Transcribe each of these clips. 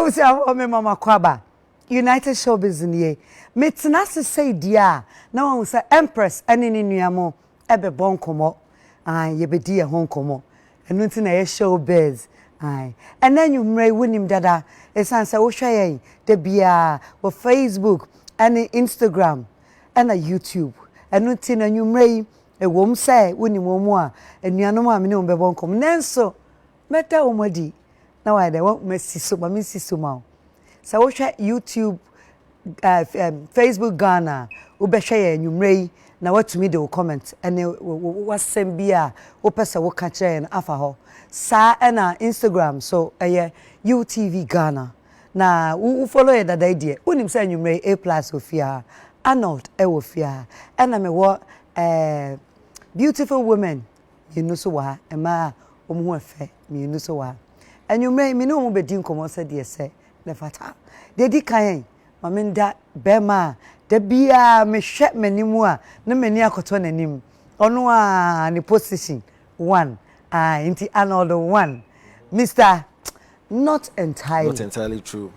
was your mama Kwaba. United Showbiz in ye. Metnasi say dia. No one say Empress and in Yamo. Ebe bon komo. Aye, ye be dear home komo. And nothing a showbiz. Aye. And then you may win him dada. It's answer Oshaye. The bia or Facebook and Instagram and a YouTube. And nothing and you may a woman say winning one more. And you know me no be bon komo. Nenso. Meta umadi. Now I want me so my miss so mau. So watch YouTube, Facebook Ghana. Ubeshare nyumrei na watu mi de comment. Ene wasembia opesa wokache na afaho. Sa na Instagram so UTV Ghana. Na u follow e dada idea. Unim say nyumrei A+ ofia. Arnold ofia. Ena me wo beautiful women. You know so wa ema omu efe. You know so wa. And you may me no be din komo say de say the fata de di kan mamenda bema de bia me hwe manimu a na mani akoto nanim ono a ni position 1 inti another 1 Mr. Not entirely true.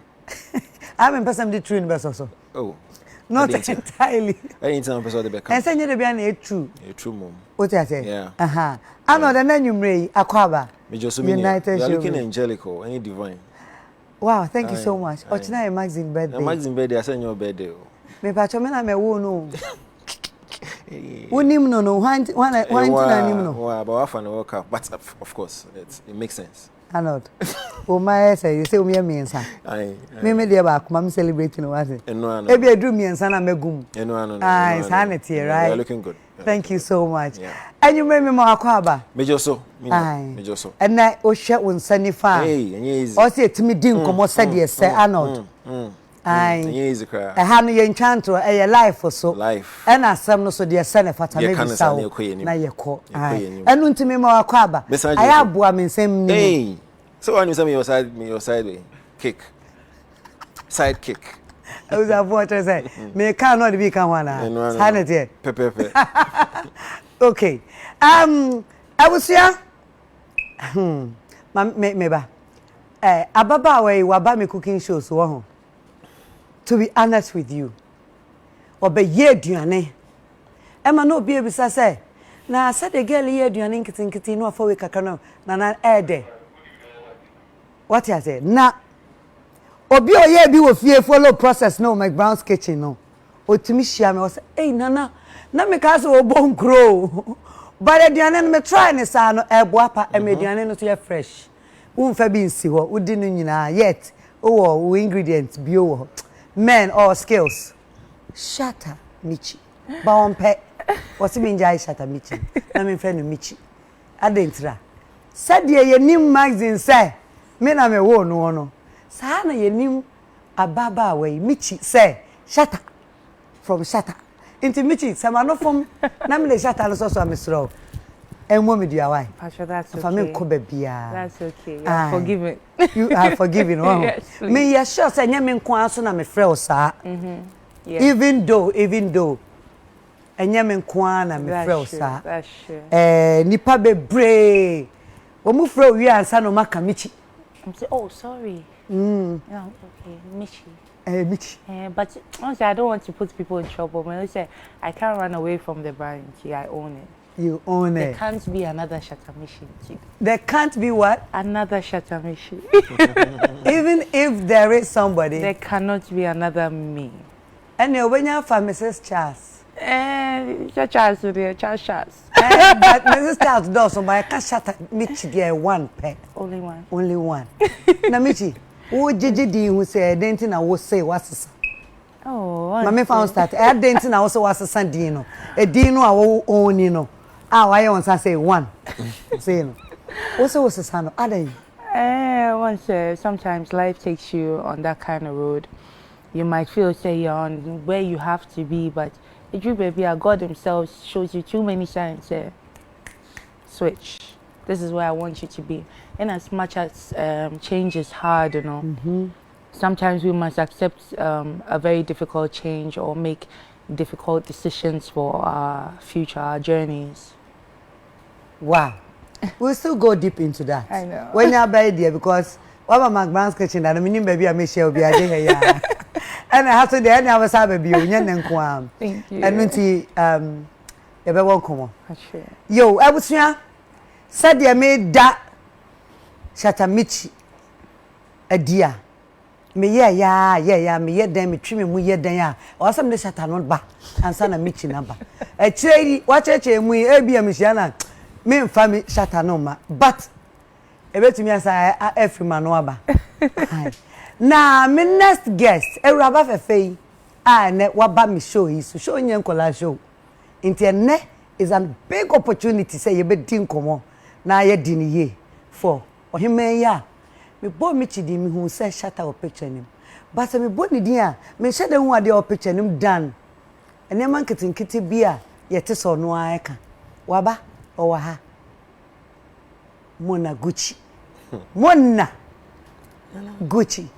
I'm in person the true in best also. Oh, not entirely. Anytime person the back. And say you dey be an true mom. What you say? Yeah. Another name you may akwaba. United You're looking angelical, any divine. Wow, thank you so much. Ochina magazine birthday. Magazine birthday, I send your birthday. Me pacho me na me wo no. Unim no one no. Wow, but I find work out. But of course, it makes sense. Anot. O my say you say o me miensa. Me dey back, mam celebrating what. No. E be adu miensa na megum. No. Sanity, right? You're looking good. Thank you so much. And you made me more akwaba. Major so. And na o hwe won sanifa. Easy. O say timi din komo say say Arnold. Easy cry. E ha no ye enchanto e life so. Life. And asem no so de se ne fata me bisa na ye ko. Enu ntimi me akwaba. Aya aboa me nsem ni. So when you say your side way kick. Side kick. I was about to say, me can not be can one. Sanity. Pepe. Okay. I was here. Meba. Ababa way waba me cooking shows so. To be honest with you. Obe ye duane. Emma no be bisa say. Na said the girl ye duane nkiti no afa we kakano na ede. What you say? Na obi oye bi wo fie follow process no my Brown's kitchen no otimi hia me was hey nana na me ka so obon grow but aduane me try ne sa no eboapa aduane no so ye fresh unfa bi nsi ho udi no nyina yet wo ingredients bi wo men all skills Shatta Michy ba on pe what's mean jai Shatta Michy na me friend no Michy adentra said ye nim magazine say me na me wo no Sana yenim ababa way Michy say Shatta from Shatta into Michy sama no from na me Shatta no so misro enwo me dia why that's okay fa me ko bia that's okay you are forgiven you are forgiven oh yes, me ya sure say nya me nko aso na me frɛ o sa even though enya me nko na me frɛ o sa that's sure nipa bebre wo mu frɛ o wi ansa no maka Michy I'm saying oh sorry yeah, okay, Michy. Michy. But honestly, I don't want to put people in trouble. When I say I can't run away from the brand, I own it. You own it. There can't be another Shatta Michy. There can't be what? Another Shatta Michy. Even if there is somebody. There cannot be another me. And when you're from Mrs. Charles. Charles, But Mrs. Charles does so by Shatta Michy there one pet. Only one. Only one. Na Michy, who JJD who say dentin na wo say what's oh, Mama found start. Dentin na also what's san dino. E dino a wo own no. Why on say one. Say no. Also was a son other. Once sometimes life takes you on that kind of road. You might feel say you're on where you have to be, but you baby, God himself shows you too many signs. Switch. This is where I want you to be. And as much as change is hard, you know, sometimes we must accept a very difficult change or make difficult decisions for our future, our journeys. Wow. We'll still go deep into that. I know. When you're by there, because Waba McBrown's kitchen na me nim baby a me share obi ade he ya. And I have to dey na abasa baby o nya nenko am. Thank you. And nti ye be won komo. Sure. Yo, abusua said ye me da Shatta Michy adia. Me ya me ye den me twi me mu ye den a. O asem de Shatta no ba ansa na Michy na ba. E kire wa cheche mu e bia me hia na me mfa me Shatta no ma. But ebetumi asa every man no aba. Na me next guest Ewuraba Fefei ne waba me show yi so show nyen kola show. Internet is a big opportunity say you be din komo na ye din ye for ohime ya me bo Michy di me hu say Shatta o picture nim but me bo ni din a me hye de hu ade o picture nim dan ene man kitinkiti bia ye te so no aka waba o wa ha mona Gucci mona Gucci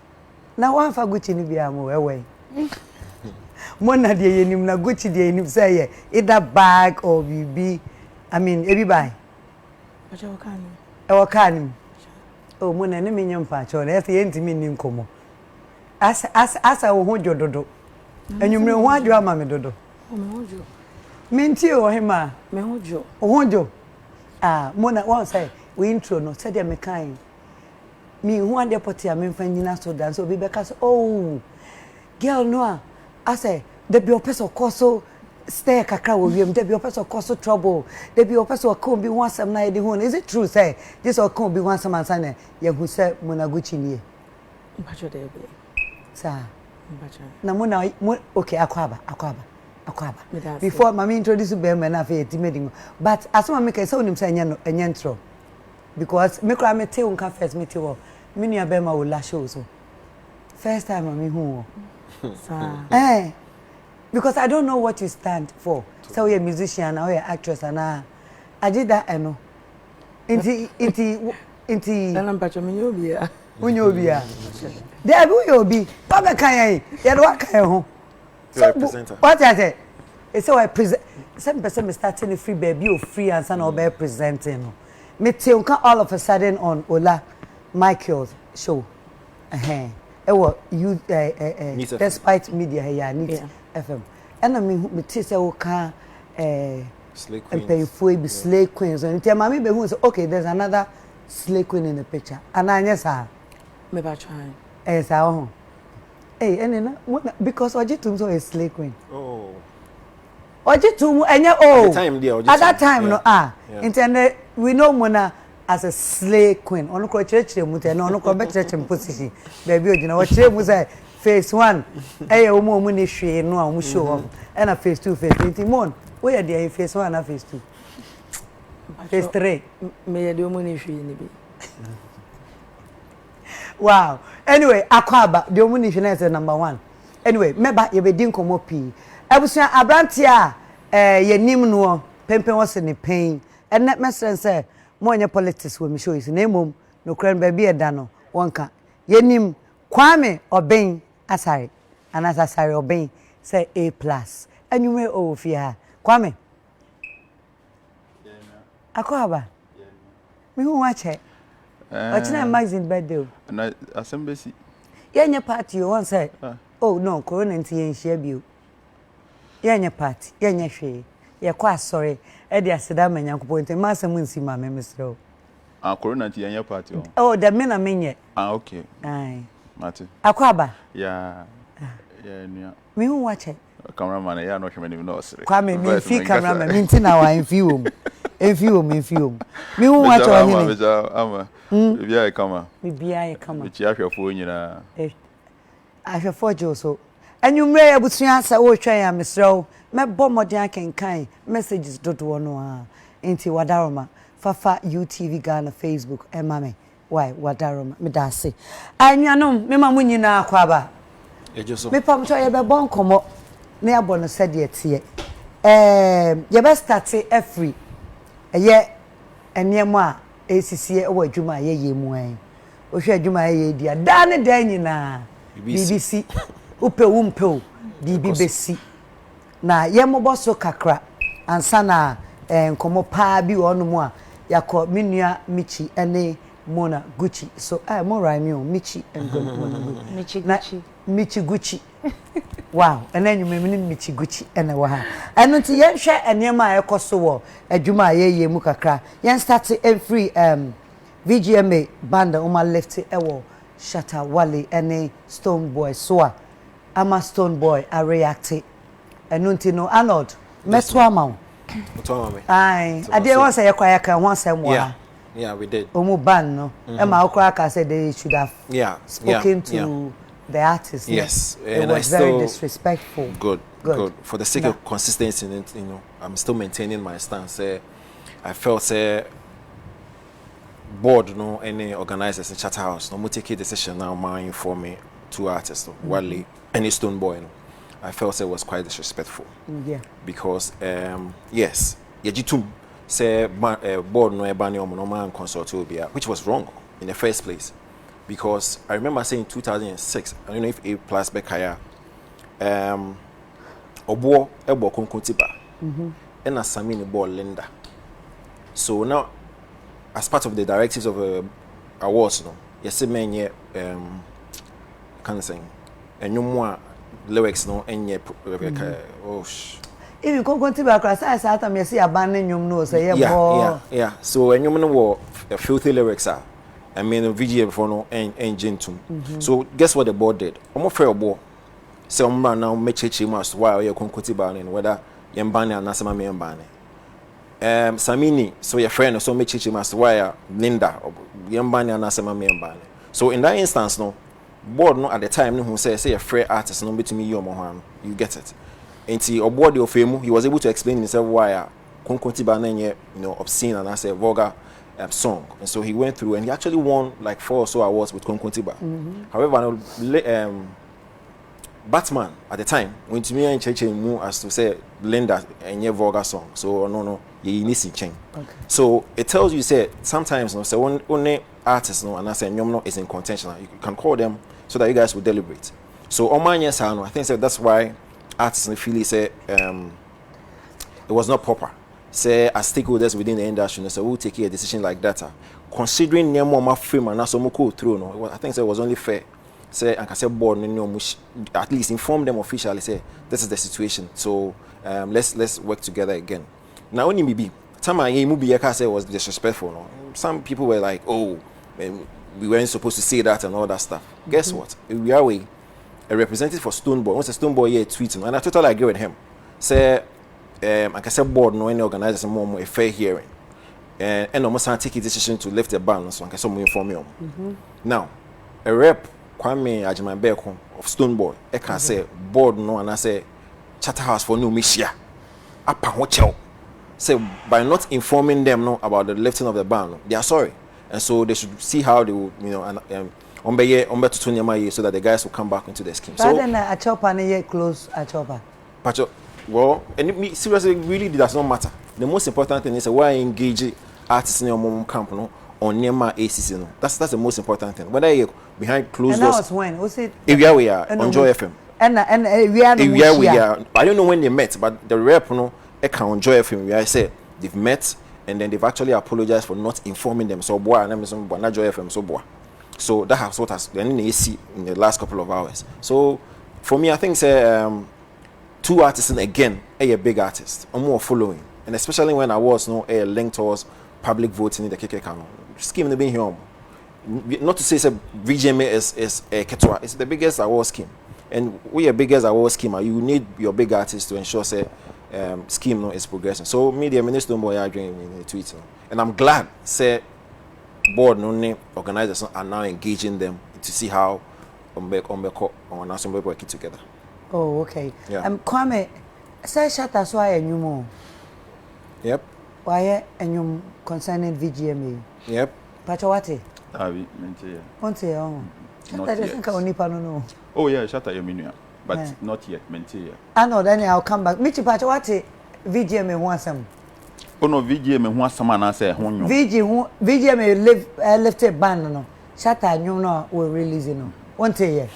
na wan fa Gucci ni bia mo wewe mona de yenim na Gucci de yenim say ye either bag or bibi I mean everybody Wakani oh mona ne menyam pa cho na ye ntimi nim komo asa wo ho jododo enwumre ho adwo ama me dodo me hojo menti o hema me hojo mona won say we intro no say dem kan me hu ande poti a me mfa nyina so dan so obi beka so oh girl no I say the be person koso stay kakra wo wiem the be person koso trouble the be person ko bi wan sam na ye de hu is it true say this or ko bi wan sam ansa na ye hu say mona Gucci ni mpacho de be sa mpacho na mona okay akwaba before mama introduce be me na fe timeding but asoma me kai say onim say enya ntro because me kra me te unka first me te wo me nua be ma wo la show so first time me hu sa because I don't know what you stand for. So you're a musician or you're an actress and I did that I know. Inti Nana mpacho me nyobia. Unyobia. There be obi. Baba kan ye do kan ho. What I say? It's so I present 7% me starting a free baby or free and son or be presenting. Me te all of a sudden on Ola Michael's show. You despite media here need FM. And I mean me say o kan Slay Queens. Pay for be Slay Queens. And tell mommy be who say okay there's another Slay Queen in the picture. And I yes me ba try. Sa hey and because Ojitum so a Slay Queen. Oh. Ojitum enya oh. At the time there At that time no internet we know Mona as a Slay Queen. Onu ko church mu te no onu ko be church position. Baby ogina wo chire mu say phase 1 omo ni hwe no a omo show off and a phase 2 phase 20 mon we are there phase 1 and phase 2 phase 3 me ye de omo ni hwe ni bi wow anyway akwaba de omo ni hwe na is number 1 anyway meba ye be din komo pi abusia abrantia ye nim no pempen wo se ne pain and net mesren say mo nya politics we me show is na mom no kran ba bi e da no wonka ye nim Kwame Obeng asari anasa asari Obeng say A+. Anyway ofia Kwame akwaba me hu wache ochina magazine birthday na assembly yenye party you want say oh no corona nti yen share bio yenye party yenye hwe ye kwa sorry e dia seda manyankopo nti ma asem nsi ma me mesro corona nti yenye party oh the me na menye okay ai Mate. Akwaba. Yeah. Yeah, nia. Me hu wache. Cameraman, yeah, no hweme no sere. Kwame me fi cameraman, me nti na wa enfi wo mu. Enfi wo mu. Me hu wache wa hini. Ama. Bibia e kama. Bibia e kama. Bichi ahwefo nyina. Ahwefo jo so. Anwumre ya busua sa wo hwan ya mesrew. Me bo modern akenkan messages dodo no a. Enti wadaroma. Fafa UTV Ghana Facebook mame. Why wadaroma me da se anwanom me ma munyina akwaba Ejoso me pam cho ye be bon komo na ya bo no sede etie ye be start free ye enemo a esisie e wa adwuma ye mu an o hwe adwuma ye dia da ne da nyina BBC upe wumpe BBC na ye mobo so kakra ansa na nkomo pa bi wono mu a yakọ menua Michy ene Mona Gucci. So more rhyme you Michi and Mona Michi Gucci. Michi Gucci. Wow, and then you may mean Michi Gucci and a waha. And until yen share and near my costo a Juma ye mukakra. Yen starts free VGMA banda on my left ewo Shatta Wale and a Stone Boy Soa. I'm a Stone Boy, I reacted. And until no Arnold, Meswa Mount. Aye, I did once a quiet once and more. Yeah, we did. Omo ban no. Emma Okraka said they should have spoken to the artist. Yes, it and was very disrespectful. Good. For the sake of consistency, you know, I'm still maintaining my stance. I felt board, no, any organizers in Shatta House, no, take a decision now. Mine for me, two artists, Wale and Stone Boy. No. I felt it was quite disrespectful. Yeah. Because yes, Yajitum say board no ebani omo man consult obia, which was wrong in the first place. Because I remember saying 2006, I don't know if A+ Bekaya Obo Ebo Konkontiba and a Samini Ball Linda. So now as part of the directives of awards, no, yes, men can sing and no more lyrics no any if you go to back class, I said, I'm see abandoning you know, say, yeah. So, and you know, filthy lyrics are. I mean, VGA before no engine too. So, guess what the board did? I'm a fair board. So, I'm now make it must while you're concotiban and whether you're banning and Nasama me and banning. Samini, so your friend, so make it must wire Linda or you're banning and Nasama me and banning. So, in that instance, no board, no at the time, no who say a free artist, no between me, you or you get it. And see, aboard of him, he was able to explain himself why Konkontiba you know, obscene and I say vulgar song. And so he went through and he actually won like 4 or so awards with Konkontiba. However, Batman at the time went to me and change as to say Linda and your vulgar song. So no, you need to change. So it tells you say sometimes no say only artists no and I say no is in contention. You can call them so that you guys will deliberate. So on my yes, I think that's why artists in Philly say it was not proper. Say as stakeholders within the industry, so we'll take a decision like that. Considering near more frame and also go through, no, I think it was only fair. Say I can say board no at least inform them officially. Say this is the situation. So let's work together again. Now only maybe time I movie say was disrespectful. No? Some people were like, oh, we weren't supposed to say that and all that stuff. Guess what? We are a representative for Stone Boy. Once a Stone Boy here tweeting, and I totally agree with him. Say, I can say board no any organizers more a fair hearing, and almost take a decision to lift the ban. So I can some inform you. Now, a rep Kwame Ajimabeko of Stone Boy, I can say board no, and I say Shatta House for no Mishia. Apa hotel. Say by not informing them no about the lifting of the ban, they are sorry, and so they should see how they will, you know, and. So that the guys will come back into the scheme. So then a chopper and close a chopper. Well, and it seriously really does not matter. The most important thing is why engage artists in your mom camp no on Nema ACC no. That's the most important thing. Whether you're behind closed doors. And that was when? Was it? Here we are on Joy FM. And we are. I don't know when they met, but the rep no on Joy FM. I said they've met and then they've actually apologized for not informing them. So boy, I'm not Joy FM. So boy. So that has what has been in the last couple of hours. So for me, I think two artists again, a big artist, or more following, and especially when I was linked towards public voting in the KK scheme. They been here. Not to say VGMA is a Ketua, it's the biggest award scheme, and we are biggest award scheme. You need your big artists to ensure scheme is progressing. So media minister boy agreeing in the tweet, and I'm glad board organizers are now engaging them to see how on us working together. Oh, okay. Yeah. Kwame, say Shatta so I knew more. Yep. Why and you concerning VGMA? Yep. Pachawati. Mentia. Shatta doesn't come on no. Oh yeah, Shatta Yeminia, but not yet. Mentia. I know. Then I'll come back. Michi Pachawati VGMA wants some. Oh no, VGMA wants someone I say VGMA lifted ban no. Shatta you know will release no. One year.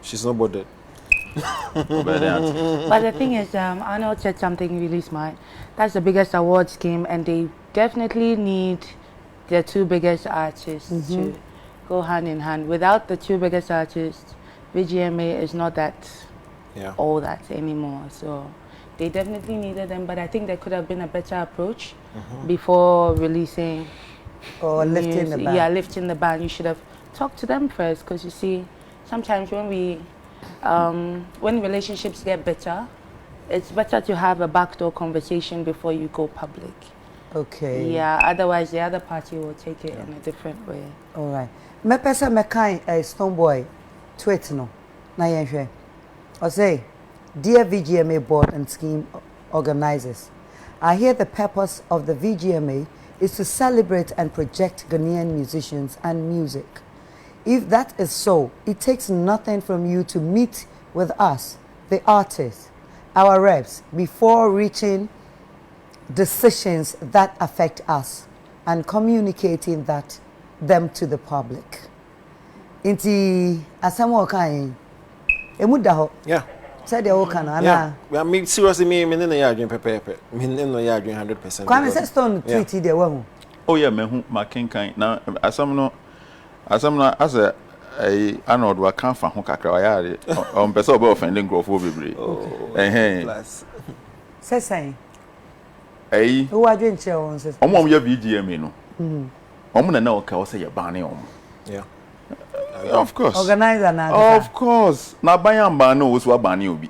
She's not bothered. But the thing is, Arnold said something really smart. That's the biggest award scheme, and they definitely need the two biggest artists to go hand in hand. Without the two biggest artists, VGMA is not that all that anymore. So they definitely needed them, but I think there could have been a better approach before releasing or lifting the ban. Yeah, lifting the ban. You should have talked to them first, because you see, sometimes when relationships get better, it's better to have a backdoor conversation before you go public. Okay. Yeah, otherwise the other party will take it in a different way. All right. Me pesa me kind Stonebwoy tweet no na yenhwe. I say, dear VGMA board and scheme organizers, I hear the purpose of the VGMA is to celebrate and project Ghanaian musicians and music. If that is so, it takes nothing from you to meet with us, the artists, our reps, before reaching decisions that affect us and communicating them to the public. Inti asamo kan emuda ho. Yeah. Said the kan ana. Yeah. Me seriously me no ya adwen pepepe. Me no ya adwen 100%. Kwame say Stone tweet there wa hu. Oh yeah, me hu makenkan na asam no as a Arnold wa kan fa ho kakra wa ya on person obe offending grofo bebre. Plus. Say who are doing chair on says. Omo ya VGMA no. Omo na o ka o say ya ban omo. Yeah. Of course. Organizer na. Of course. Na ban ban no so ban obi.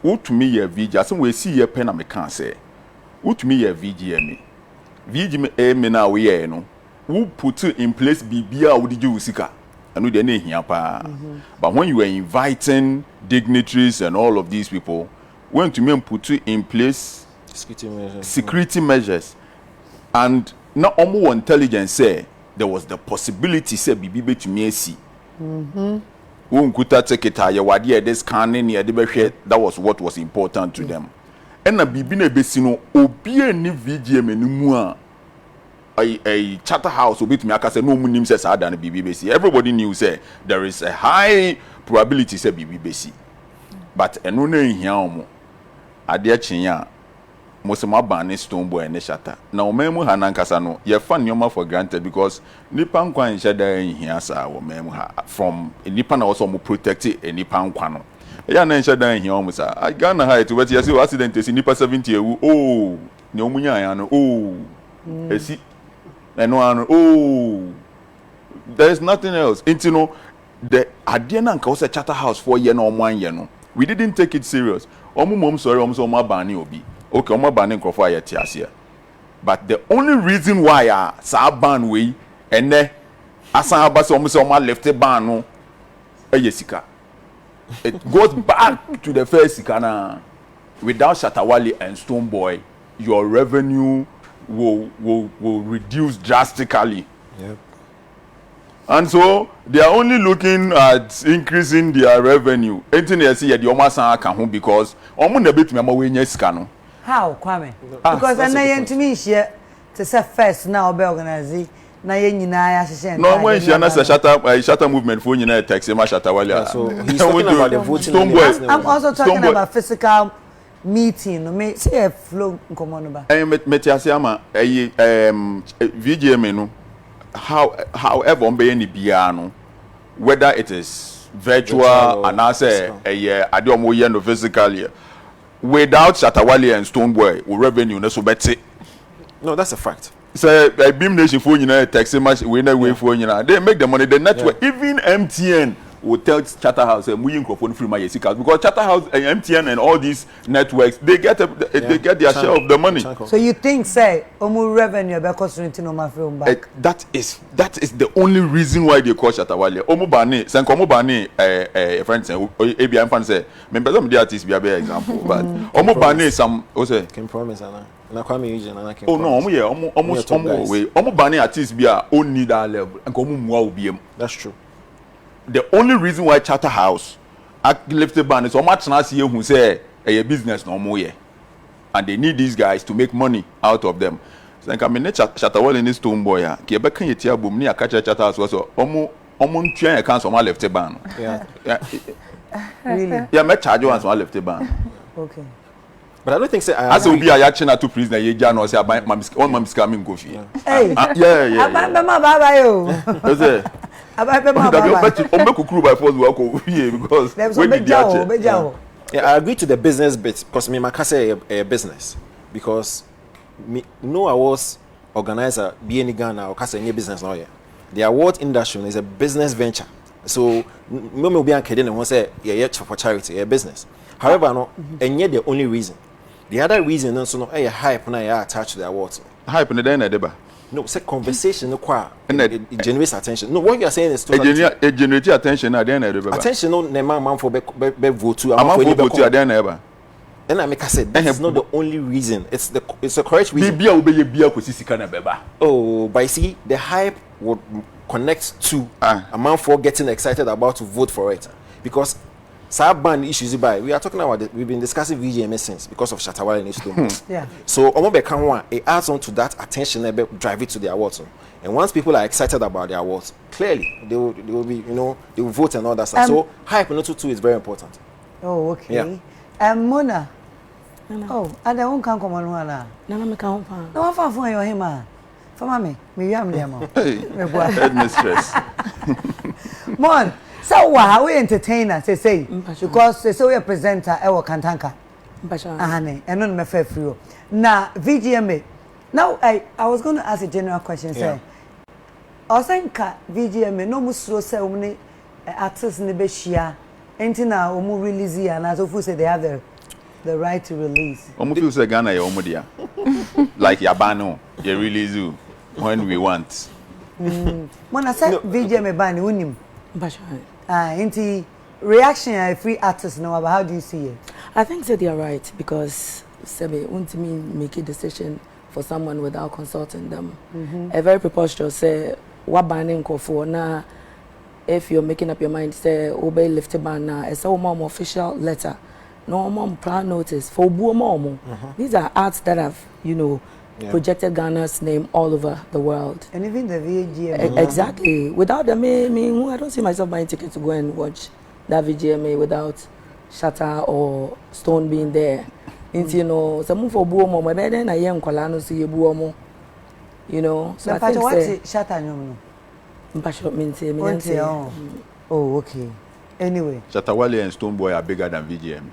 Utumi ya VG asem we see ye pen na me kan say. Utumi ya VGMA. VGMA na we ye no. Who put in place bibia wo did you sika. Anu de na hia pa. But when you were inviting dignitaries and all of these people, when to me put in place security measures, and not almost intelligence say there was the possibility say bibi to me see won kuta take it ya wade this scanning ya de behwe. That was what was important to them. And na bibi na besi no obi ani VGM ni mu a a Shatta House obi to me aka say no mu nim say sa da na bibi besi. Everybody knew say there is a high probability say bibi besi, but eno na hia omo ade a chinya Mosema bani Stonebwoy and Shatta. Now, memu hanankasa no ye fan nyoma for granted because nipa nkwa nhyeda nhia sa wo memu ha from nipa na also mo protect nipa nkwa no. Ya na nhyeda nhia omo sa. Ghana ha to weti yesi accident esi nipa 70 ewu. Oh, ne omunya ya no. Oh. Esi. Eno ano. Oh. There is nothing else. Into no the ade na nka wo se Shatta House for ye na omo anye no. We didn't take it serious. Omo mom sorry omo so omo bani obi. Okay, I'm not banning Crawford yet, but the only reason why I ban we and then as I was almost on my left ban no, Jessica. It goes back to the first Sikana. Without Shatta Wale and Stonebwoy, your revenue will reduce drastically. Yep. And so they are only looking at increasing their revenue. Anything they see at the Omasa can because Omo nebit me ama we nya sika no. How, Kwame? Because I know to me here to say first now be organize na ye nyina ya hye. No when she na say Shatta movement for nyina taxi ma Shatta Wale. So he's talking about the voting. I'm also talking about physical meeting. Me say flow nkomo no ba. Metiase ama VGM no however on be any bia no whether it is virtual and I say ade omo ye no physically. Without Shatta Wale and Stonebwoy, revenue no so better. No, that's a fact. So Beam Nation for taxi much we no way for they make the money. The network even MTN will tell Shatta House and we microphone free my because Shatta House and MTN and all these networks they get their share of the money. So you think say omu revenue be cost no ma film back? That is the only reason why they call Shatta Wale. Omu bani sen komu bani friends ebi am fan say me person the artist be a example but omu bani some o say can promise na Kwame Eugene na can. Oh no, omu bani artist be a on need that level and komu mua obi em. That's true. The only reason why Shatta House lifted ban is so much now see who say a business no more, and they need these guys to make money out of them. So I mean, Shatta Wale in this Stonebwoy, Keba can you tell boom near catch Shatta House was almost train accounts on my left ban. Yeah. Really? Yeah, me charge you once my left ban. Okay. But I don't think so. As will be a yachina to prisoner, ye jan or say about Mam's coming go fee. Hey, yeah. Baba, yo. About crew by force work over here because when did yeah, I agree to the business bit because me, my say a business because me no awards organizer be any Ghana or case any business now here. The award industry is a business venture. So me will be kidding and say yeah for charity, a business. However, no, and yet the only reason. The other reason also no a hype na ya attached to the awards. Hype in the day na deba. No, it's a conversation no kwa it generates attention. No, what you are saying is to it generates attention at the end of the attention no man for be vote to am for vote at the end ever. And I make I said that's not the only reason. It's the correct reason. Bibia will be a beer with sisi kana beba. Oh, but see the hype would connect to a man for getting excited about to vote for it because ban issues by we are talking about we've been discussing VGMS since because of Shatta Michy and Stone. Yeah. So it adds on to that attention and drive it to the awards. And once people are excited about the awards, clearly they will be they will vote and all that stuff. So hype and too is very important. Oh, okay. Yeah. Mona. Oh, and I won't come on one. Nana me come pa. No one for your him. For mommy, me am there. Headmistress. Mon. So how we entertainer say because say we a presenter e work kantanka. Ahane, eno me fair free. Na VGMA. Now I was going to ask a general question say. I think VGMA no musro say omni artists ne be shia. Enti na omu release ya na so say they have the right to release. Omu feel say Ghana ya omu dia. Like Yabano, you release you when we want. Mona say VGMA ban unim. Into reaction free artists now about how do you see it? I think that they are right because Sebe won't mean make a decision for someone without consulting them. A very preposterous say what banning for now if you're making up your mind say obey lift ban now it's a mom official letter. No mom prior notice for mom. These are arts that have, projected Ghana's name all over the world. And even the VGMA. Exactly. Without them, I don't see myself buying tickets to go and watch that VGMA without Shatta or Stone being there. Some for Buomo, my bed and I am Colano see you Buomo. So I think Shatta Oh, okay. Anyway. Shatta Wale and Stone Boy are bigger than VGMA.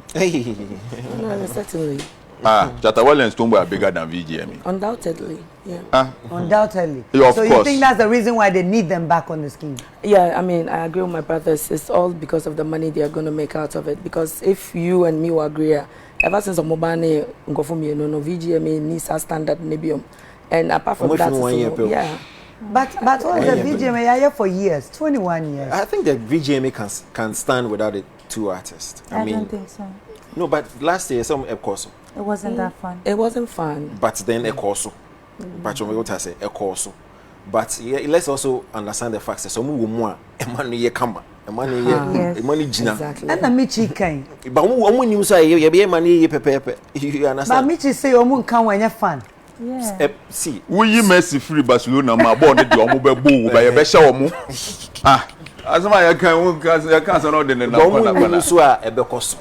No, certainly. Shatta Wale and Stone Boy are bigger than VGMA. Undoubtedly, yeah. Undoubtedly. Yeah, of so course. You think that's the reason why they need them back on the scheme? Yeah, I mean, I agree with my brothers. It's all because of the money they are going to make out of it. Because if you and me will agree, ever since Omobane VGMA needs a standard nebium. And apart from that, yeah. But what is the VGMA here for years? 21 years. I think the VGMA can stand without the two artists. I don't think so. No, but last year some Ekoso. It wasn't that fun. It wasn't fun. But then Ekoso. But what I say Ekoso. But let's also understand the facts. So mu more Emmanuel Kamba. Emmanuel Gina. Exactly. And the Michy kind. But omu ni so ye be Emmanuel pepe. You understand? But Michy say omu kan when you fun. Yeah. See. We Messi free Barcelona ma born the omu be boo by be sha omu. Asama ya kan so no de na na. Omu so a ebekoso.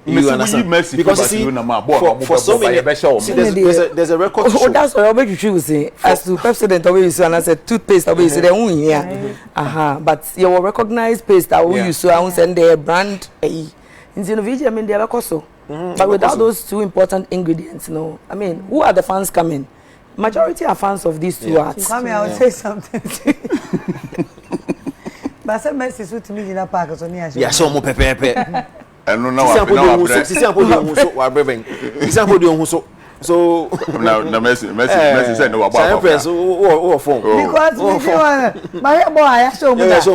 You understand? Because see, for so many, there's a record to show. Oh, that's what I bet you say. As to president, I will say, and I said toothpaste, I will say, yeah. But your recognized paste, I will use so I will send their brand. In the I mean, they are also. But without those two important ingredients, I mean, who are the fans coming? Majority are fans of these two arts. Kwame, I will say something. But some messages to me in a park, so near. Yeah, so mo pepe. And now so now Messi said no about press or phone because my boy I show me Messi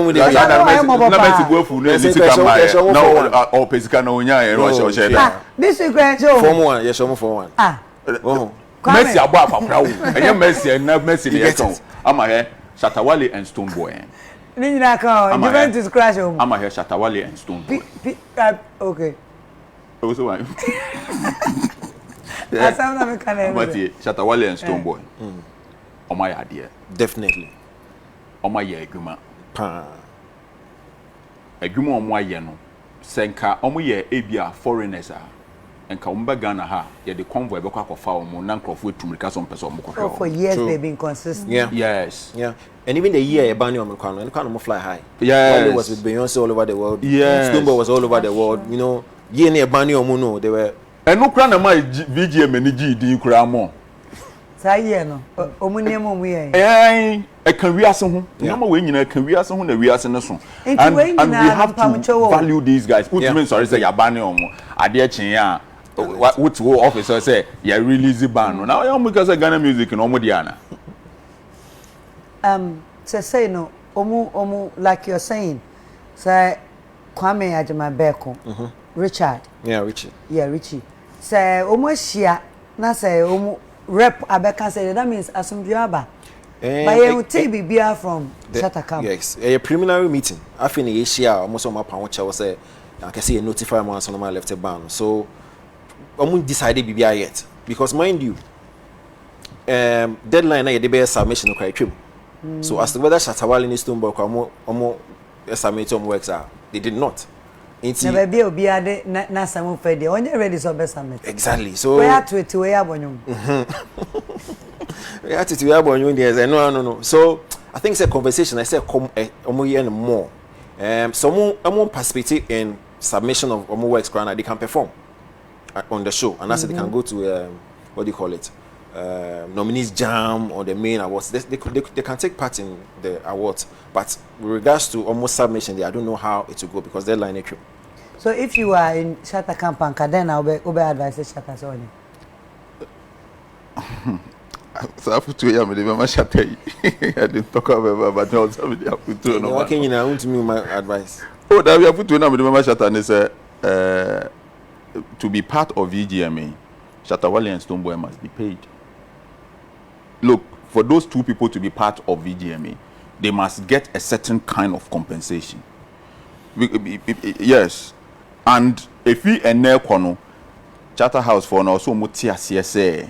go fu no or pesika no nya e ro share this is grand show form 1 yes show for 1 Messi abo apapra wo enye Messi na Messi dey ton ama he Shatta Wale and Stone Boy Nina kan Juventus crash home. I'm here Shatta Wale and Stone Boy. Okay. Also one. Asam na me kan But Shatta Wale and Stone Boy. Oma ya dia. Definitely. Oma ya adwuma. Pa. Adwuma omo aye no. Senka omo ye ebia foreigners enka umba Ghana ha ye the convoy be kwa kofa omo na nkrofo etumrika so mpese omo Oh, for years they've been consistent. Yeah. Yes. Yeah. And even the year Ebani Omekano, and kind of fly high. Yes. Wale was with Beyonce all over the world. Yes. Stumbo was all over the world. You know, year near Ebani Omuno, they were. And no kra na my VGM ni GD kra mo. Sa year no. Omuniam omu ye. E kan wiase ho. No ma we nyina kan wiase ho na wiase ne so. And we have to value these guys. Put me sorry say Yabani omo. Ade chen ya. What to officer say ya release the ban. Now you because Ghana music no mo dia na. Say no. Omu like you're saying. Say Kwame Ajimabeko. Richard. Yeah, Richie. Yeah, Richie. Say omu shia na say omu rep abeka say that means asumduaba. But you take BBR from Shatta Camp. Yes, a preliminary meeting. I think the Asia almost on my pound was say I can see a notify once on my left a ban. So I won't decide BBR yet because mind you, deadline I the submission of criteria. So as to whether Shatta Wale needs to work or more submit works are they did not. Never be obiade na samu fede. Only ready so best submit. Exactly. So we are to we are bonum. We are to we are bonum there. No. So I think it's a conversation. I said come and more. Someone perspective in submission of works grant they can perform on the show, and that's they can go to what do you call it? Nominees jam or the main awards. They can take part in the awards, but with regards to almost submission, I don't know how it will go because deadline is. So if you are in Shatta Camp and then I'll be advise Shatta so on. So I put to you, I Shatta. I didn't talk about but no somebody I put to no. Okay, you know, want to me my advice. Oh, that we have put to you, Shatta, and say to be part of VGMA, Shatta Wale and Stonebwoy must be paid. Look, for those two people to be part of VGMA, they must get a certain kind of compensation. Yes. And if we are near Kono, Chatter House for now, so mutia CSA,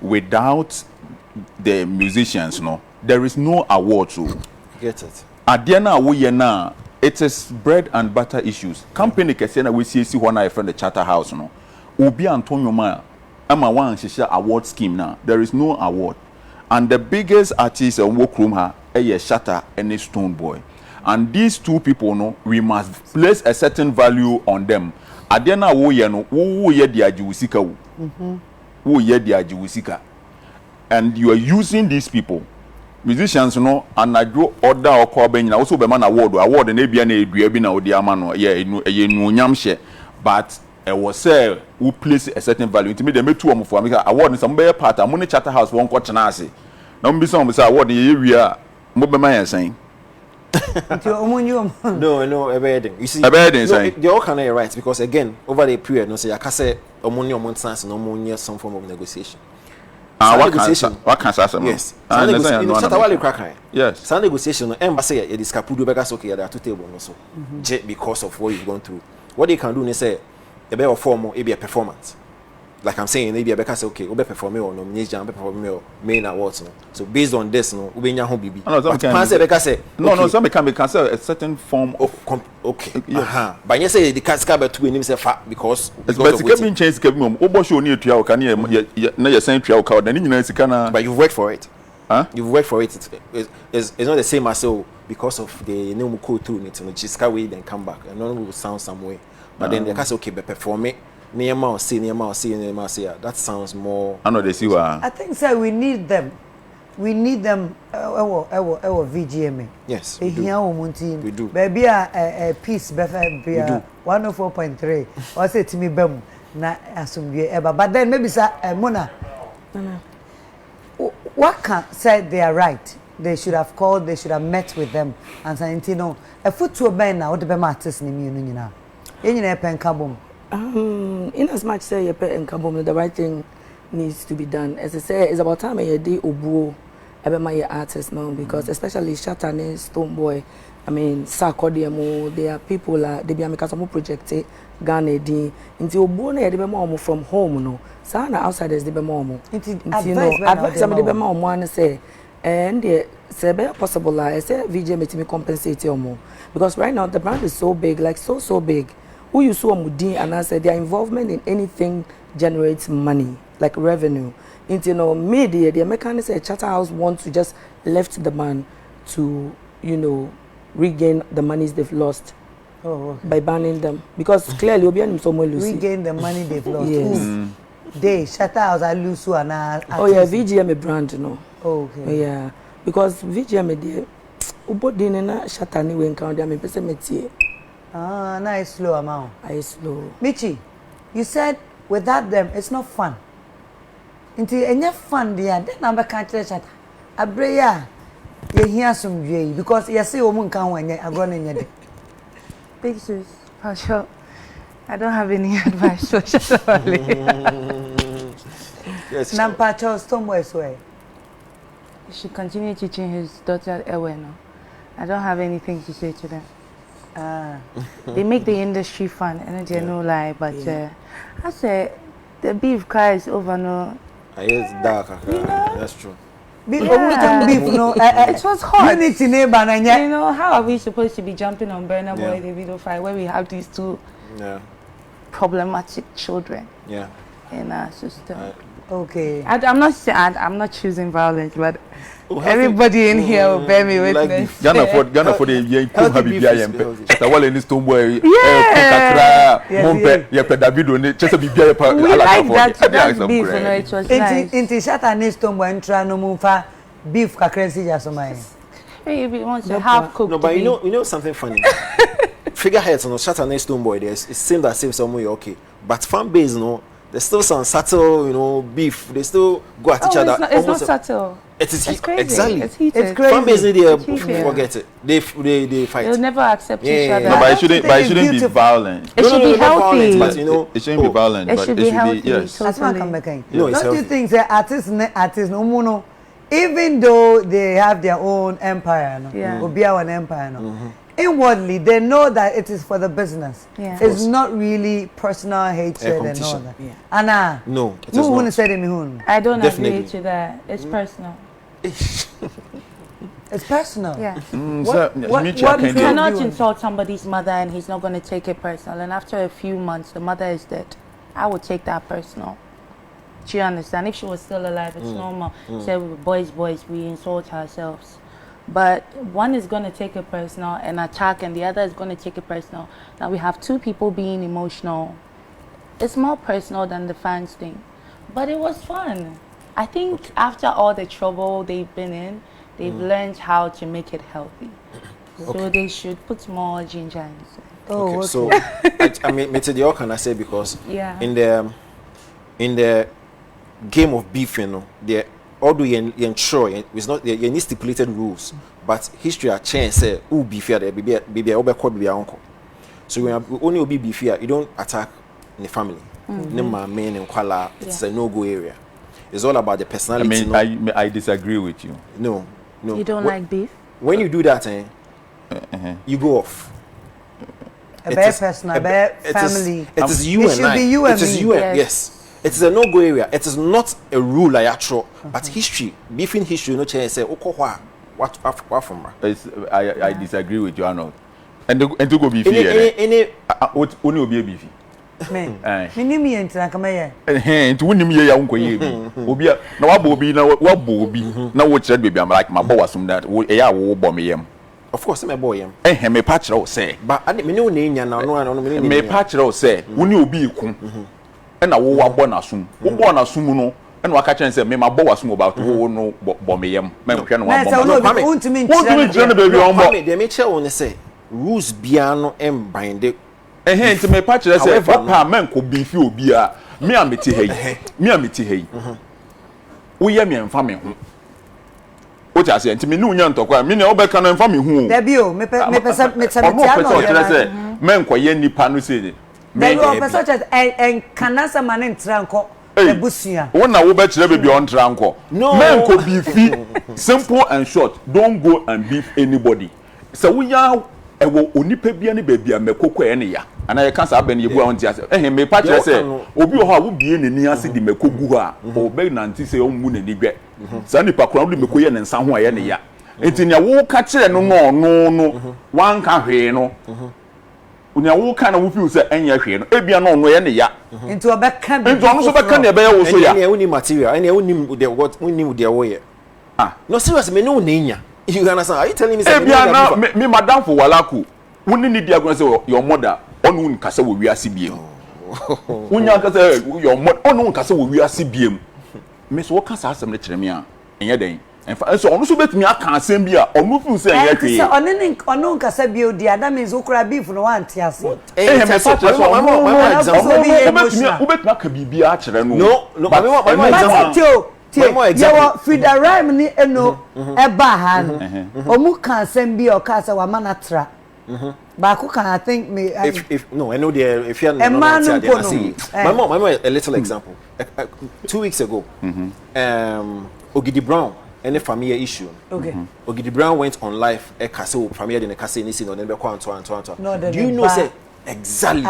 without the musicians, no, there is no award to get it. Adiana Wuyena, it is bread and butter issues. Company Kesena we see when I friend the Chatter House, no. Ubi Antonio Maya, Emma one Shisha award scheme now. There is no award. And the biggest artist in workroom ha Shatta and Stonebwoy. And these two people, no, we must place a certain value on them. Adiana wo ye no, wo ye di ajiwusika wo. Wo ye di ajiwusika. And you are using these people. Musicians, no, and I draw order or call ben also be man award na bia na edua bi na odi ama no ye nu nyam hye. But I was say who place a certain value. To me, they made two of them. Award in some better part. I'm only Chatter House one quarter nasi. Now, be some say award the area. What am I saying? No, a bedding. You see, they all can right because again, over the period, no say I can say months no more some form of negotiation. What can say? Yes. Shatta Wale crack. Yes. Some negotiation. No, embassy it is capudo because okay, there are two tables also. Because of what you've gone through. What they can do is say. A better form, a performance. Like I'm saying, maybe because say okay, we perform or nominate jam, perform or main awards. So based on this, no, we nya home bibi. No, some can say a certain form of okay. But you say the cash card to him say fat because but it can change kebi obo show ni etua ka na you send etua ka na nyina sika na. But you've worked for it. Huh? You've worked for it. It's not the same as so because of the new code through it, which is way then come back. And no will sound some way. But then they can say okay, but perform it. Near see. That sounds more. I know they see what. I think so. We need them. We need them. Our VGMA. Yes. We do. Baby, a piece. Baby, 104.3. Or say to me, bem. Na assume ever. But then maybe sir, Mona. What can say they are right? They should have called. They should have met with them and said, you know, a foot to a man now. What the bem artist ni you know. In as much say you pay and kabom, the right thing needs to be done. As I say, it's about time I day obuo ebe my artists now because especially Shatta and Stonebwoy, I mean Sakodemo, there are people they be make some project Ghana di into obuo na be more from home no. Sana outsiders they be more. You know, advice some they be more one say and the say be possible I say VJ me compensate you more because right now the brand is so big, like so big. who you saw mudin and I said their involvement in anything generates money, like revenue. Into media, the Americans say Shatta House wants to just left the man to, regain the monies they've lost. Oh, okay. By banning them, because clearly Obianim Somo Lucy Regain the money they've lost. Yes. They Shatta House I lose so and oh yeah, VGM a brand, Oh, okay. Yeah, because VGM the Ubodin na Shatta ni we encounter me pese metie. Ah, nice slow amount. I slow. Michy, you said without them it's not fun. Until any fun there, then number can't Shatta. Abreya, you hear some way because you say woman can when you're going in your Big sis, sure. I don't have any advice for Shatta Michy. Yes. Nampa Charles Tomboy's way. He should continue teaching his daughter Eweno. I don't have anything to say to them. They make the industry fun, and I no lie, but I say the beef cries over no. It's dark. That's true. Beef, no. It was hot. Unity neighbor, You know, how are we supposed to be jumping on Burna Boy, the video file, where we have these two problematic children in our system? Okay. I'm not saying I'm not choosing violence, but everybody in here will bear me witness. Ghana for the young happy BIM. The Wale in this Tomboy. We like that beef, it was nice. Inti Shatta needs Tomboy and try no move beef kakresi jasomai. Maybe once a half cooked. No, but you know something funny. Figureheads, Shatta next Tomboy, it seems that same somewhere okay, but fan base, there's still some subtle, beef. They still go at each other. It's not subtle. It's crazy. exactly. It's heated. It's crazy. Fan base, they forget it. They fight. They'll never accept each other. No, but it shouldn't be violent. It should be healthy. But it shouldn't be violent. It but should be healthy. Yes. That's what I'm making. No, it's Don't you healthy. think that artists no even though they have their own empire, an empire, inwardly they know that it is for the business. It's not really personal hatred and all that. Anna, no, it is not. I don't Definitely. agree to that. It's personal. It's personal. Yeah. You You cannot insult somebody's mother and he's not going to take it personal. And after a few months, the mother is dead. I would take that personal. Do you understand? If she was still alive, it's normal. Say, boys, we insult ourselves. But one is going to take it personal and attack, and the other is going to take it personal. Now we have two people being emotional. It's more personal than the fans think. But it was fun. I think after all the trouble they've been in, they've learned how to make it healthy. So they should put more ginger inside. So I mean, what can I say? Because in the game of beef, although you ensure it's not you need stipulated rules, but history has changed. Say, who beef here? Baby, uncle. So when you only be beef here, you don't attack in the family. It's a no-go area. It's all about the personality. I disagree with you. No. You don't like beef? When you do that, you go off. A bad person, a bad family. It is you and I. It is you and yes. It is a no-go area. It is not a rule like actual, but history. Beefing history, no change. Say, what from? I disagree with you, Arnold. And to go beefy. What only be beefy. Me enter come here. To win me ya unko ye. Obi na wabobi na wo chere baby am like my boy was that wo bomb yam. Of course, my boy yam. Me patch row say. But I me no nya na no me patch row say. Woni obi ku. E na wo wabo na sum. Wo bo na sum no. E na waka chen say me my boy was about wo no bomb yam. Me hwe no wa bomb. Untimi nchire baby on bo. Me me che won say rules bia no bind nti me patch say papa man ko beefy obi a me ameti hei. Wo ye me mfa me ho. O ja say nti me nu nya ntokwa me ne obeka no mfa me hu. Debi o me pesa no. Men ko ye nipa no say. Me o pesa che en kanasa man ntranko ebusia. Wona wo be kire baby on tranko. Men ko beefy simple and short. Don't go and beef anybody. So we ya ewo onipa bia ne baby amekoko e ne ya. Ana ye cancer aben ye bu on tia say me pa kire say obi o ha wo bie nani ase di mekogu ha o be nanti say o mu nani gbe sa nipa kura wo di mekoye ne nsa ho aye ne ya enti ne wo ka kire no wan ka hwe no unya wo kana wo feel say enya hwe no ebia no no ye ne ya into obeka into ono so beka ne be ya wo so ya enya woni material enya woni the what woni the wo ye no serious me no na enya you understand are you telling me say ebia na me madam for Walaku woni ni dia gona say your mother onu nkasa wo wiase biem unya nkasa your mother onu nkasa wo wiase biem me so wo kasa asem ne kire me a enya den enfa so ono so betumi aka asem bi a ono feel say enya hwe so ono nkasa bi odi adam is okra beef no wan tiase me so betumi aka bibia a kire no no my example you feed a rhyme ni eno eba ha no omu kan asem bi o ka say wa manatra but I think me if no I know there if you are see my mom a little example 2 weeks ago Ogidi Brown any family issue okay Ogidi Brown went on live e kase o family dey kase ni see no then be kwa anto do you know say exactly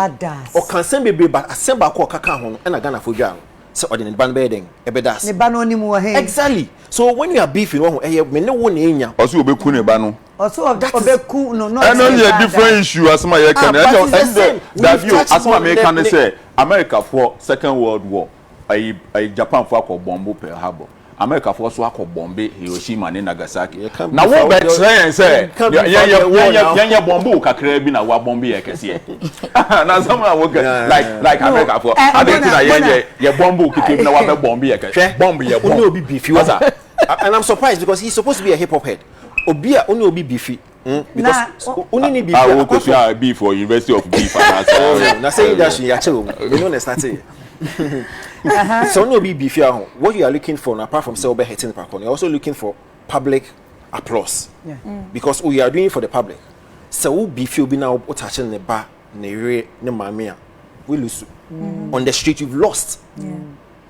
o kan sem be but asem ba ko kaka ho no na Ghana for dwa say o dey ne ban be den e be das ne ba no ni mu he exactly so when you are beefing wo me ne wo na enya o so obeku ne ba no also obeku no and only a different issue as my can that you as my can say America for Second World War I Japan for ko bomb Pearl Harbor America for so akọ bombe Hiroshima and Nagasaki na wo be try say ya bombo kakra bi na wa bombe ye kese na some na wo like America for I think na ye bombo kike na wa be bombe ye kese bombe ye bomb obi beefy was and I'm surprised because he's supposed to be a hip hop head obia only obi beefy because only need beef I go to beef for University of Beef na say that she actually you know start so no be beefy what you are looking for apart from say hitting the park you're also looking for public applause because we are doing it for the public so beefy be now touching the bar ne mamia we lose on the street you've lost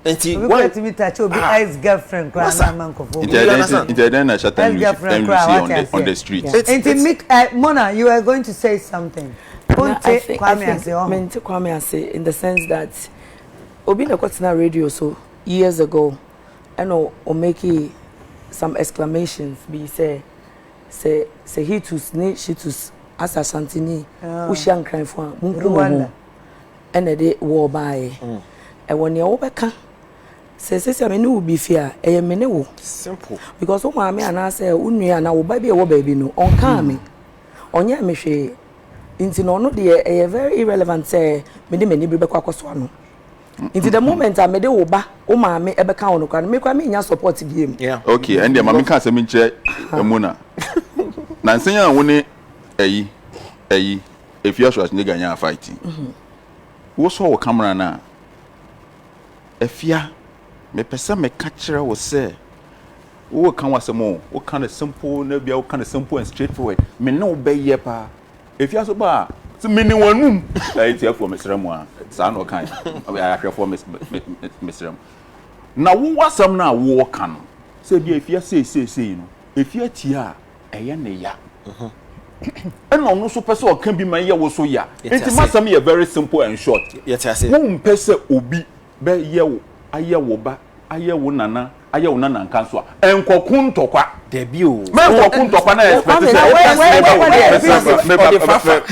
and see one to me touch obi ice girlfriend cry na man ko for then I Shatta Michy on the street Mona you are going to say something Kwame say in the sense that Obi na kwatena radio so years ago and o make some exclamations be say he to snake she to asa santini ushan cry for Rwanda and they war by and when you obeka say me no be fear e me ne wo simple because o ma me ana say unua na wo ba bi e wo ba bi no on kan me onya me hwe inti no de e very irrelevant say me de mani bi be kwakoso ano into the moment I made oba o ma me ebe ka wono kwa me kwa me nya support biem okay and the mama ka say me nche emuna na nsenya wo ne ayi if you are nigga nya fighting wo so wo camera na afia me pesa me ka kire wo say wo kan wasemo wo kan simple na bia wo kan simple and straightforward me no be ye pa afia so ba mini wanum iti for mesrem a sa no kan ahwe for mesrem na wo wasam na wo kan se bia efia sei no efia tia eye ne ya and no so pese o kan bi man ye wo so ya enti masam ye very simple and short yet I say wo mpese obi be ye wo aye wo ba aye wo nana aye wo nana nkan so a enkokun tokwa debut me enkokun tokwa na expect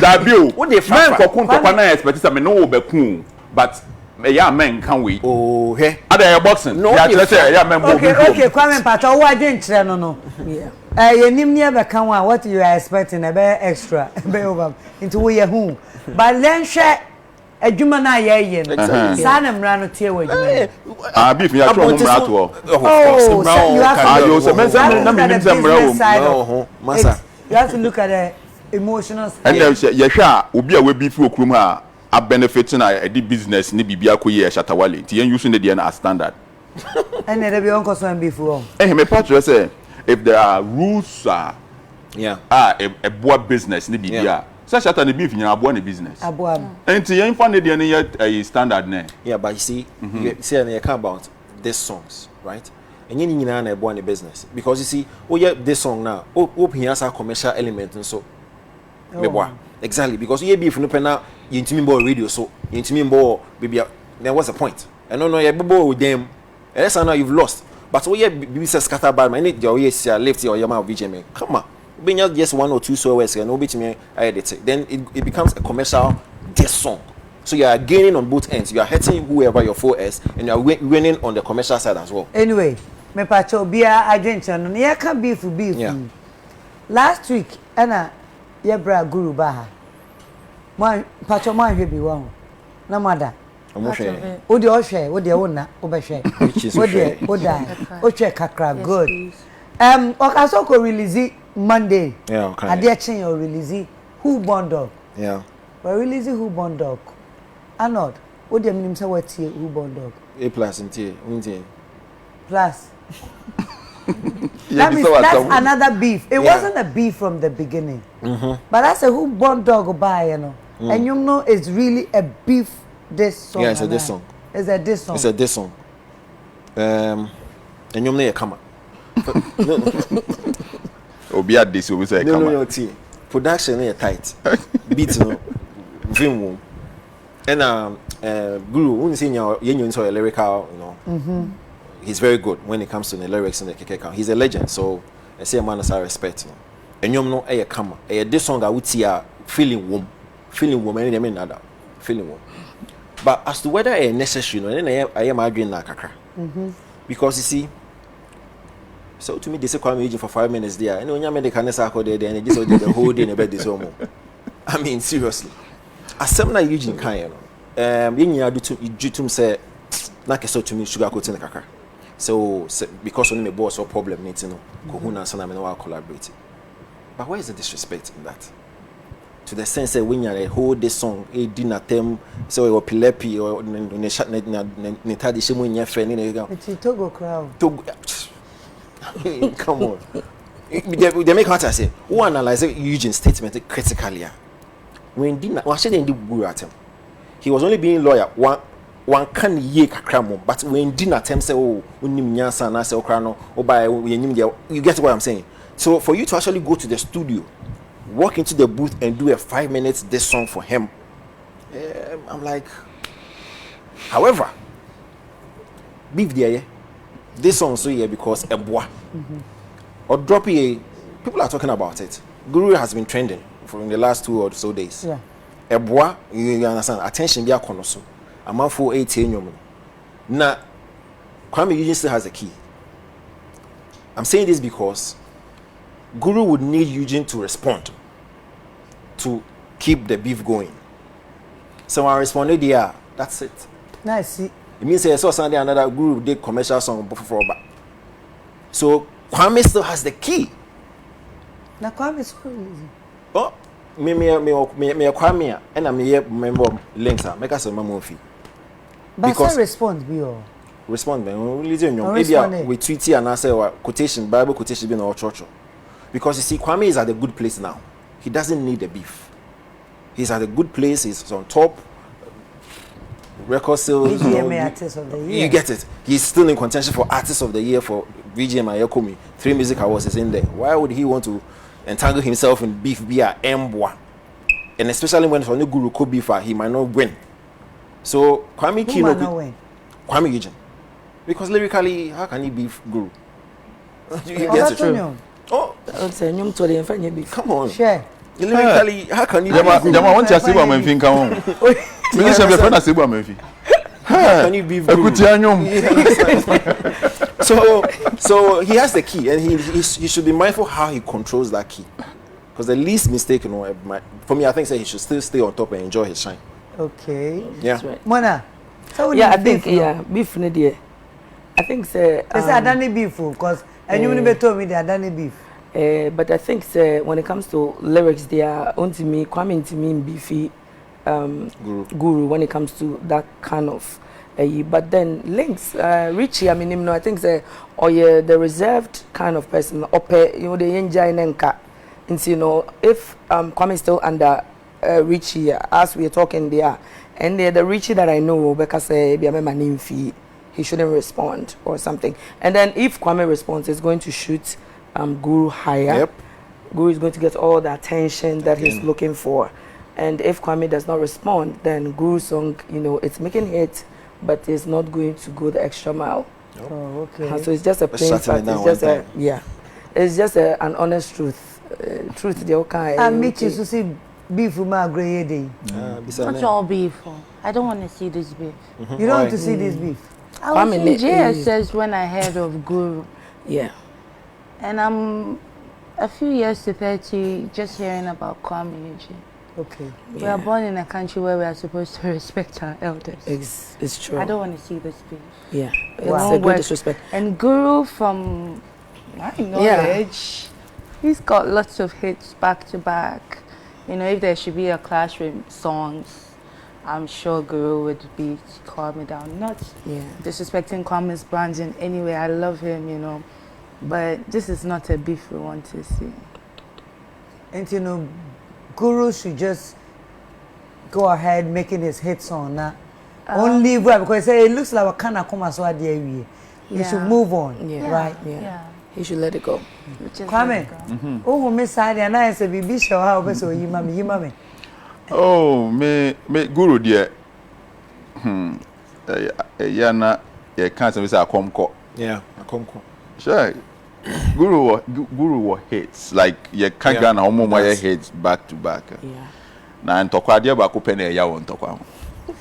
debut me enkokun tokwa na expect say me no wo be kun but me ya men kan we oh he ada boxing ya tell say ya men bo okay Kwame Pato wo ade nkyere no no yenim ne be kan wa what you are expecting a be extra be over into we ye hu but then share adwuma na ye no sa na mra no tie wa adwuma beef ya tro mra to of course you have to na me nim mra wo masa you have to look at the emotional side and ye hwa obi a we beef okrum a benefit na the business ni bibia ko ye Shatta Wale ti yen using the na as standard and there be onko so beef wo me patro say if there are rules a boa business ni bibia so Shatta the beef nyina boa ne business aboa enti yen fa ne de ne ye standard na but you see you see you can about these songs right and you nyina na boa ne business because you see this song now open as a commercial element so me boa exactly because you beef no pena you intimi bo radio so you intimi bo baby then what's the point I don't know you bo with them and now you've lost but we business scatter bad man need your yes lift your yama VJ man come on being just one or two so words and nobody me edit it. Then it becomes a commercial diss song. So you are gaining on both ends. You are hurting whoever your foe is, and you are winning on the commercial side as well. Anyway, me pacho bia agent no ya can beef. Yeah. Last week, ana ye bra guru baha. Mo pacho mo ahwe bi wo. Na mother. Omo hwe. O de o hwe, o de wo na, o be hwe. O de o die. O hwe kakra good. Okaso ko release Monday. Yeah, okay. Ade chin o release Who Born Dog. Yeah. But release Who Born Dog. Arnold, what do you mean say what Who Born Dog? A plus in T, Plus. That means that's another beef. It wasn't a beef from the beginning. But that's a Who Born Dog by, you know. And you know it's really a beef this song. Yeah, it's a diss song. It's a diss song. It's a diss song. And you know come Obi at this we say come. No, T. Production is tight. Beat no. Vim. And Guru, when you see your lyrical, you know, he's very good when it comes to the lyrics and the keke. He's a legend, so I say a man as I respect him. And you know, a come, this song I would see feeling warm, and I mean nada, feeling warm. But as to whether it's necessary, you know, then I am arguing like kakra, because you see. So to me, they say call me for 5 minutes there. And when you make the kind of circle there, and just the whole day in bed this home. I mean, seriously. As some na Eugene can, you know. You do to say, like so to me, sugar coating the kaka. So because only my boss or problem needs to know, Kohuna son I know collaborate. But where is the disrespect in that? To the sense that when you hold this song, a dinner them, so it was pilepi or netadi shemu in your friend in a Togo crowd. Come on. They make what I say. Who analyze Eugene's statement critically? When dinner, what should they do at him? He was only being lawyer. One can ye kakramo, but when dinner them say, oh, unimnyasa na se okrano, or by you get what I'm saying. So for you to actually go to the studio, walk into the booth and do a 5 minutes this song for him, I'm like. However, beef there. This song so here because a bois or drop here, people are talking about it. Guru has been trending for in the last 2 or so days. Yeah. A bois, you understand? Attention, be a konoso. A man for 18 now, Kwame Eugene still has a key. I'm saying this because Guru would need Eugene to respond to keep the beef going. Someone responded, yeah, that's it. Nice. It means I saw Sunday another Guru did commercial song before back. So Kwame still has the key. Now Kwame is so easy. Oh, me Kwame and I'm here member links are make us a mammo fee. But say respond be all. Respond man. Maybe we tweet and I say quotation Bible quotation be in our church. Because you see Kwame is at a good place now. He doesn't need the beef. He's at a good place, he's on top. Record sales, Artist of the Year. You get it. He's still in contention for Artist of the Year for VGM Ayokomi. 3 music awards is in there. Why would he want to entangle himself in beef via Mbwa? And especially when for new Guru could beef, he might not win. So Kwame Kino not win. Kwame Eugene. Because lyrically, how can he beef Guru? You get it true. Oh, come on. Share. Lyrically, how can you Jama want to see what I'm thinking on. Minister of friend say what I'm Can you be so he has the key and he should be mindful how he controls that key. Because the least mistake, you know, for me I think that he should still stay on top and enjoy his shine. Okay. Yeah. Right. Mona. So yeah, I think beef no there. I think say it's Adani beef because and you never told me the Adani beef. But I think when it comes to lyrics, they are onto me, coming to me beefy guru when it comes to that kind of. But then links, Richie, I mean, you know, I think or yeah, the reserved kind of person, you know, the enjoy nenka. And you know, if Kwame is still under Richie, as we are talking there, and the Richie that I know, because he shouldn't respond or something. And then if Kwame responds, he's going to shoot Guru higher. Yep. Guru is going to get all the attention that he's looking for. And if Kwame does not respond, then Guru's song, you know, it's making hits, but it's not going to go the extra mile. Oh, okay. So it's just a plain fact. It's just it's just an honest truth. truth the okay. And Michy to see beef with my grey day. Not all beef. I don't want to see this beef. You don't want to see this beef. I was in JSS when I heard of Guru. Yeah. And I'm a few years to 30 just hearing about Kwame Eugene. Okay. We are born in a country where we are supposed to respect our elders. It's true. I don't want to see this beef. Yeah. Wow. It's a good disrespect. And Guru, from my knowledge, he's got lots of hits back to back. You know, if there should be a clash with songs, I'm sure Guru would be Kwame down. Not disrespecting Kwame's brand in any way. I love him, you know. But this is not a beef we want to see. And you know, Guru should just go ahead making his hits on that. Only because it looks like a kind of come as well. He should move on. Yeah. Right? Yeah. He should let it go. Kwame, oh, Miss Sadi, and I said, "Be sure how best you mammy." Oh, me Guru dear. Yana, you can't say I come call. Yeah, I come. Sure. Guru hits like you can't get na omo my hits back to back. Yeah. Na ntokwa dia ba ko pene ya won ntokwa.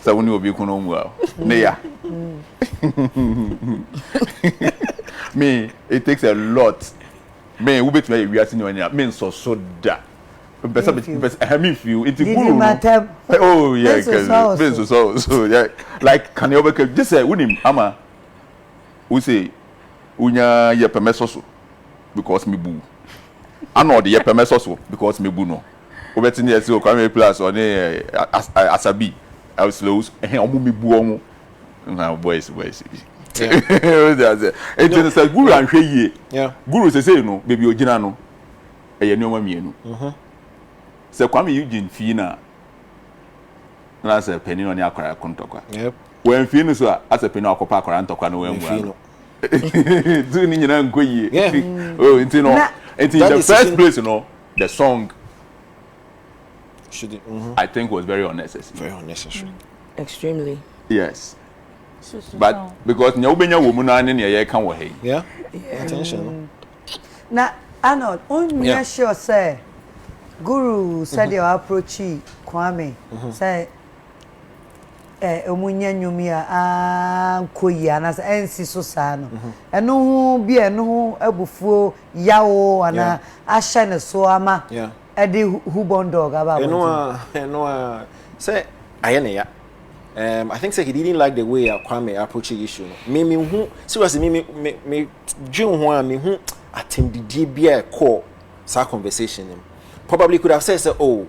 So woni obi ku no mu a. Ne ya. Me, it takes a lot. Me, we bet me we are seeing when me so da. I mean feel it's Guru. Oh yeah, because so yeah. Like can you ever just say unim ama we say unya ye pemesoso because me boo. I know the ye pemesoso because me boo no. We bet ni esi o kwame plus on asabi. I was slow omo me boo omo. Na boys. It just say Guru and hwe ye. Yeah. Guru say no baby ogina no. Eye ni oma mienu. Se Kwame Eugene Fina na se penny on yakora kontokwa. Yep. When Fina so as a penny akopa akora ntokwa no wemu. Do ni nyina nkoyi. Oh, you know. In the first place, you know, the song should I think was very unnecessary. Very unnecessary. Extremely. Yes. But because nyobenya wo mu na ne ye kan wo hey. Yeah. Attention. Now, Arnold, only sure say Guru said your approach Kwame say omunya nyumia koyi anasa ensi so saa no eno ho bi eno ho abufuo yawo ana ahye ne so ama edi hubon dog aba eno say ayene ya I think say he didn't like the way Kwame approach the issue. Me hu seriously me dwen ho a me hu attended bia call sa conversation him. Probably could have said oh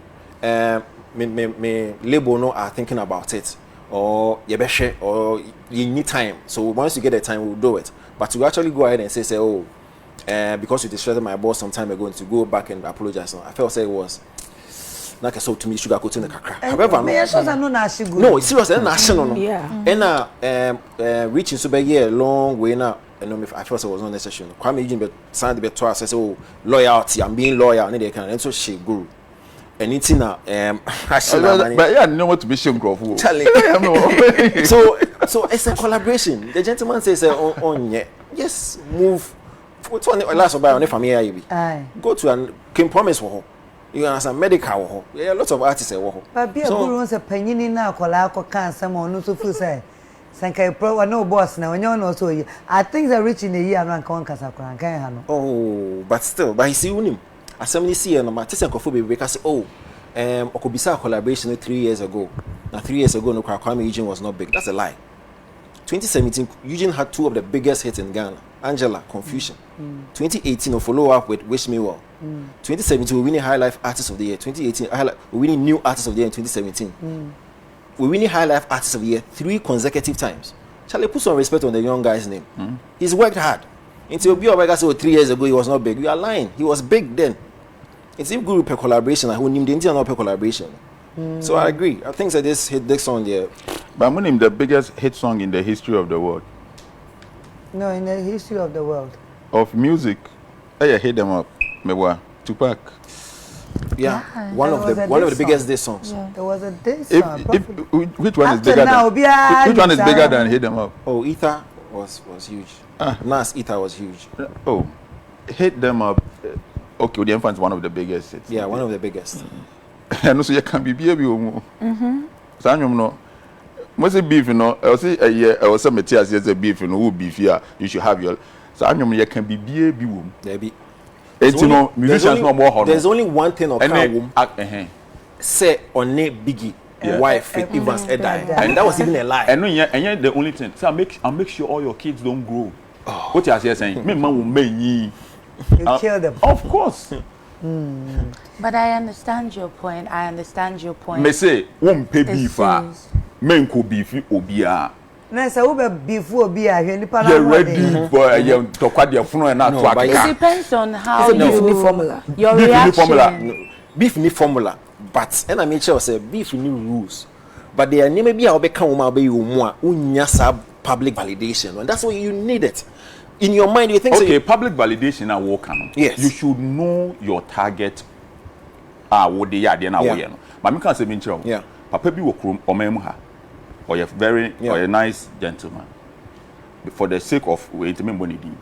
me label no are thinking about it or yebeshe or you need time, so once you get the time we'll do it. But to actually go ahead and say oh because you disrespected my boss some time ago and to go back and apologize, I felt say it was like so to me sugar coat in the kakra. However no seriously national and reaching so be a long way now. And I felt it was not necessary. Kwame Eugene but signed the better says oh loyalty, I'm being loyal and they can and so she Guru. And it's in but yeah, no what to be shame growth. So it's a collaboration. The gentleman says on yes, move what's on the last of on family go to and can promise for you understand medical yeah, lots of artists but be a Guru wants a penny now kola ko kan someone no so feel say Sankai pro no boss now when you know so I think they're reaching a year and one kasa kran kan no oh but still but he see him assembly see no matter say be because oh okobisa collaboration 3 years ago. Now 3 years ago no Kwame Eugene was not big. That's a lie. 2017 Eugene had 2 of the biggest hits in Ghana. Angela, Confusion. 2018 a follow up with Wish Me Well. 2017 we winning High Life Artist of the Year. 2018 we winning New Artist of the Year in 2017. We winning High Life Artist of the Year 3 consecutive times. Charlie, put some respect on the young guy's name. He's worked hard. Until Obia said 3 years ago he was not big. You are lying. He was big then. It's if Guru per collaboration. I who named the not per collaboration. So I agree. I think that this hit this song there. But I'm name the biggest hit song in the history of the world. No, in the history of the world. Of music. Hey, hit them up. Mewa Tupac. Yeah, one of the biggest diss songs. Yeah. There was a diss song. Which one is bigger than? Which one is bigger than Hit Them Up? Oh, Ether was huge. Nas Ether was huge. Oh, Hit Them Up. okay, the infant is one of the biggest. Yeah, one of the biggest. And also you can be baby omo. So anyum no. Most beef no, I say I was some materials as a beef no who beef here. You should have your. So anyum you can be baby wom. There be. It's no musicians no more. There's only one thing of can wom. Say on ne biggie. Wife Evans died, and that was even a lie. And and the only thing. So I make sure all your kids don't grow. What you are saying? Me man will make you kill them. Of course. But I understand your point. Me say won pay beef men ko beef obia. Na say wo be beef obia hwe nipa na ready for you to kwa dia funu na to akeka. It depends on how you formula. Your reaction. Beef ni formula. But and I make sure say beef new rules. But there may be our become public validation, and that's what you need it. In your mind, you think okay, so public validation na work on. Yes. You should know your target. What they are there now. But me can say mention. Yeah. Papa bi wo krom omemu ha. Or you very or a nice gentleman. For the sake of wait me money din.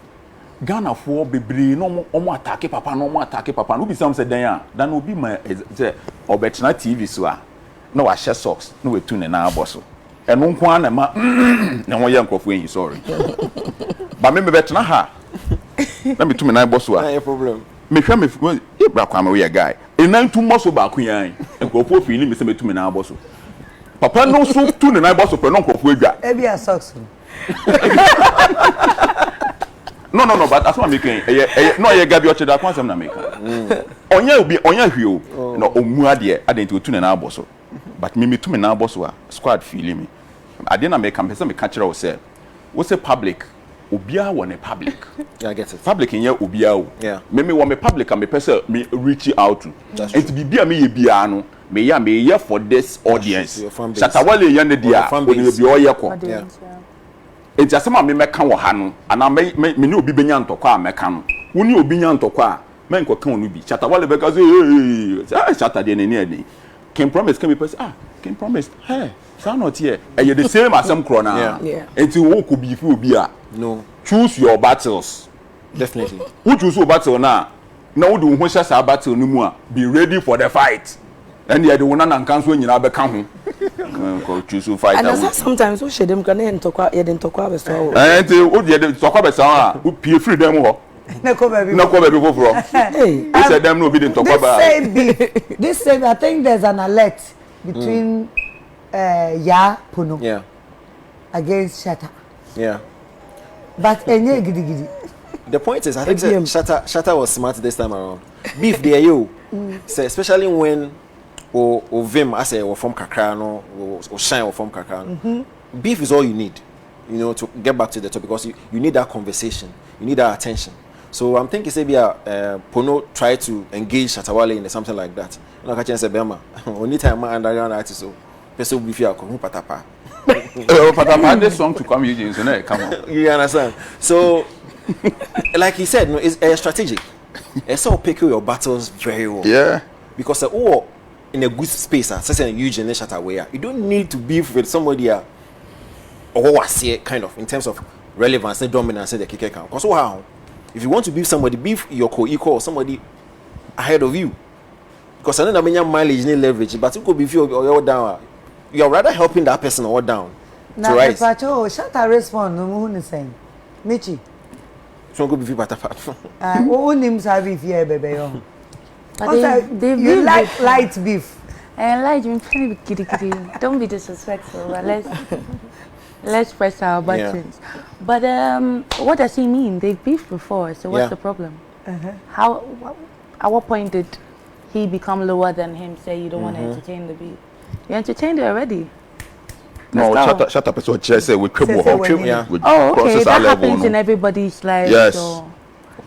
Ghana for bebre no omo attack papa no be some say dan dan obi ma say obetna TV so a no wa share socks no we tune na aboso eno nko an ma na ho ye nkofo yin sorry ba me betna ha na me tune na aboso a no problem me hwa me ibra kwa ma we guy enan tu mo so ba ku yan nkofo fi ni me se me tune na aboso papa no so tune na aboso pe no nkofo adwa e bia socks No, but that's what I'm making. No, you Gabi Ocheda, I am making. Onya hwio. No, omu ade, ade nti otu na aboso. But me to me na aboso squad feeling me. Ade na make person me catch her say. We say public. Obia won a public. Yeah, I get it. Public in here obia o. Yeah. Me want me public and me person me reach out to. And to be bia me ye bia no. Me ya for this audience. Shatta Wale ya ne dia. Oni be oye ko. Yeah. It's just me meka wo ha no ana me ne obi benya ntokwa a meka no woni obi nya ntokwa a me nko kan no bi Shatta Wale beka say Shatta de ne ne can promise can be person can promise hey so not here you the same as some crona until wo ko bi fi obi a no choose your battles definitely who choose your battle na wo do ho hya sa battle no mu a be ready for the fight and you the one na nkanso nyina beka ho choose fight and sometimes we share them can ntokwa ye ntokwa be so and o de ntokwa be so a o pie free dem ho na ko baby foforo hey I said them no be the ntokwa ba this same I think there's an alert between Ya Pono against Shatta but enye gidi the point is I think Shatta was smart this time around beef there you say especially when or vim as a from kakra no or shine or from kakra no. Beef is all you need, to get back to the topic because you need that conversation, you need that attention. So I'm thinking say Pono try to engage Shatta Wale in something like that. No ka chance bema only time underground artist so person beef ya ko patapa patapa this song to come using so now come on you understand. So like he said, no, it's strategic. It's all pick your battles very well because in a good space, such a huge and Shatta Wale, you don't need to beef with somebody or was kind of in terms of relevance and dominance in the kick account. Because how if you want to beef somebody, beef your co-equal or somebody ahead of you. Because I know that mileage need leverage, but you could beef you down. You are rather helping that person or down. Now, Shatta respond no who saying, Michy. So go beef patapa. Who names have beef here, baby? You like light beef. And light beef, don't be disrespectful. But let's press our buttons. But what does he mean? They've beefed before, so what's the problem? How? At what point did he become lower than him? Say you don't want to entertain the beef. You entertained it already. No, Shatta person say we cripple her. Oh, okay, that happens in everybody's life. Yes.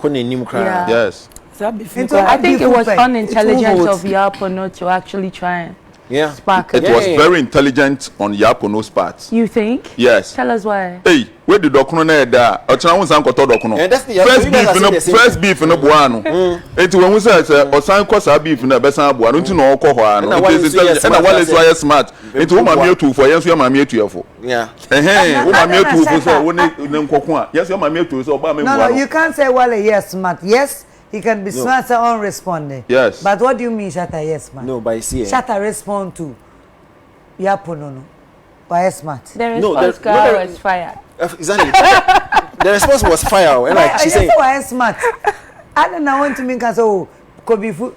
Yes. I think it was unintelligent of Ya Pono to actually try and spark it. It was very intelligent on Ya Pono's part. You think? Yes. Tell us why. Hey, where did Dokuno na da? Ochana won san koto Dokuno. First beef no boa no. Enti when we say osan kosa beef na be san boa no nti no okọ ho ano. It is and Wale so smart. Enti wo mama etu for yes, your mama etu efo. Yeah. Wo mama etu for so wo ne nkoko a. Yes, your mama etu so ba me boa. No, you can't say Wale yes smart. Yes. He can be smart and unresponding. Yes. But what do you mean, Shatta? Yes, man. No, but you see, Shatta respond to Yapono. Why smart? The response girl was fired. Exactly. The response was fire. And like she said, why smart? I don't know want to mean cause could be from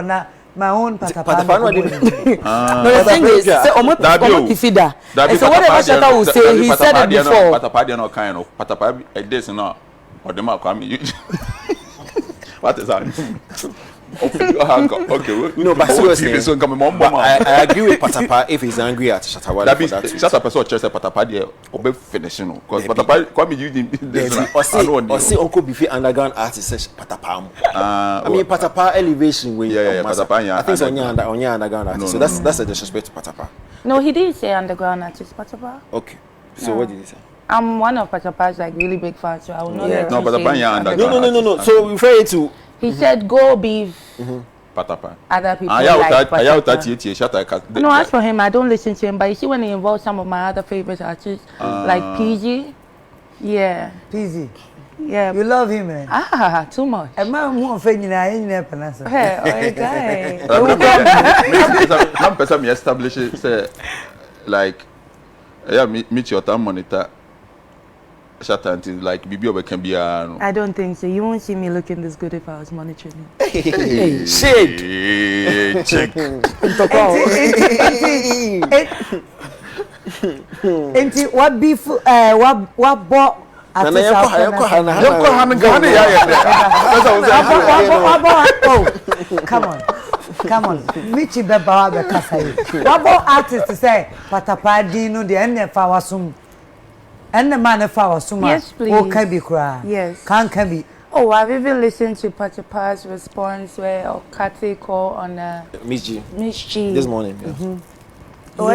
now. My own patapa. No, the thing is, say omo feeder. So whatever Shatta will say, he said it before. Patapa dey no kind of patapa this no. Or the mark what is that? Okay. No, but seriously, I agree with Patapa if he's angry at Shatta. That means Shatta person just say Patapa there obe finishing because Patapa come you this. Or see Uncle Bifi underground artist says Patapa. I mean Patapa elevation way. Yeah, Patapa. I think it's on underground artist. So that's a disrespect to Patapa. No, he didn't say underground artist, Patapa. Okay. So what did he say? I'm one of Patapa's like really big fans, so I will not let no, you Patapa say underground. No. So refer to. He said go beef. Patapa. Other people like Patapa. No, as for him, I don't listen to him. But you see, when he involves some of my other favorite artists, like PG, yeah. PG. Yeah. You love him, man. Too much. A man who offend you, I never answer. Hey, guy. Some person establish say like, yeah, meet your time monitor. Shatta until like Bibi can be I don't think so. You won't see me looking this good if I was monitoring him. Hey, shit. Check. What beef? What bought? Come on. Michy Beba Bekasai. What about artists to say Patapa Dino the end of our sum? And the man of our summa. Yes, please. Oh, can be cry. Yes. Can be. Oh, I've even listened to Patapa's response where Okate call on Miss G. This morning. Yeah. Oh,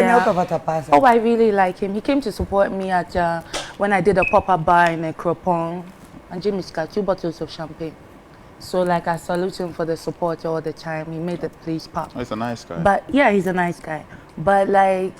Oh, I really like him. He came to support me at when I did a pop-up bar in a Cropon, and Jimmy's got 2 bottles of champagne. So like I salute him for the support all the time. He made the place pop. He's a nice guy. But yeah, he's a nice guy. But like,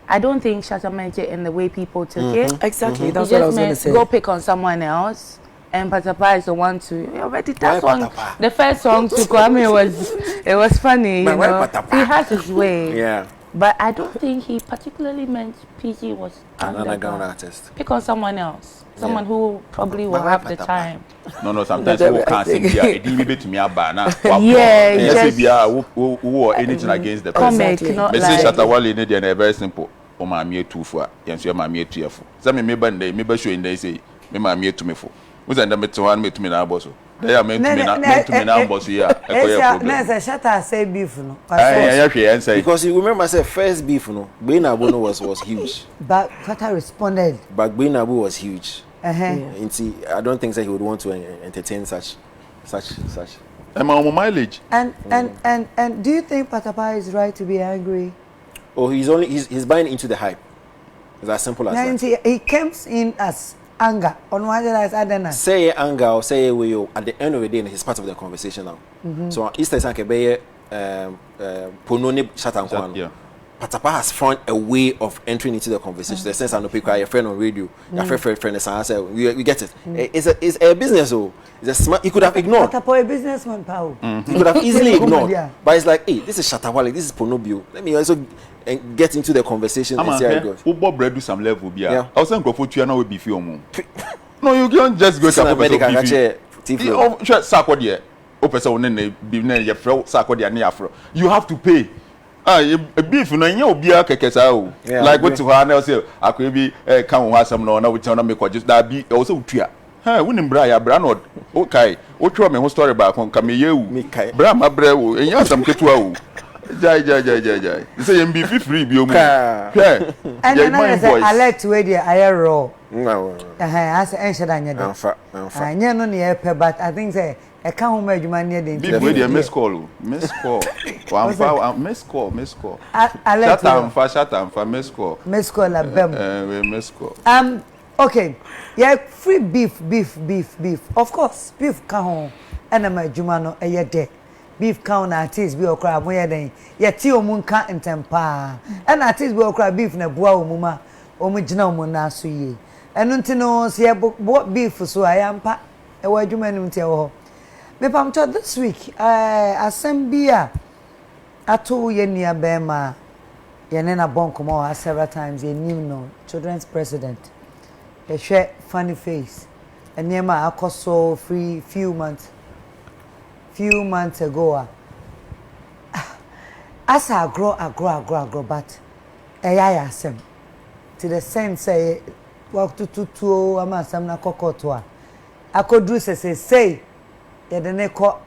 I don't think Shatta Michy in the way people took it. Exactly, that's what I was going to say. Go pick on someone else. And Patapa is the one to already that song. The first song to Kwame was funny. You know? He has his way. Yeah. But I don't think he particularly meant PG was an underground artist. Pick on someone else. Someone who probably will have the time. No, sometimes people can't sing here. It didn't be to me about now. Yeah, yes, who or anything against the person. But say Shatta Wale in India, very simple. Oh, my mere 2 for, yes, you are my mere 3 for. Some maybe showing they say, me my mere to me for. Was under me to one me to me now, boss. They are meant to me now, boss. Yeah, Shatta say beef, no. Because you remember, I said first beef, no. Benabu was huge. But Shatta responded. But Benabu was huge. Yeah. I don't think that he would want to entertain such. I'm on mileage. And do you think Patapa is right to be angry? Oh, he's buying into the hype. It's as simple as that. He comes in as anger on one side as Adana. Say anger or say we at the end of the day, he's part of the conversation now. So Easter is like a Pononi Shatta. Yeah. Patapa has found a way of entering into the conversation. The sense I know people are your friend on radio, your friend, and I say we get it. It's a business, oh. It's a smart. He could have ignored. Patapa a businessman, Pao. He could have easily ignored. But it's like, hey, this is Shatta Wale, this is Ponobio. Let me also get into the conversation and see how it goes. Who bought bread do some level? Yeah. I was saying, go for 2 hours be film. No, you can't just go to a person. Oh, sure, Sakodi. O person be near your friend Sakodi and Afro. You have to pay. A beef no nya obia kekesa o like what to her na say akwa bi kan ho asem no na we tell na make just that be also tua ha wonim bra ya bra no okay o twa me ho story ba kon ka me yewu bra ma bra wo enya asem ketua o jai you say you be free bi o mu yeah and I say alert we dey ayero I say enshada nya dey anya no na e but I think say I can't hold my money. Be miss call. Miss call. Miss call. Miss call. Miss call la bem. Miss call. Okay. Yeah, free beef. Of course, beef can and my jumano a year. Beef count artist be okra mo yeden. Ye ti omun kan ntempa. And artist be okra beef na boa omuma. Omu gina omu na so ye. Enu nti no se beef so ayampa. E wa juma nu nti e wo. Me pamcho this week asembia ato ye nia bema ye ne na bon komo several times ye nim no children's president ye hwe funny face eniema akoso free few months ago as I grow but ya asem to the sense say walk to ama asem na kokoto a akodru say ye de ne ko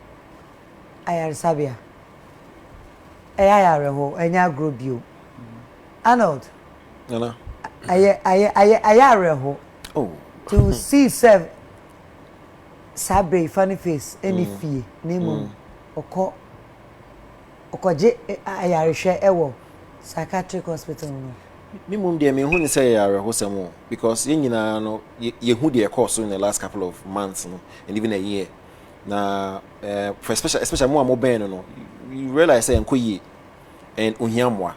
ayarsabia ayareho enya grow bio Arnold Nana ayareho oh to see serve sabre funny face any fee name okoje ayarehwe ewo psychiatric hospital no me mum de me hu ni say ayareho sem because ye nyina no ye hu de course in the last couple of months no and even a year na for especially more ben no you realize say enkoyi and ohiamwa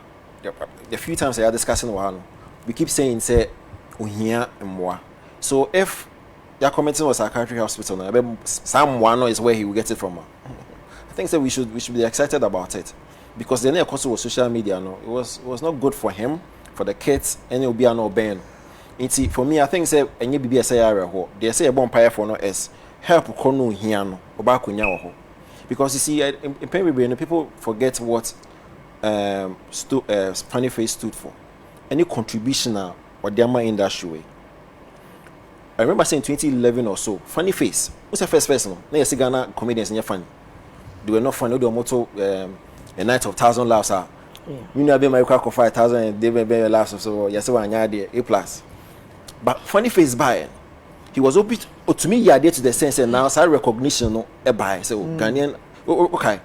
the few times I are discussing no we keep saying say ohia mwa so if your commenting was psychiatric hospital now someone is where he will get it from. I think that we should be excited about it because the next course was social media no it was not good for him, for the kids, and it will be an oben. For me I think say any BBS area ho they say a bonfire for no is help kono hia no oba kunya wo ho because you see in Pembrey people forget what funny face stood for. Any contribution or their industry way. I remember saying 2011 or so, funny face. What's the first person? No, you see Ghana comedians and you're funny. They were not funny. They were motto a night of 1,000 laughs. You know, I've been my crack of 5,000 and they were laughs. So yes, one idea A+. But funny face by he was open to me. Yeah, to the sense and now side recognition no a buy. So Ghanaian, okay,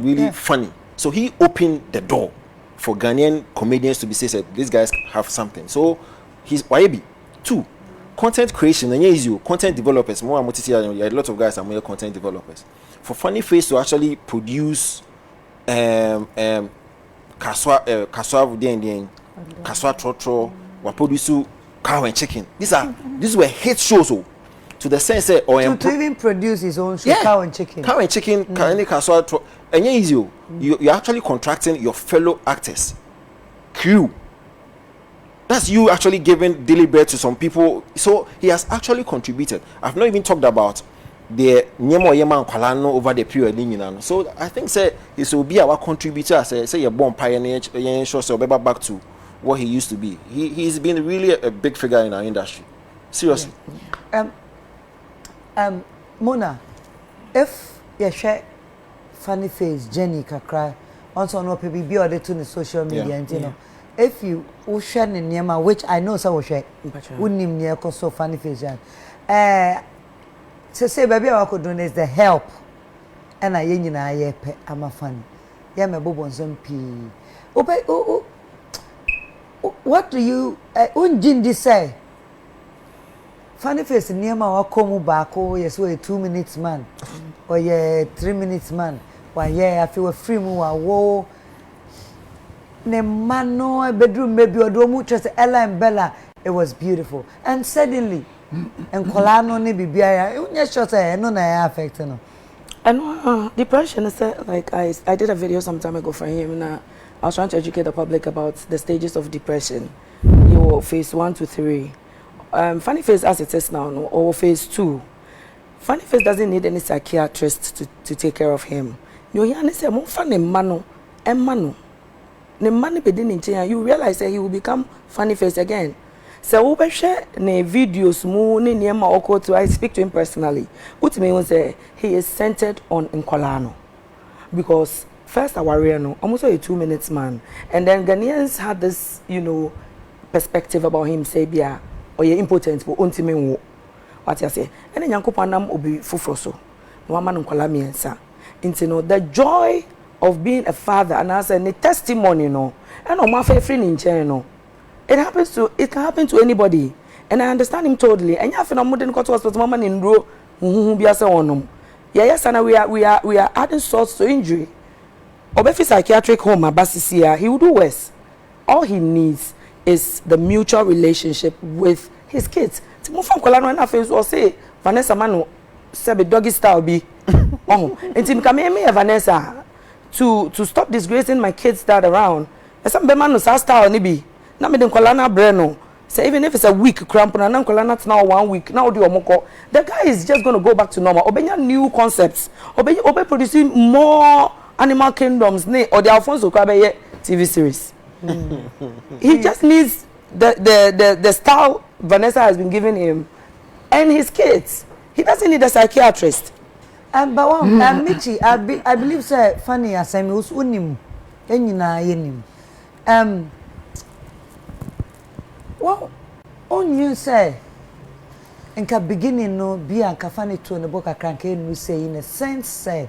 really funny. So he opened the door for Ghanaian comedians to be said these guys have something. So he's YB. 2. Content creation and easy content developers more a lot of guys are more content developers for funny face to actually produce kaswa trotro or produce cow and chicken. These were hit shows to the sense or to even produce his own show, cow and chicken any kaswa and easy you're actually contracting your fellow actors crew. That's you actually giving daily bread to some people. So he has actually contributed. I've not even talked about the Nyemo Yeman Kwalano over the period. So I think say he will be our contributor. Say you're born pioneer, so back to what he used to be. He's been really a big figure in our industry. Seriously. Mona, if you share funny face, Jenny Kakra, also no people be ordered to the social media and you know. If you share in Niema, which I know so share, wouldn't near so funny face. To say, baby, I could do is the help, and I I'm a funny. Yeah, my bob on some pee. What do you, Unjindi say? Funny face in Niema or Komu Bako, yes, we're 2 minutes man, or 3 minutes man. Why, I feel a free move, whoa. Ne mano bedroom maybe or do much as Ella and Bella. It was beautiful. And suddenly, and Colano ne bibia, you just say no na affect no. And depression is like I did a video some time ago for him. I was trying to educate the public about the stages of depression. You phase 1 to 3. Funny face as it is now, or phase 2. Funny face doesn't need any psychiatrist to take care of him. You hear say mo funny mano and mano. The money bedin in you realize that he will become funny face again. So we share ne videos mu ne niema oko to I speak to him personally. What me won say he is centered on Nkolano. Because first our no almost a 2 minutes man. And then Ghanaians had this, perspective about him say bia or ye important but ontime wo. What you say? And Nyankopon nam obi fufro so. No man Nkola miensa. Into the joy of being a father and as a testimony, and on my favorite in it can happen to anybody, and I understand him totally. And you have a modern court hospital, mama in row, yes, and we are adding source to injury. Or if psychiatric home, he will do worse. All he needs is the mutual relationship with his kids. To move from Kolano and face or say Vanessa Manu, say doggy style be. Oh, and Tim Kameme Vanessa to stop disgracing my kids that around. Some be man no style ni bi. Na me den kwala breno. Say even if it's a week cramp na kwala na now 1 week. Now do omoko. The guy is just going to go back to normal. Obenya new concepts. Obe producing more animal kingdoms ne or the Alfonso Kwabeye TV series. He just needs the style Vanessa has been giving him and his kids. He doesn't need a psychiatrist. But one, Michy, I believe say funny as I was unim, enyina yenim. Well, on you say, inka beginning no be anka funny to the book a crank we say in a sense say,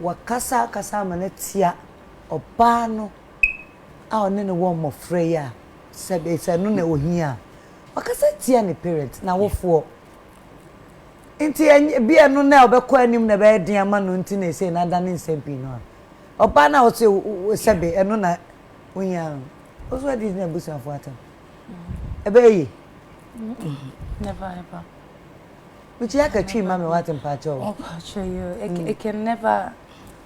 wakasa kasa manetia obano, our nene warm of Freya, sabe say no ne ohia. Wakasa tia ni parents na wo for. Inti bia no na obekọ anim na be den ama no nti na say na da ne nsempi no oba na o se sebe eno na unya oso adi na busa for atam ebe yi Never ever. Which ya ka twi ma me watem pa cho Oh, show you. It can never.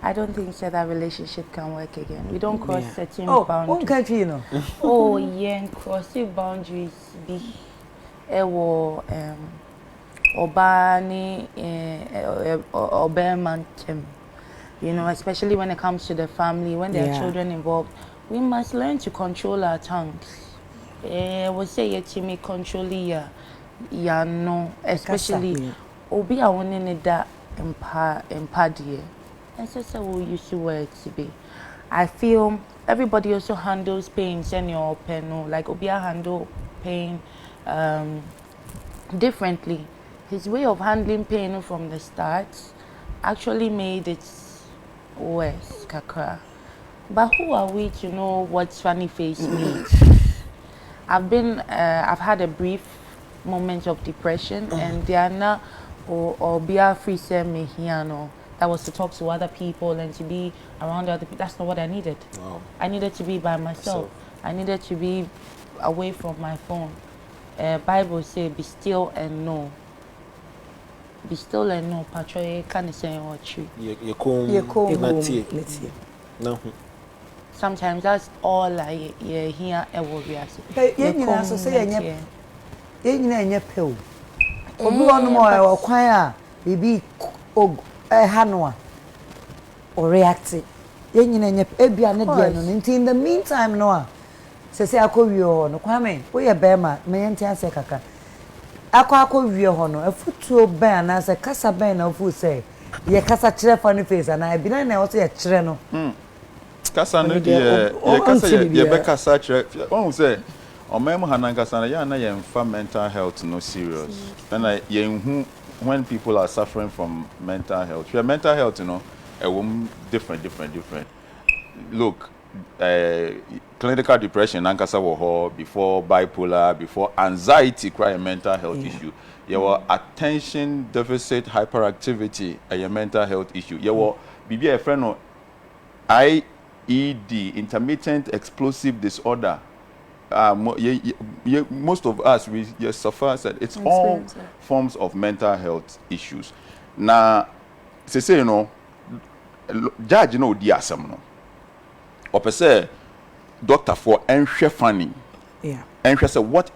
I don't think that relationship can work again. We don't cross certain boundaries. Oh, can twi no. Oh, yeah, crossing boundaries be ewo Obani Obemantem. You know, especially when it comes to the family, when there are children involved, we must learn to control our tongues. We say yetimi control ya no, especially obi a woni ne da empade. And so we use the word to be. I feel everybody also handles pain, senior pen, like obi a handle pain differently. His way of handling pain from the start actually made it worse, kakra. But who are we to know what funny face means? I've had a brief moment of depression, and Diana or Bia free me here, no. That was to talk to other people and to be around other people. That's not what I needed. Wow. I needed to be by myself. I needed to be away from my phone. Bible say, be still and know. Be still and know. Patrol can't say what true. You come. No. Sometimes that's all I hear. But you know, so say you know, pill. Obi onu mo e okwan a bibi hanwa or react. You know, ebia ne dia no. In the meantime, no. Say akọwie ho no kwame wo ye bema me yenti ase kaka akọwie ho no afutuo ben na se kasa ben na ofu say ye kasa kire funny face na e bi na wo say ye kire no kasa no ye kasa ye be kasa kire won say o mem hanan kasa na ya na ye mfa mental health no serious na ye hu when people are suffering from mental health your mental health, you know, different look, clinical depression ankasa wo before bipolar, before anxiety, cry a mental health issue. Your attention deficit hyperactivity, a mental health issue. Your bibi a friend no IED, intermittent explosive disorder. Most of us we suffer. It's all forms of mental health issues. Now, say you know, judge you know di asem no. Or per se, doctor for enhwe funny. Yeah. Enhwe say what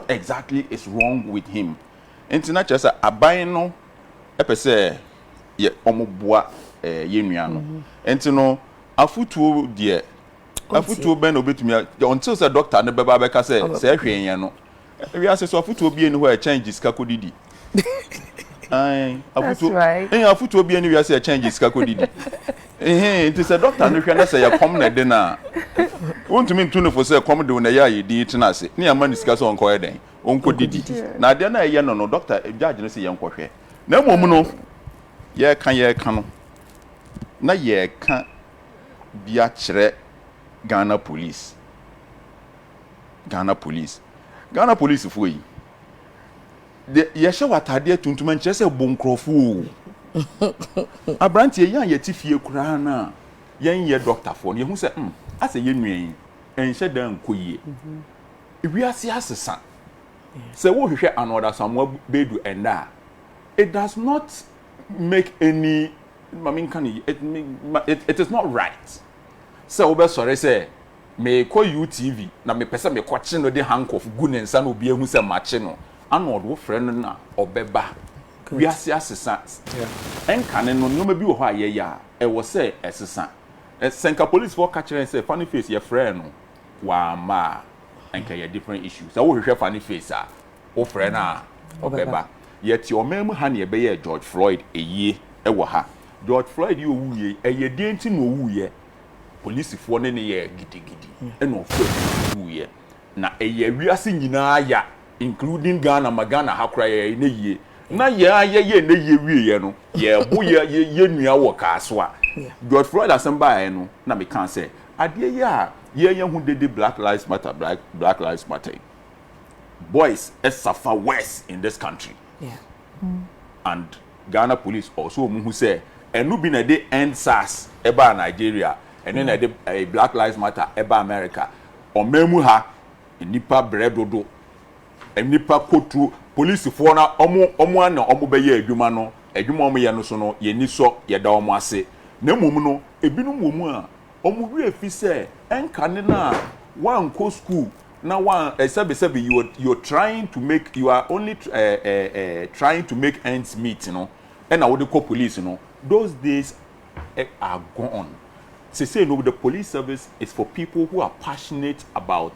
exactly is wrong with him. Internet just say aban no e per se ye omoboa ye nua no. Enti no afutuo de afutuo ben obetumi until say doctor ne beba beka say hwen no. We are say so afutuo bi eni ho e change sika kodidi. That's right. Afutuo bi eni we say change sika kodidi. It is a doctor no hwe na say ya come na de na. Won't mean to no for say come de na ya ye di tina se. Ne amani sika so onko eden. Onko didi. Na de na ye no doctor judge no say ye nko hwe. Na mom no ye kan no. Na ye kan bia kire Ghana police for yi de ye hye watade tuntum nche se bonkrofo abrantie yan ye tifie kura na yan ye doctor for ye hu se ase ye nwan enhye dan koyie ewiase asesa se wo hwehwe another samwa bedu enda it does not make any. I mean, it is not right. So, we sorry say. Me call UTV na me pesa me kwache no de handcuff gu ne nsa no bia hu se mache no ana odo friend na obeba wi ase asesa enka ne no nyoma bi wo ho aye ya e wo se esesa senka police for catch say funny face your friend no wa ma enka ya different issues so wo hwehwe funny face a wo friend na obeba yet your mem ha ne be ye George Floyd eye e wo ha George Floyd yo wuye eye de nti no wuye police for ne ye gidigidi and of wuye na eye wiase nyina ya including Ghana magana hakra ye ne ye na ye ne ye wiye no ye bo ye nua wo kaaso a George Floyd asamba no na me kan say ade ye hu de Black Lives Matter Black Lives Matter boys suffer worse in this country and Ghana police also mu hu say enu bi na de end SARS eba Nigeria and then a Black Lives Matter eba America o memu ha nipa bredodo nipa kotu police for na omo na omo be ye adwuma no adwuma omo ye no so no ye ni so ye da omo ase na mum no ebinum wo mu a omo wi afi se enka ne na one co school na one sebe you are trying to make you are only trying to make ends meet, you know, and now the police, you know, those days are gone. Say no, the police service is for people who are passionate about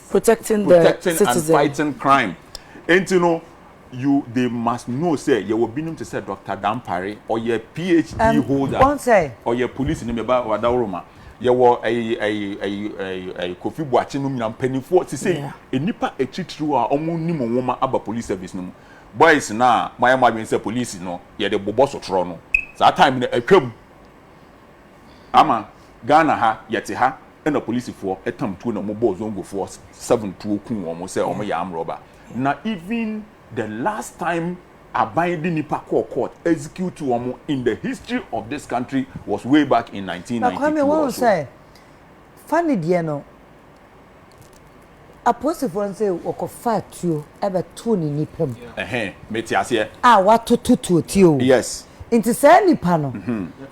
protecting and fighting crime. And you know, they must know, say you will be known to say Dr. Dampare or your PhD holder or your police in the Wadaroma. You were a coffee watching them penny for to say a nipper a cheat through our own woman about police service. No boys now, my mother say police, no, yeah, the boss of Toronto. So that time a come. Ama Ghana ha yeti ha and the police for a time to no mobile zone go for 7-2 kun almost say omo ya am robber. Now even the last time a binding nipa court execute omo in the history of this country was way back in 1992. Kwame won say funny dear no apostle for say okofa tuo ebe to ni nipam. Meti ase watoto tio. Yes. Inti say nipa no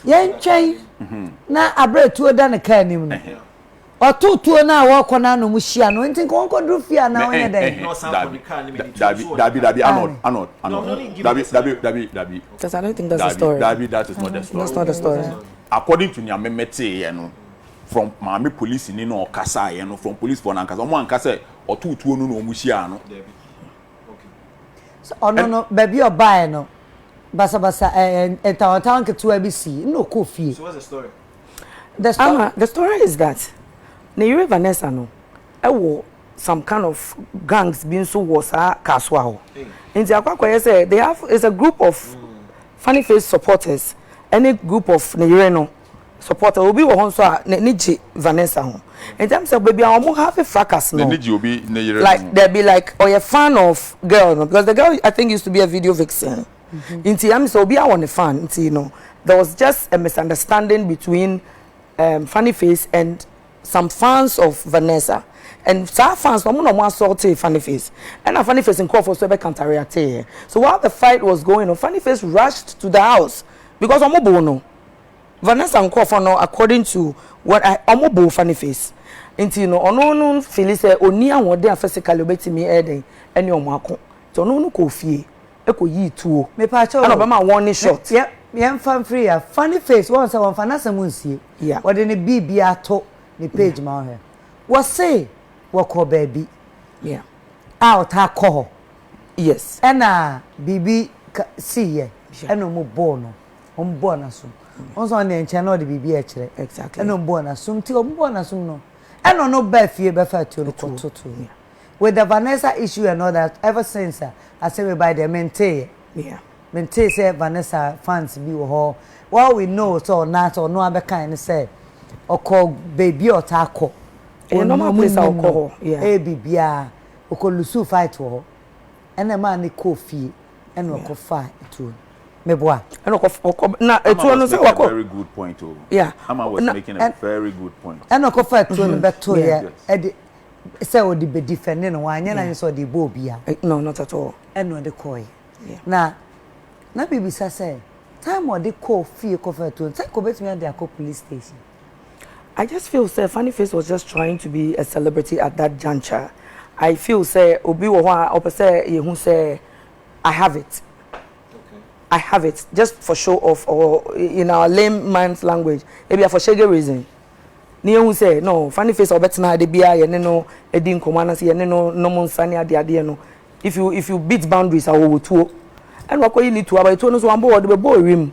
yen twen na abre tuo da ne ka nim no otutuo na wo kona no mu hia no nti ko nko dru fia na won dey no sample the car name Dabi anod Dabi because I don't think that's the story. Dabi, that is not the story. That's not the story. According to Nyamemete, you know, from Miami police in no Kasa, you know, from police for Nankasa, omo Ankasa otutuo no mu hia no. Okay. So no baby obai no basa entawantan ketu abisi no kofi. So what's the story? The story is that Neyure Vanessa no some kind of gangs being so was kaswa ho. Nti akwakoye say they have is a group of funny face supporters, any group of Neyure no supporter obi wo hon so niji Vanessa ho. In terms of baby omo have a fracas no. Niji obi Neyure like there be like or a fan of girl no because the girl I think used to be a video vixen. Nti am so obi a one fan nti you know there was just a misunderstanding between Funny Face and some fans of Vanessa. And some fans, no more assaulted Funny Face. And a Funny Face in court for so counter-react. So while the fight was going on, Funny Face rushed to the house because Omobono. Vanessa and court no according to what I Omobo Funny Face. Until you know, no Phyllis oni an wode physically obeti me eden any omako. So no kofi. Eko yi tuo. Me pa cho. And obama one shot. Yeah. Yem fan free a Funny Face once I want Vanessa munsie. Yeah. What in the BB ato the page ma here. What say what call baby? Yeah. Out ha call. Yes. And BB see ye. And no more born. Born asum. Also on the channel the BB actually. Exactly. And no born asum till born asum no. And no be fear be fair to no. With the Vanessa issue and all that ever since I say we by the maintain. Yeah. When they say Vanessa fans be ho, what we know so not or no other kind say or call baby or taco. Or normal place alcohol. Yeah. Bibia or call Lusu fight to her. And a man coffee and no fight to me boy. And na it was a very good point. Yeah. Ama was making a very good point. And no fight to better yeah. Say would be defending one and I saw the bobia. No, not at all. And no the coy. Yeah. Now na bibisa say time or they call fee cover to take go bet me at the police station. I just feel say Funny Face was just trying to be a celebrity at that juncture. I feel say obi wo ho a say ye hu say I have it. I have it just for show off or in our layman's language. Maybe for shege reason. Ni hu say no Funny Face obetna de bia ye ne no edi nkomana say ye ne no no monsani ade no. If you beat boundaries I will to. And what you need to about to no so ambo the boy rim.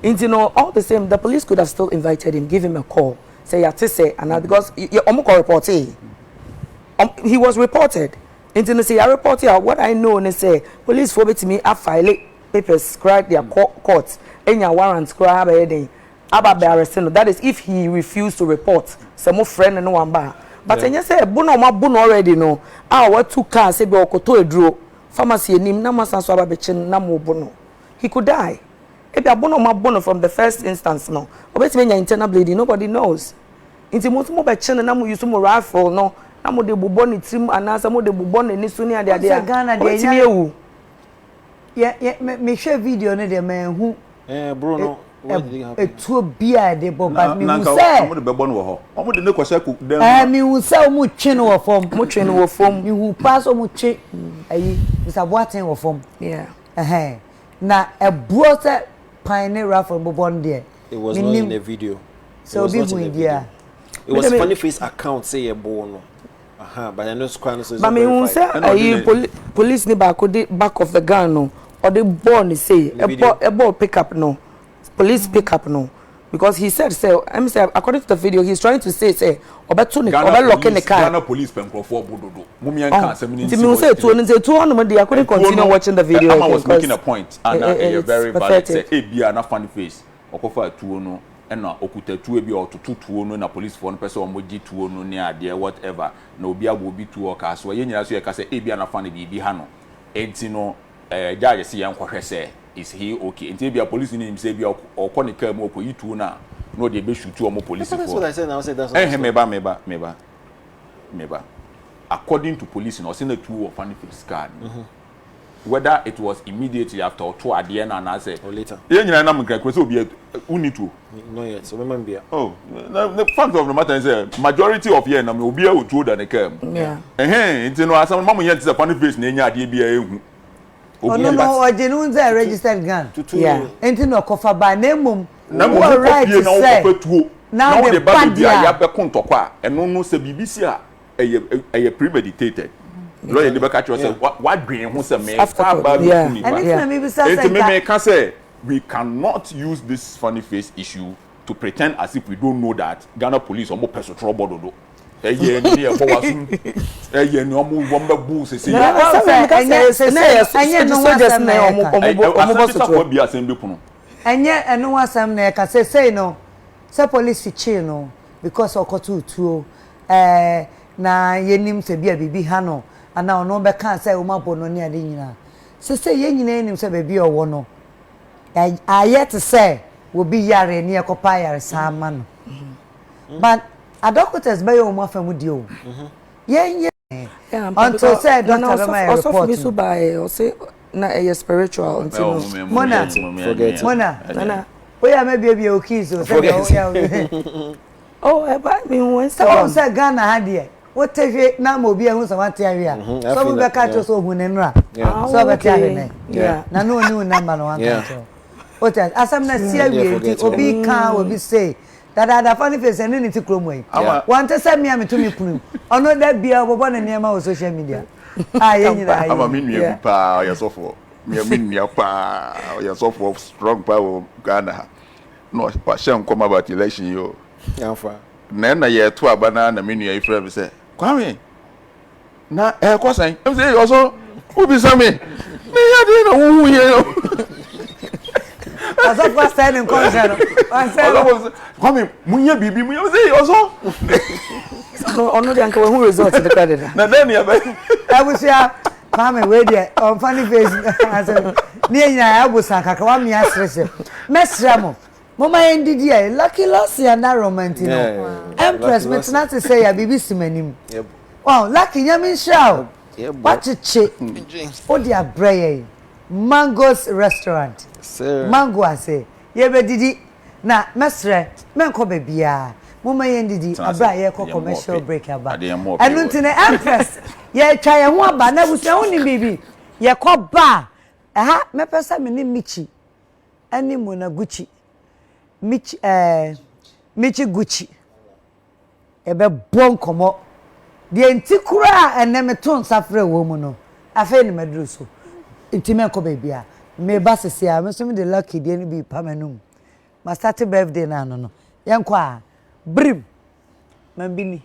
You know, all the same, the police could have still invited him, give him a call, say say, and because report he was reported. You say I reported what I know and say police forbid me I file papers, scribe their courts, and your warrants, scribe anything. About the arrest. That is if he refused to report. Some friend and no one bar. But then you say bono ma bono already no. What 2 cars say be okoto edro. Pharmacy nim na masanso ababechin na mo bono. He could die. If you abono ma bono from the first instance no. Obetime nya internal bleeding nobody knows. Inti mo mo bechin na mo use mo rifle no. Na mo de bobɔ ne trim anasa mo de bobɔ ne ni so ni ade ade. Obetime ewu. Me share video ne de man hu. Bro no. Etuo bia de bo but me hu say. Omo de bebɔ no wo ho. Omo de ne kwase ku dem. Me hu say omo twe no wo fom. Mo twe no wo fom. Me hu pass omo twe. Ayi, Mr. Boaten wo fom. Yeah. Na ebuo say pioneer raffle bobon there. It was not in the video. So be who India. It was Funny Face account say a bono. But I know squad so. But me who say police ni back of the gun no or the born say a ball pick up no. Police pick up no. Because he said I'm say according to the video he's trying to say obeto ni locking the car. Ghana police pen crofo bododo. Mummy and can say me say two on I couldn't continue watching the video. I was making a point and a very valid say bia na Funny Face okofa tuo no na okuta tuo bi ototo tuo no na police for no person omoji tuo no ne ade whatever na obi abo bi tuo ka so ye nyina so ye ka say bia na Funny bi ha no enti no judge say yan kwahwe say is he okay enti bia police ni him say bia okọ ne ka mu okoyi tuo na no dey be shoot omo police for. That's what I said now. I said that's meba according to police no say na tuo of Funny Face card. Whether it was immediately after or two at the end and I say or later. Yeah, you know, I'm going to be unito. Not yet. So remember. Oh, the fact of the matter is, majority of year, will be able to than a cam. Yeah. You know, some mama yet is a Funny Face, Nanya, DBA. Oh, no, or genuine registered gun. Yeah. Ain't no cover by name. No, right to say. Now the baby, I have a contaqua, and no, say BBC, a premeditated. Lawyer never catch yourself. What green who say me? Say we cannot use this Funny Face issue to pretend as if we don't know that Ghana police are more personal trouble do. And now no be can say uma bono ni ade nyina se ye nyina enim se baby owo no ayet say will be yare ni ekopa yare sama no but a doctors be o ma famu di o ye until say doctor be my report also by or say na spiritual until mona we are maybe o kids o say oh but me when say Ghana had what take na mo bia hu samate awia so we be catch so hu ne nra so be tia ne na no ni number no wan catch o tell asam na sia wie ti obi kan obi say that Funny Face and ni ti kromo yi wan te say me am to me kunu ono da bia obobo na niam on social media ye nyina ayi ama me nua pa ya so for me nua pa ya so for strong power Ghana no pa shem come about election yo yanfa na ye to abana na me nua ifra be say Kwame na kosan em say also who be some me ya dey na hu ye no aso for standing concern Kwame munye bibi munye say also no ono dey anka who result the credit na then ya be abusia Kwame we dey on Funny Face as ni enya abusa kaka wa me asrese mesra mo Mama ndidi e lucky last year na romantic no empress metna to say ya bibi simanim wow lucky nyame show what che o dia breye Mango's restaurant. Sir. Mango ase. Ye be didi na mesre menko bebia. Mama ye ndidi abra ye ko commercial break aba. Enu ntine Empress ye twa ye ho aba na busu ho ni bibi. Ye ko ba. Aha me pesa me ni Michy. Ani mona Gucci. Michy Gucci. Ebe bon komo. De ntikura eneme ton safre wo mu no. Afa ni maduru so. Intime menko bebia. Me ba sese a me so me de lucky de ni bi pamanum. Ma start birthday na no. Yenko a brim mambini.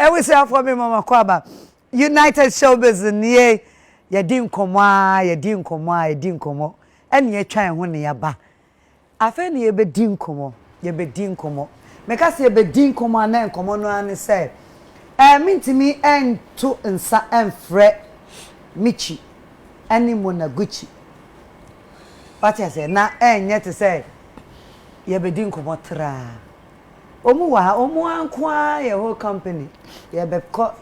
we say for me mama kwaba United Showbiz nie ye di nkomo ene ye twan ho ne yaba afa ne ye be di nkomo meka se ye be di nkomo na nkomo no an say mintimi to nsa enfre Michy ene Monaguchi what you say na enye to say ye be di nkomo tra omu ankwa ye whole company ye be ko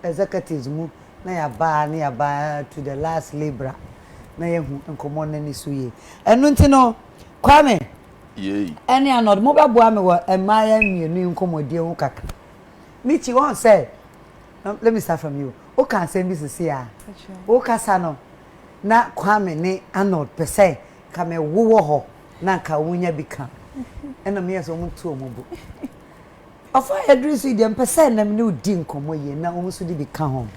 executives mu na ya ba to the last libra na ye hu nkomo na ni suye enu nti no kwame yey ene anod mo babo me wo emaya mienu nkomodie hu kaka Michy won say let me start from you o kan say bi sisi a o kasa no na kwame ne anod pese ka me wo ho na ka wunya bi kan ena me yeso mu tu omubu afa edrisi dem pese na me no di nkomo ye na o so di bi kan ho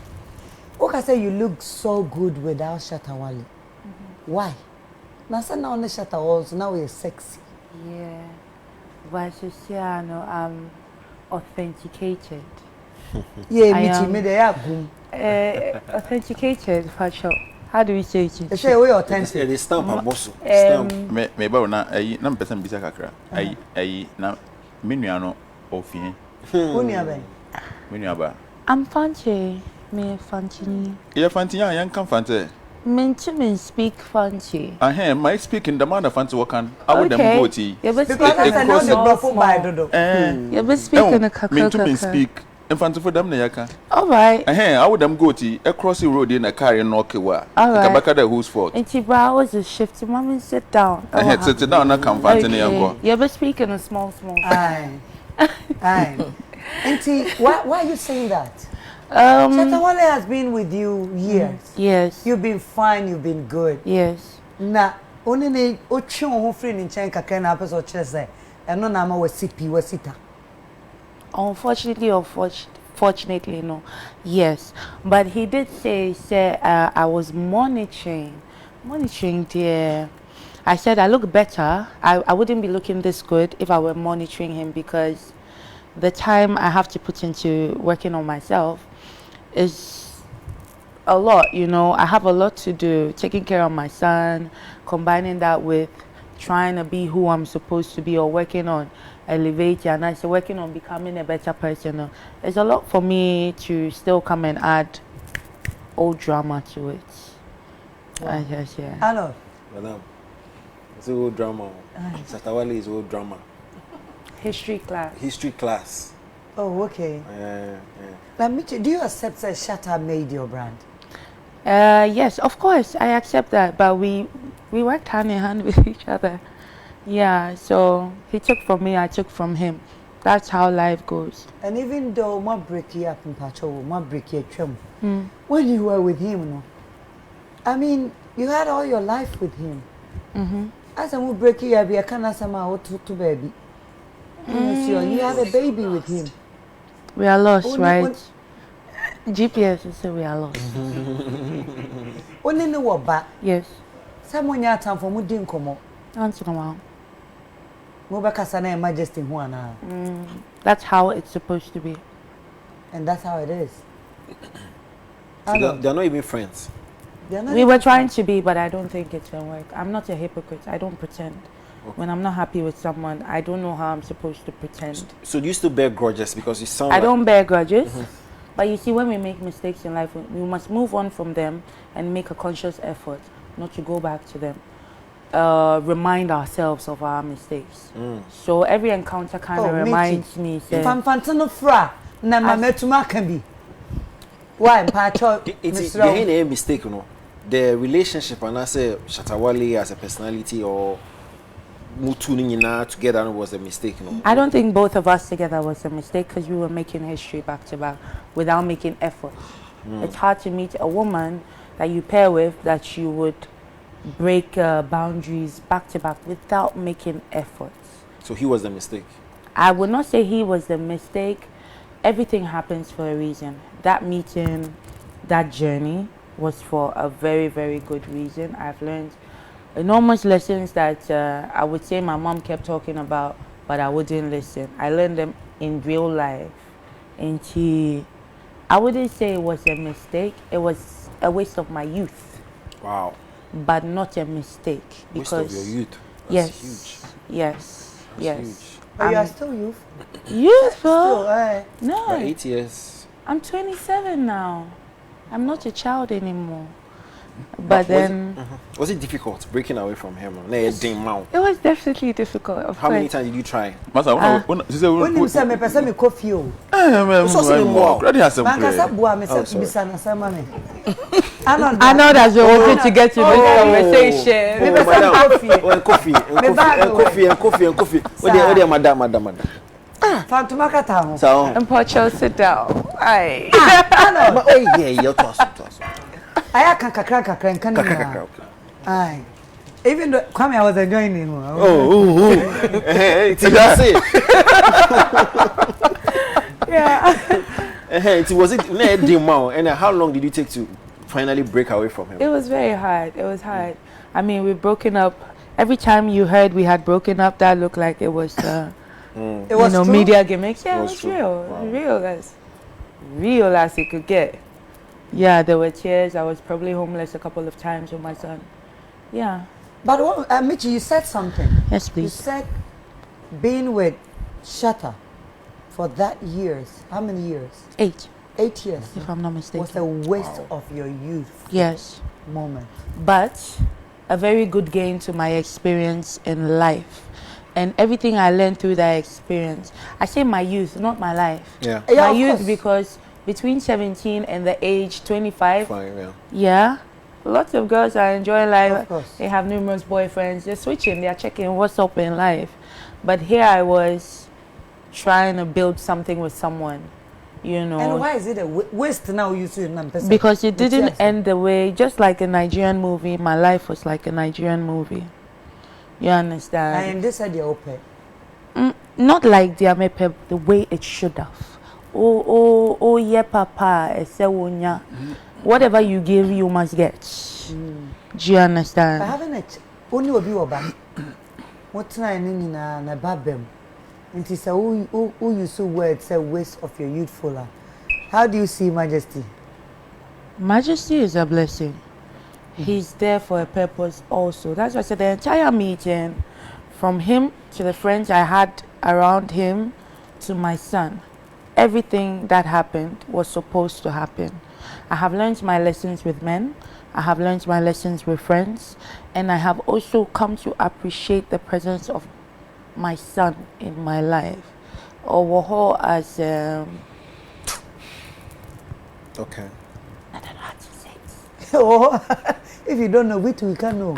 o ka say you look so good without Shatta Wale. Why? Na say na on Shatta also now you're sexy. Yeah, but no, I'm authenticated. Yeah, Michy me dey agum. Authenticated for sure. How do we say it? They say we authentic. They stamp a boss. Stamp. me ba na ayi na mpesa mbisa kakra ayi na menua no ofie Uni aben. menua ba I'm Fancy. Me Fancy. ye fantinya yan kan fante Me speak Fancy. my speaking the man of fancy workan I would them go ti You be Because that's speaking another brofo by dodo. You be speaking a me to kaka. speak infant for them na yaka All right. I would them go ti across the road in a car in Nokewa kabaka the whose fault And Tiba was a shift. Mommy, sit down. sit down na kan fante na yanko You be speaking a small. Aye. Auntie, why are you saying that? Shatta Wale has been with you years. Yes. You've been fine, you've been good. Yes. Na only ne ochi ho free ni chen kakra na person chere say eno na ma wasipi wasita. Unfortunately or fortunately, no. Yes. But he did say I was monitoring the. I said I look better. I wouldn't be looking this good if I were monitoring him because the time I have to put into working on myself is a lot, you know. I have a lot to do, taking care of my son, combining that with trying to be who I'm supposed to be or working on elevating and I say working on becoming a better person. It's a lot for me to still come and add old drama to it. Wow. Yes, yeah. Hello. Madam, it's old drama. Shatta Wale is old drama. History class. History class. Oh, okay. Now, Michy, do you accept that Shatta made your brand? Yes, of course, I accept that. But we worked hand in hand with each other. Yeah, so he took from me, I took from him. That's how life goes. And even though my break you up in Pacho, my break you trim, when you were with him, no, I mean, you had all your life with him. As I will break you up, I can't somehow to baby. You have a baby with him. We are lost, right? GPS will say we are lost. Only know what back. Yes. Someone you time for Mudin Como. Answer come out. Mobakasana Majesty Juana. That's how it's supposed to be. And that's how it is. So they're not even friends. We were trying to be, but I don't think it's gonna work. I'm not a hypocrite. I don't pretend. Okay. When I'm not happy with someone, I don't know how I'm supposed to pretend. So do you still bear grudges because you sound I don't bear grudges. But you see, when we make mistakes in life, we must move on from them and make a conscious effort not to go back to them. Remind ourselves of our mistakes. So every encounter kind of reminds me. If I'm fantano fra, na mametuma can be. Why, Pacho? It's a mistake, you know. The relationship, and I say Shatta Wale as a personality or Mutu together was a mistake, you know. I don't think both of us together was a mistake because we were making history back to back without making effort. It's hard to meet a woman that you pair with that you would break boundaries back to back without making efforts. So he was the mistake? I would not say he was the mistake. Everything happens for a reason. That meeting, that journey was for a very, very good reason. I've learned enormous lessons that I would say my mom kept talking about, but I wouldn't listen. I learned them in real life. And I wouldn't say it was a mistake. It was a waste of my youth. Wow. But not a mistake. Waste of your youth. That's yes. Huge. Yes. That's yes. Huge. But you are still youth. Youthful? No. By 8 years. I'm 27 now. I'm not a child anymore. But then... Was it difficult breaking away from him? It was definitely difficult. How many times did you try? When you say me person me coffee o. I know that you wanted to get to this conversation. Coffee. What are madam. Fantuma kata ho. So. And Pocho, sit down. Aye. You toss. I can kakra. Aye. Even though Kwame I was enjoying it. Yeah. Was it and how long did you take to finally break away from him? It was very hard. It was hard. I mean, we've broken up. Every time you heard we had broken up, that looked like it was it was true? Media gimmicks. Yeah, it was real. Wow. Real as it could get. Yeah, there were tears. I was probably homeless a couple of times with my son. Yeah. But Michy, you said something. Yes, please. You said being with Shatta for that years. How many years? 8. 8 years. If I'm not mistaken. Was a waste of your youth. Yes. Moment. But a very good gain to my experience in life. And everything I learned through that experience. I say my youth, not my life. Yeah. My youth because between 17 and the age 25. Fine, yeah. Lots of girls are enjoying life. Of course. They have numerous boyfriends. They're switching. They're checking what's up in life. But here I was trying to build something with someone, you know. And why is it a waste now? You see, because it didn't end the way, just like a Nigerian movie. My life was like a Nigerian movie. You understand? And this said you're open. Not like the way it should have. Oh, yeah, papa. Whatever you give, you must get. Do you understand? I haven't it. Only will be about what's in a babem. And it's a who you so words a waste of your youthful. How do you see Majesty? Majesty is a blessing. He's there for a purpose also. That's why I said the entire meeting, from him to the friends I had around him to my son, everything that happened was supposed to happen. I have learned my lessons with men. I have learned my lessons with friends. And I have also come to appreciate the presence of my son in my life. Or as... Okay. I don't know how to say it. Oh, if you don't know, we can't know.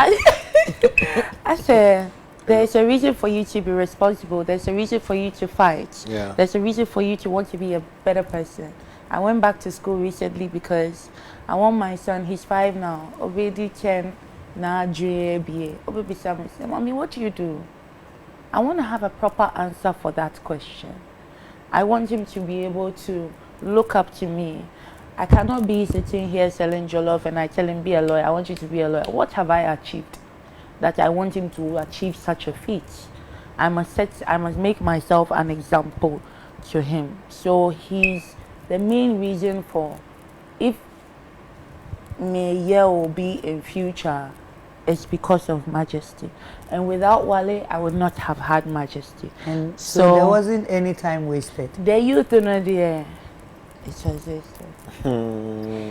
I said, there's a reason for you to be responsible. There's a reason for you to fight. Yeah. There's a reason for you to want to be a better person. I went back to school recently because I want my son, he's 5 now, Obedi Chen, na JBA. Mommy, what do you do? I want to have a proper answer for that question. I want him to be able to look up to me. I cannot be sitting here selling jollof and I tell him, be a lawyer. I want you to be a lawyer. What have I achieved that I want him to achieve such a feat? I must make myself an example to him. So he's the main reason for if Meye will be in future is because of Majesty. And without Wale, I would not have had Majesty. And so there wasn't any time wasted. The youth in there. It was this.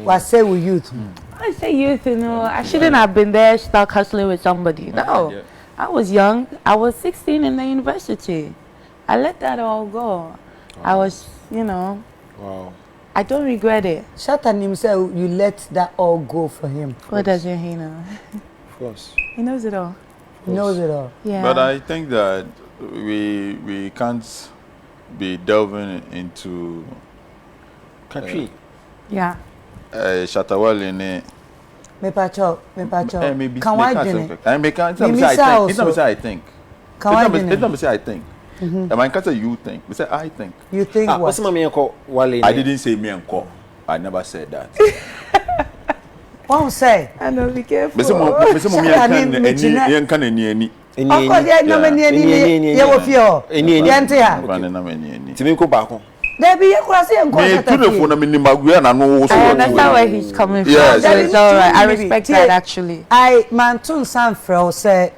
What say with youth? I say youth, I shouldn't have been there stuck hustling with somebody. No. I was young. I was 16 in the university. I let that all go. Wow. I was, Wow. I don't regret it. Shatta himself, you let that all go for him. What doesn't he know? Of course. He knows it all. He knows it all. Yeah. But I think that we can't be delving into Country. Yeah. Shatta Wale ne. Me pacho. Maybe Can I do it? I think. It's not say I think. Can I do It's it? not say I think. And I can't say you think. We say I think. You think what? What's my me call Wale? I didn't say me and call. I never said that. What say? I know, be careful. Me say mo me can any. Of course, yeah, no many. Yeah, what fear? Yeah, Run na many. Timi ko ba ko. There be a classy and Me to the phone me nimagwe na no so. I understand where he's coming from. Yes. So it's all right. I respect that actually. I man tun san frɛ say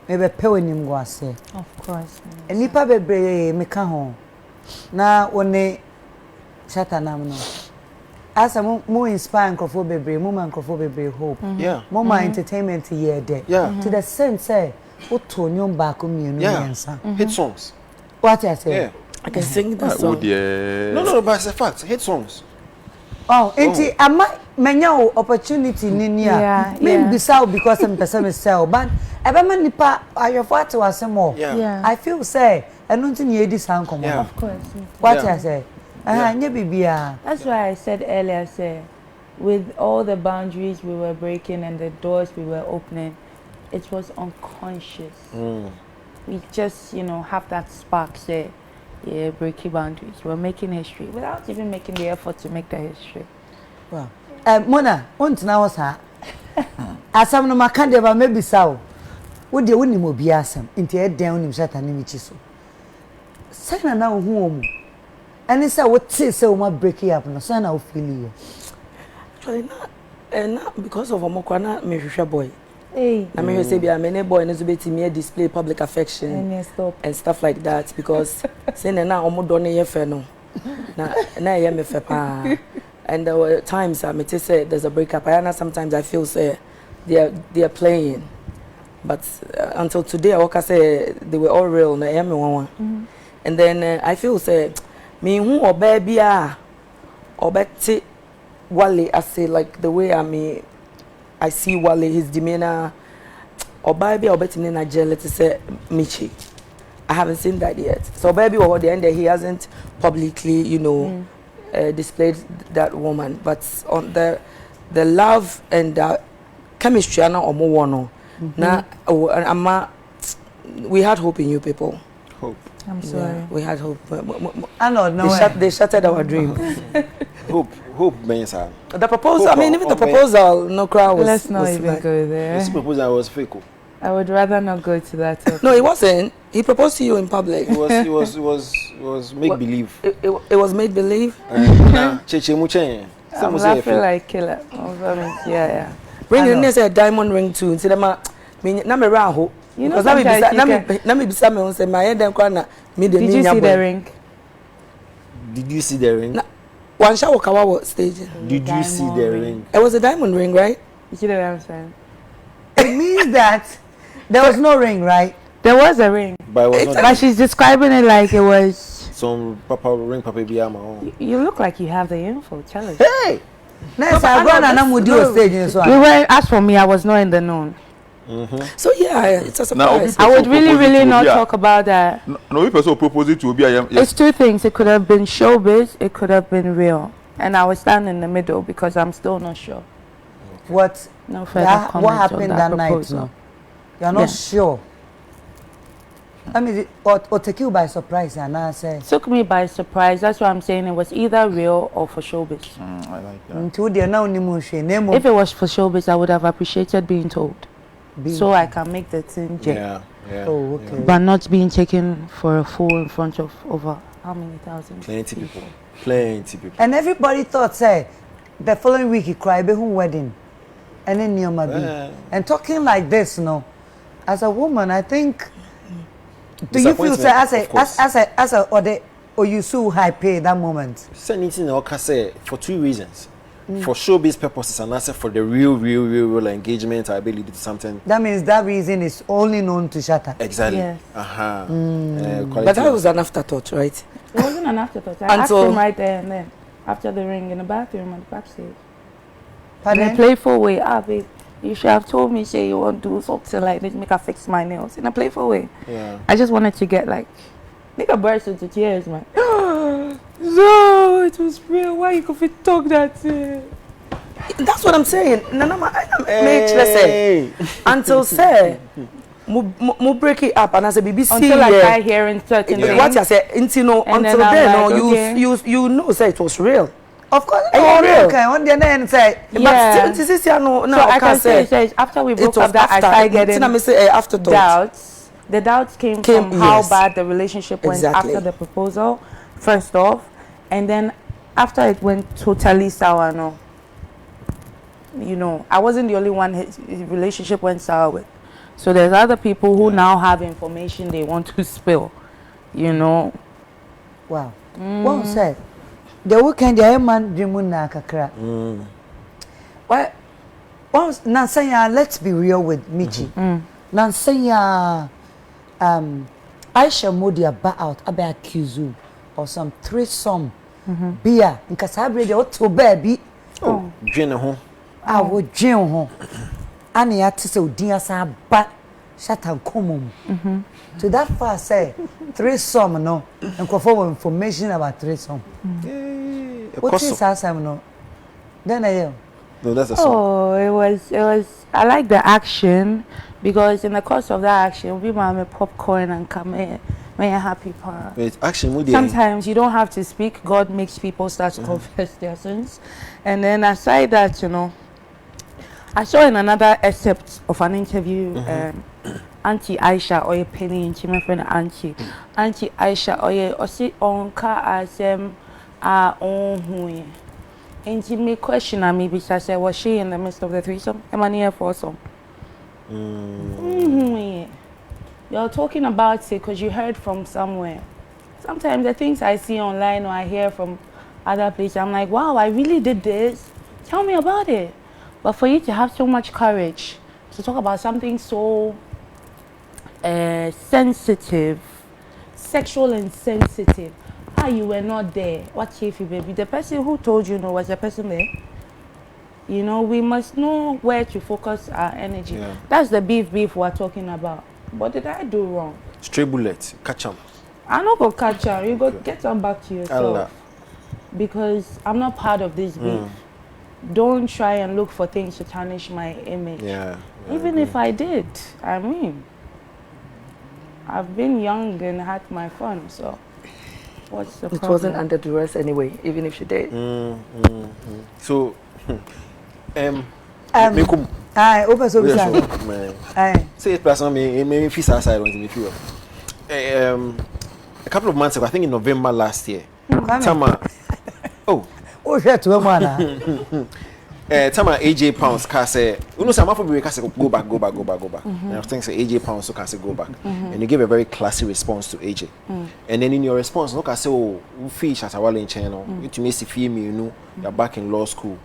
maybe pɛ w'anim go ase. Of course. Nipa bebree meka ho na one Shatta nam no. Asa mo inspire nkrofo bebree, mo man nkrofo bebree hope. Yeah. Mo ma entertainment here there. Yeah. To the sense say uto nyom baako mienu yensa. Hit songs. What I say? Yeah. I can sing that Oh song. dear. No, but it's a fact. Hit songs. Oh, enti ama menya opportunity ni Yeah, me yeah. bisa because I'm person me sell but ebe ma nipa ayofo ate wasemo. Yeah. I feel say eno nti na edi san komo. Yeah. Of course. What Yeah. I say? Nye bibia. That's why I said earlier, say, with all the boundaries we were breaking and the doors we were opening, it was unconscious. We just, have that spark, say, yeah, breaking boundaries. We're making history without even making the effort to make the history. Wow. Mona, untina wasa. Asam no makande ba maybe saw. Wo de woni mo bia asam. Nti e den woni Shatta Michy so. Say na hu omu. Ani say wo te say wo ma break it up no. Say na wo feel you. Actually, not because of Omokwana, me hwehwe boy. Hey. Na me say bia me ne boy no so betimi display public affection And stop. and stuff like that because say na omodo ne ye fe no. Na ye me fe pa. And there were times I may say there's a breakup. Sometimes I feel say they are playing, but until today I say they were all real. And then I feel say me who or baby or betty Wale. I say like the way I see Wale, his demeanor, or baby or betty in Nigeria. Let's say Michy. I haven't seen that yet. So baby over the end he hasn't publicly, displayed that woman, but on the love and chemistry na omo na we had hope in you people. Hope. I'm sorry. Yeah, we had hope. I don't know. They shattered our dream. Hope Bensa. The proposal, Hope even the of proposal, no crowd was. Let's not was even like, go there. This proposal was fake. I would rather not go to that topic. No, it wasn't. He proposed to you in public. It was make believe. It was made believe. Cheche muche. I'm laughing like killer. Yeah. Ring in a diamond ring too. Instead of me, na me raho. Because na me bisa me say my head and me the. Did you see the ring? Did you see the ring? One shower kawa stage. Did you see the ring? It was a diamond ring, right? You see what I'm saying? It means that there was no ring, right? There was a ring. But it was not But she's describing it like it was. some papa be You look like you have the info. Tell us. Hey! Next I go and I'm with you stage in so. We were, as for me, I was not in the known. So yeah, it's a surprise. I would really not talk about that. No, if person propose it to be It's two things. It could have been showbiz. It could have been real. And I was standing in the middle because I'm still not sure. What? No further comment What happened on that night? proposal. No? You're not sure. I mean, or take you by surprise, and I say. Took me by surprise. That's why I'm saying it was either real or for showbiz. I like that. Until they now name If it was for showbiz, I would have appreciated being told, so I can make the thing jet. Yeah. Oh, okay. But not being taken for a fool in front of over how many thousands? Plenty people. And everybody thought, say, the following week he cried, be home wedding, and then near my and talking like this, as a woman, I think. Do you feel say as a or you so high pay that moment? Anything I can say for two reasons. For showbiz purposes and also for the real engagement ability to something. That means that reason is only known to Shatta. Exactly. Yes. But that was an afterthought, right? It wasn't an afterthought. I asked him right there and then, after the ring in the bathroom and backstage. Pardon? In a playful way, babe, you should have told me, say you want to do something like this, make her fix my nails. In a playful way. Yeah. I just wanted to get like, make her burst into tears, man. No, it was real. Why you could talk that? That's what I'm saying. Until say, mo break it up and I say BBC. Until I start hearing certain things. What I say, until then, you know, say it was real. Of course, real. Okay, on the end say, Yeah. But still, So I can say after we broke up that I started getting doubts. The doubts came from how bad the relationship went after the proposal, first off. And then after it went totally sour, no, you know, I wasn't the only one his relationship went sour with. So there's other people who now have information they want to spill, you know. Wow. One said, the weekend, the man dreamun na kakra. Well, once Nansanya, let's be real with Michy. Nansanya, Aisha Modia ba out, abe accuse you or some threesome beer in Casabre, the auto baby. Oh, Jane home. I would jail home. Ani atise odin sa ba Shatta common. To that far say threesome no and for information about threesome. What is awesome no? Then I No, that's a song. Oh, it was. I like the action because in the course of that action, we made popcorn and come in, make a happy part. Wait, action moody. Sometimes you don't have to speak. God makes people start to confess their sins, and then aside that, you know, I saw in another excerpt of an interview, Auntie Aisha or Penny and my friend Auntie Aisha or see onka asem on and she may question me because I said, was she in the midst of the threesome? Am I near for some? You're talking about it because you heard from somewhere. Sometimes the things I see online or I hear from other places, I'm like, wow, I really did this. Tell me about it. But for you to have so much courage to talk about something so sensitive, sexual and sensitive, you were not there. What if you, baby? The person who told you no was the person there. You know, we must know where to focus our energy. Yeah. That's the beef we're talking about. What did I do wrong? Stray bullet, catch 'em. I'm not gonna catch her. You go get them back to yourself. Allah. Because I'm not part of this beef. Don't try and look for things to tarnish my image. Yeah. Even if I did, I mean, I've been young and had my fun, so. What's the problem? It wasn't under duress anyway, even if she did. So, I open so I say it plus me fish aside when me feel. A couple of months ago, I think in November last year. Tama. Oh, shit to a man. Tama AJ Pounds can say, you know, some of we can say go back. And I think say AJ Pounds so can say go back. And you give a very classy response to AJ. And then in your response, look, I say, oh, you feel Shatta Wale in channel. You to me see film, you know, you're back in law school.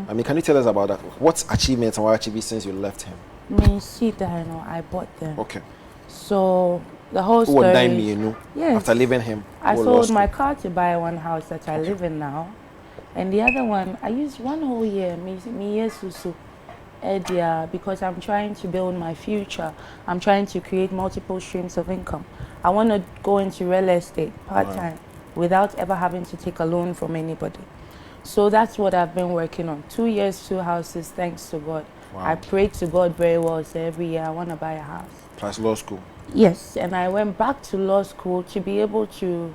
I mean, can you tell us about that? What achievements and what achievements since you left him? Me see that, you know, I bought them. Okay. So the whole story. What dime me, you know? Yes. After leaving him. I sold my car to buy one house that I live in now. And the other one, I used one whole year, because I'm trying to build my future. I'm trying to create multiple streams of income. I want to go into real estate part-time without ever having to take a loan from anybody. So that's what I've been working on. 2 years, 2 houses, thanks to God. Wow. I prayed to God very well, so every year I want to buy a house. Plus law school. Yes, and I went back to law school to be able to,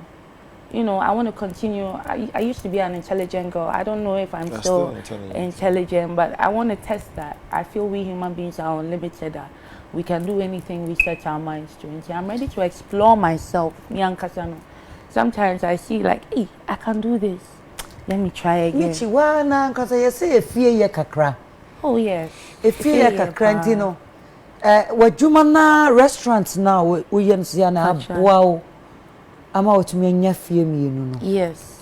you know, I want to continue. I used to be an intelligent girl. I don't know if I'm still intelligent, but I want to test that. I feel we human beings are unlimited, that we can do anything we set our minds to. And so I'm ready to explore myself. Sometimes I see like, hey, I can do this. Let me try again. Michy, why na because I say a fear kakra. Oh yes. A fear kakra, you know. What Jumana restaurants now we wow. I'm out to me and fear me, you know. Yes.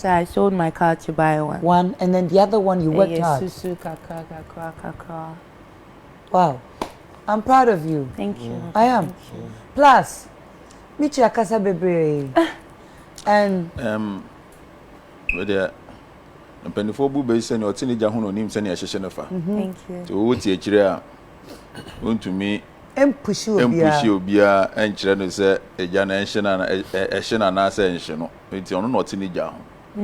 I sold my car to buy one. One, and then the other one you worked hard. Wow. I'm proud of you. Thank you. I am. Plus, Michy akasa bebre. And with the penifo bu be say no teenager hu no nim say na ehye ne fa. Thank you. So wo tie kire a won to me empushi obia enkyere no say eja na ehye na say ehye no. Nti ono no teenager hu.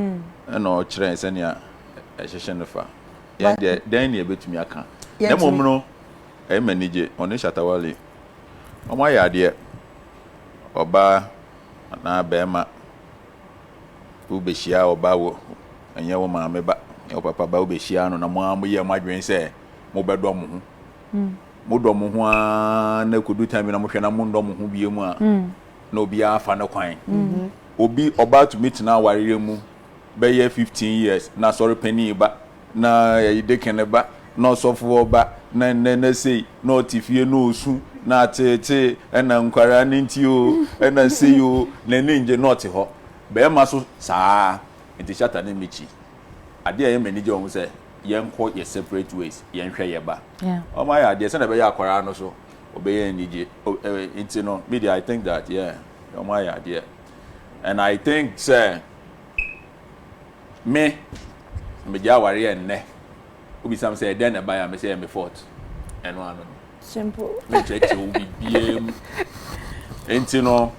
Na o kire say na ehye ne fa. Ya de dan na ebetumi aka. Na mom no e manage ono Shatta Wale. Omo ya de oba na bema ubeshia oba wo enye wo ma meba e papa ba ubeshia no na mo amoye madwen se mo bedo mo ho mo do mo ho na kodu time na mo hwe na mo ndo mo ho bie mu a na obi afa na kwan obi about to meet na warire mu be 15 years na sorry penny ba na ide keneba na sofo ba na say no tifie no osu na tete na nkwara nti o na say o na nje not ho be ma so saa enti Shatta Michy ade aye manage o say yenko ye separate ways yenhwe ye ba o ma ya ade say na be ya akwara no so obey nje enti no media I think that o ma ya ade and I think say me ja ware enne obi sam say den na buy me say me fault eno ano Simple. me check to be biem enti no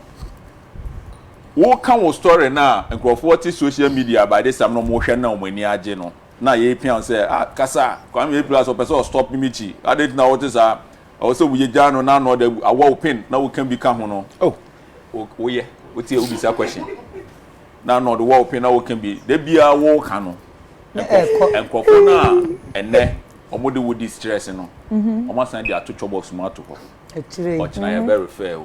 wo kan wo story na nkrofo ti social media by this time no mo hwe na o mani age no na ye pian say kasa kwa me plus o person stop Michy adet na what is o so we ja no na no da awo pin na wo kan bi ka ho no wo ye wo ti obi sa question na no the wall pin na wo kan bi da bia wo ka no nkrofo na enne omo de wo distress no omo san dia to box mo to ho but na you very fair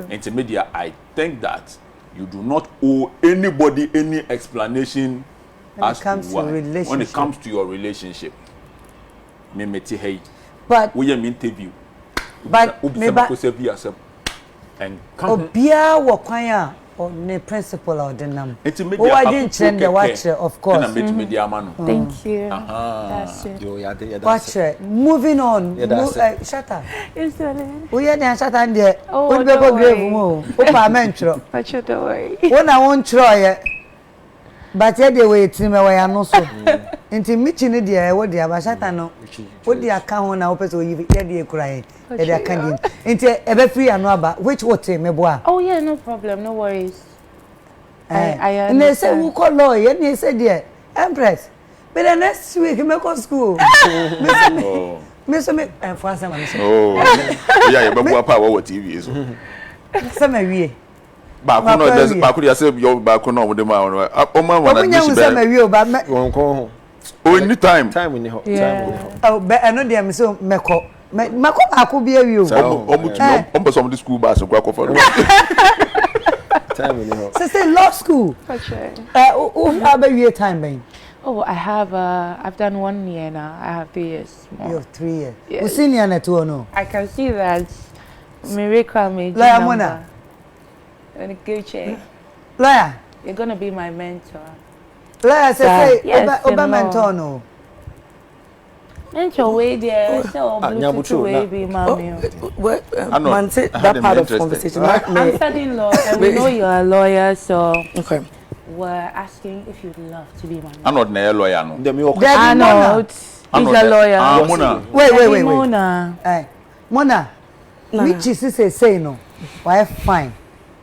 into media I think that you do not owe anybody any explanation when it comes to your relationship. Me meti hey. But we am interview. But maybe and obia wo kwan a ne principle or the nam. Oh, I didn't change the watcher, of course. Thank you. That's it. Watcher. Moving on. Shatta. It's done. We are there, Shatta, and there. Oh, don't worry. Opa mentro. But you don't worry. When I won't try but yeah, they wait to me where I know so. Into Michy ni dia what dia ba Shatta no. What dia account na open so you dia cry. Dia can into ebe free and aba which what me boa. Oh yeah, no problem, no worries. I and they say who call lawyer and they say there Empress. But the next week me go school. Me so me for some man. Oh. Yeah, you boa pa what TV so. Some we ba ko no there's ba ko dia say your ba ko no wo dem o ma wana Michy be won ko anytime time ni ho oh be eno dia me so meko ako bi awi o o mo some school bus kwa ko for time ni ho say law school how about your time ben Oh, I have I've done 1 year now. I have 3 years more. You have 3 years. Yes. You senior net or no? I can see that miracle made Lawyer Mona. And a good chair. Lawyer. You're gonna be my mentor. Lawyer say yes, Oba mentor no. Mentor way there. So Bluetooth way be mommy. Man say that part of conversation. I'm studying law and we know you're a lawyer, so okay. We're asking if you'd love to be my mentor. I'm not a lawyer no. Arnold. He's a lawyer. Mona. Wait. Mona. Mona. Michy say no. Why fine.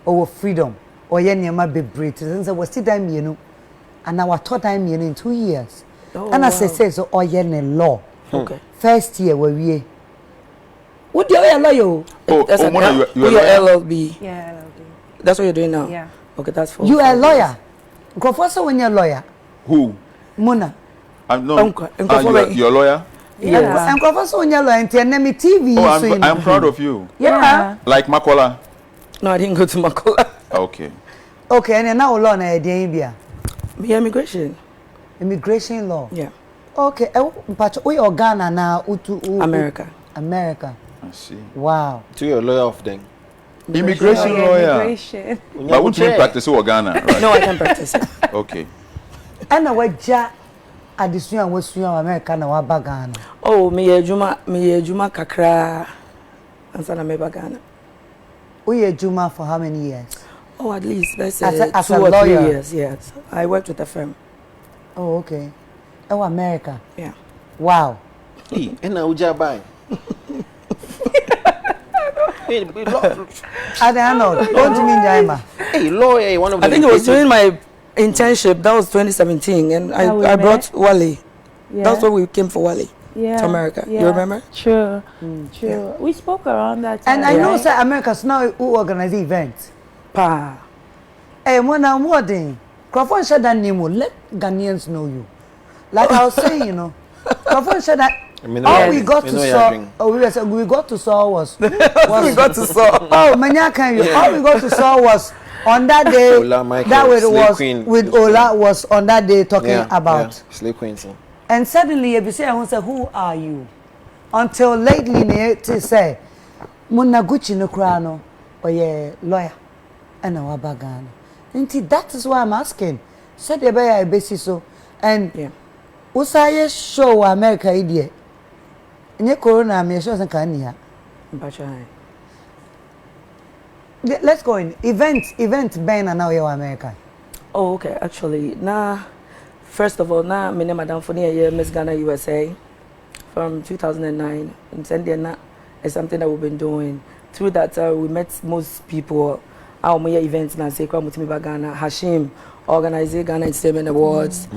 Or freedom. Or ye near be breed. Since I was still time you know. And now I taught time in 2 years. And I say so or ye law. Okay. First year where we what do you lawyer? Oh, Mona, you're LLB. Yeah, LLB. That's what you're doing now? Yeah. Okay, that's for you are a lawyer. Go for so when you're a lawyer. Who? Mona. I'm not. You're a lawyer? Yeah. And go for so when you're a lawyer and me TV. Oh, I'm proud of you. Yeah. Like Makola? No, I didn't go to Makola. Okay. Okay, and now law na India. Me immigration. Immigration law. Yeah. Okay. But we are Ghana now. America. America. I see. Wow. To your lawyer of them. Immigration lawyer. Immigration. But would you practice in Ghana? Right? No, I can practice it. Okay. And I ja addition was you America na wa Ghana. Oh, me juma kakra. Ansana me Ghana. We Juma for how many years? Oh, at least let's as say a 2 or 3 lawyer. years. Yes, I worked with a firm. Oh, okay. Oh, America. Yeah. Wow. Hey, and now uja buy. I don't know. Don't you mean Jaima? Hey, lawyer, one of the. I think it was during my internship. That was 2017, and I brought Wale. Yeah. That's why we came for Wale. Yeah. To America. Yeah. You remember? True. True. Yeah. We spoke around that time. And I know that America's now who organize events. Pa. Hey, Mona, what thing? Crawford said that name will let Ghanaians know you. Like I was saying, you know, Crawford said that all we got to saw, we got to saw was we got to saw. Oh, Manya can you? All we got to saw was on that day, Ola Michael, that was Slay Queen. with Ola was on that day talking about. Slay Queen. And suddenly, you say, I say, who are you? Until lately, to say, Munaguchi no krano, or yeah, lawyer, and a wabagana. That is why I'm asking. Said the bay I basis so, and Usaya show America idiot. In your corona, me shows and can let's go in. Event Ben and now you're American. Oh, okay. Actually, first of all, my name Madam Fonia, Miss Ghana, USA, from 2009. And then is something that we've been doing. Through that, we met most people. Our events na say Mutimi Ghana, Hashim, organizing Ghana Entertainment Awards.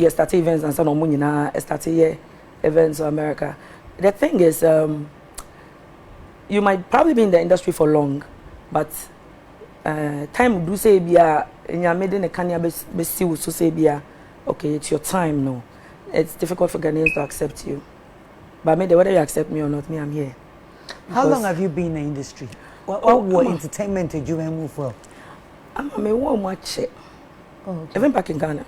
Started events and some of money started events in America. The thing is, you might probably be in the industry for long, but time do say bia in your made in a Kenya be so say bia okay, it's your time. No, it's difficult for Ghanaians to accept you. But maybe whether you accept me or not, I'm here. How long have you been in the industry? What entertainment did you move for? I'm a warm watch it. Even back in Ghana,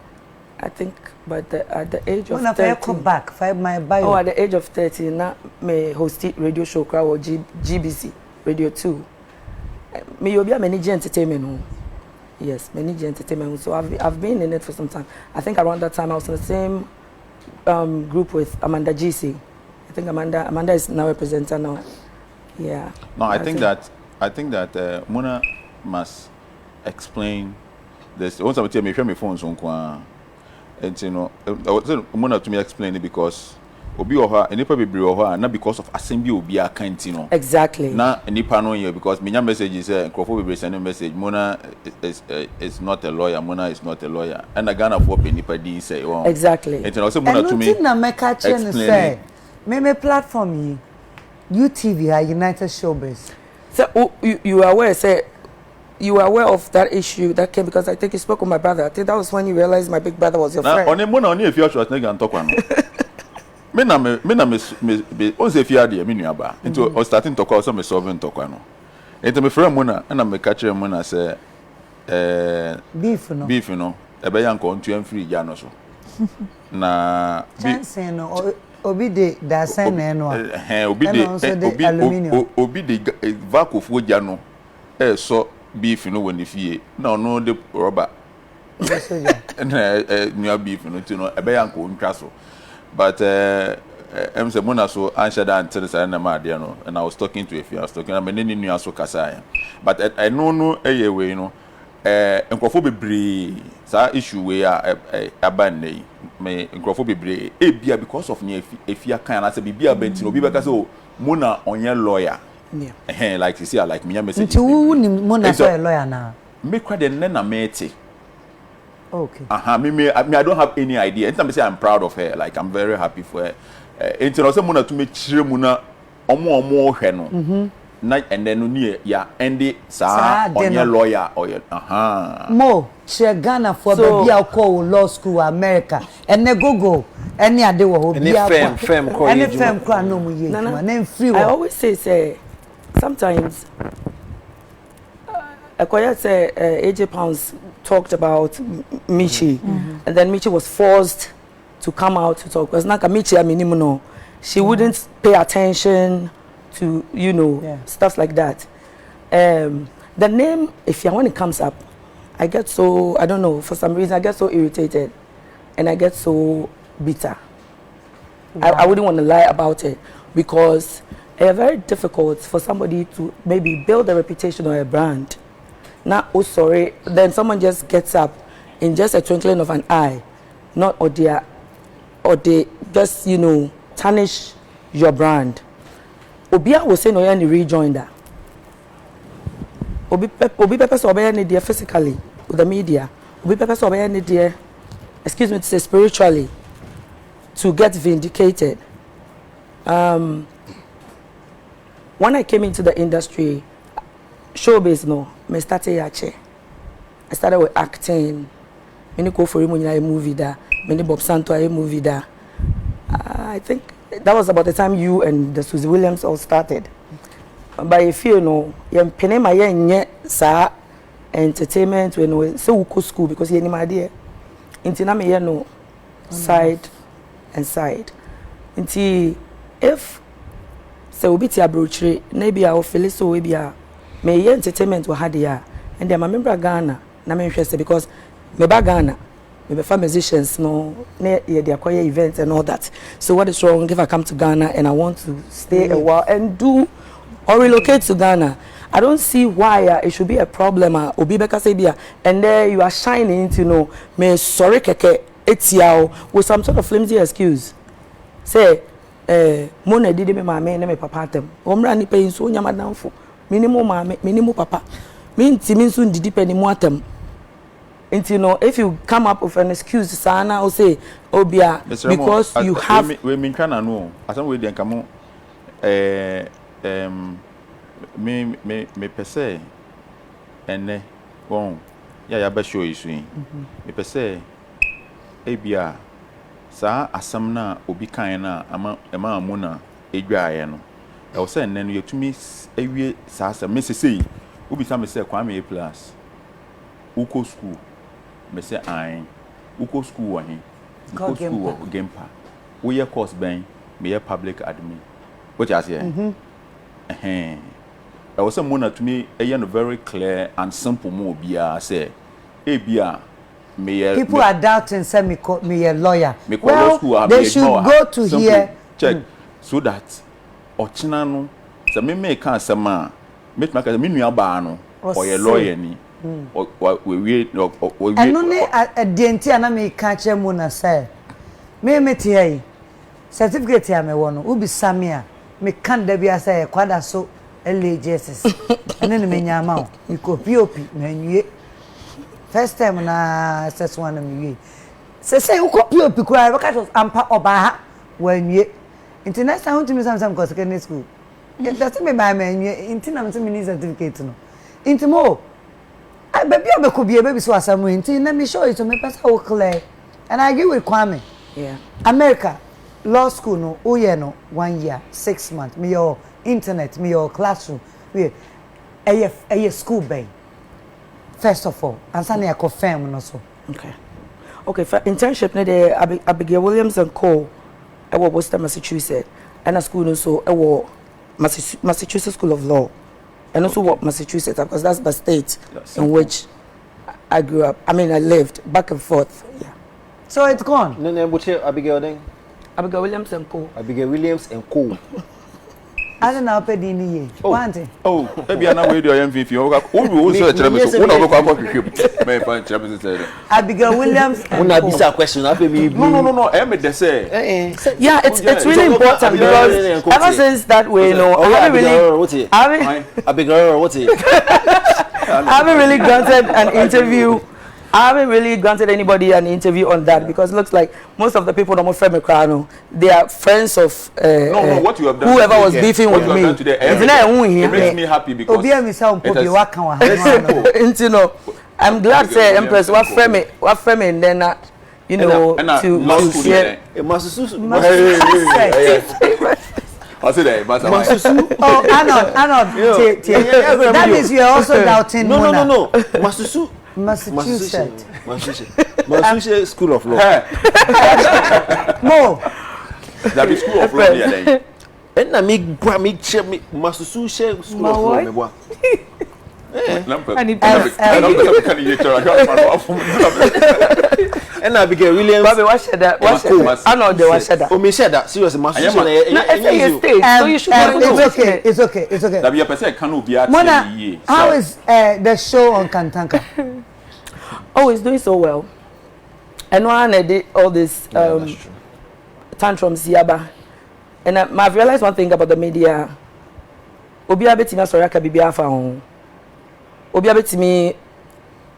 I think, but at the age of 30. When I come back, my bio. Oh, at the age of 30, now me hosted radio show crowd GBC Radio 2. Me you be a manager entertainment. Yes, manager entertainment. So I've been in it for some time. I think around that time I was in the same group with Amanda GC. I think Amanda is now a presenter now. Yeah. No, I think that Mona must explain this. Once I tell me, share my phone so and you know, Mona to me explain it because obi oha enipa bebre oha na because of assembly obi account you know. Exactly. Na enipa no here because me message is Crawford bebre send message Mona is not a lawyer. Mona is not a lawyer. And the Ghana for enipa din say oh. Exactly. And also Mona to me. And na make a change say me platform yi UTV United Showbiz. So you are aware, say, you are aware of that issue that came because I think you spoke with my brother. I think that was when you realized my big brother was your friend. Only if you are Schwarzenegger and talk one. Me na on se fi ade me nuaba. Into o starting talk also me solving talk one. Into me friend Mona and me catch Mona say beef no. E be yan ko ntu free ja no so. Na chance no obi de da sen na no obi de vacuum ja no so beef no when fie na no de rubber na new beef no ti no e be yanko ntwa so but em say Mona so answer that until say na ma de no and I was talking to I was talking am na ni nua so kasa but I know we no enkrofo bebre sa issue we aban nei me enkrofo bebre bia because of ne efia kan na say bibia benti no bi beka say Mona onye lawyer like you see like me message nti wu ni Mona so lawyer na me kwa de na meti okay me I don't have any idea anytime I say I'm proud of her like I'm very happy for her nti no say Mona to me chire mu na omo hwe no and then no ya endi sa onye lawyer or mo che Ghana for baby a call law school America and ne go any ade wo ho bia fem call any fem call no mu ye na free I always say sometimes Akoya say AJ Pounds talked about Michy and then Michy was forced to come out to talk because Naka Michy no she wouldn't pay attention to stuff like that. The name, if when it comes up, I get so I don't know for some reason I get so irritated, and I get so bitter. I wouldn't want to lie about it because it's very difficult for somebody to maybe build a reputation or a brand. Now, oh sorry, then someone just gets up in just a twinkling of an eye, not or they just tarnish your brand. Obia was saying no any rejoinder. Obi pepper so obey there physically with the media. Obi pepper so obey there, excuse me to say spiritually, to get vindicated. When I came into the industry, showbiz me started yache. I started with acting. Many go for a movie da. Many Bob Santo a movie da. I think that was about the time you and the Susie Williams all started. But if you know, you penny my sa entertainment when we say we go school because you any idea. Inti na me here no side and side. Inti if say we be ti abrochire na bi a o feel so we be a me here entertainment we had here and then my member Ghana na me hwese because me ba Ghana me be musicians no na ye dey acquire events and all that. So what is wrong if I come to Ghana and I want to stay a while and do or relocate to Ghana? I don't see why it should be a problem. Obi beka say bia and there you are shining into no me sorry keke etiao with some sort of flimsy excuse. Say mo na didi me mama na me papa atem. Omra ni pay so nyama danfo. Minimum mama, minimum papa. Me ntimi nso didi pe ni mo atem. Nti no if you come up with an excuse sana or say obia because you have we mean try na no. Asem we dey nkamo me pese ene won ya ba show isu yin me pese ebia sa asam na obi kan na ama amuna edwaye no e wo se ene no yetumi ewie sa asam me sesei obi sa me se kwa me plus uko school me se an uko school wa hin uko school wa gempa we ye course ben me ye public admin what you say I was a mona to me a very clear and simple move bia say bia me people are doubting say me a lawyer well school, they should go to simple, here check so that ochina no say me can sama make make me nua ba no or a lawyer ni we and only a denti ana me ka che mona say me tie certificate ya me wono ubi samia me kan da bia say kwada so LJSS and then me nyama we ko POP na nwie first time na SS1 na me say we ko POP ko I because ampa oba ha wa nwie nti next time to me some cause secondary school that's me by me nwie nti na me need certificate no nti mo I baby obeko bia baby so asamu nti na me show it to me pass how clear and I agree with Kwame America law school no oye no 1 year 6 months me your internet me your classroom we a school bay first of all and sani I confirm no so okay for internship ne de Abigail Williams and Co I was Worcester Massachusetts and a school no so I was Massachusetts School of Law and also what Massachusetts because that's the state in which I grew up I lived back and forth so it's gone no but Abigail then Abigail Williams and Co Abigail Williams and Co I don't know pay di ni ye want e bia na we do MVP o wo so chere me so wo na go kwa hwehwem me fa chere me say Abigail Williams una bisa question na me no me de say yeah it's really important because ever since that way you know I haven't really granted an interview I haven't really granted anybody an interview on that because it looks like most of the people don't friend me they are friends of what you have done whoever was beefing with me. It makes me happy because you know, I'm glad say Empress what friend me and then you know to share. I say that, but oh, Arnold. That means you are also doubting. No. Massachusetts School of Law. Mo. That be School of Law here then. And I make Massachusetts School of Law me boy. And Abigail Williams. Baby, what said that? What said that? I know they what said that. Oh, me said that. Seriously, Massachusetts. So you should it's okay. That be a person can be at Mona, how is the show on Kantanka? Oh, it's doing so well. And one I did all this tantrums yaba. And I've realized one thing about the media. Obi abetima soraka bibi afa ho. Obi abetimi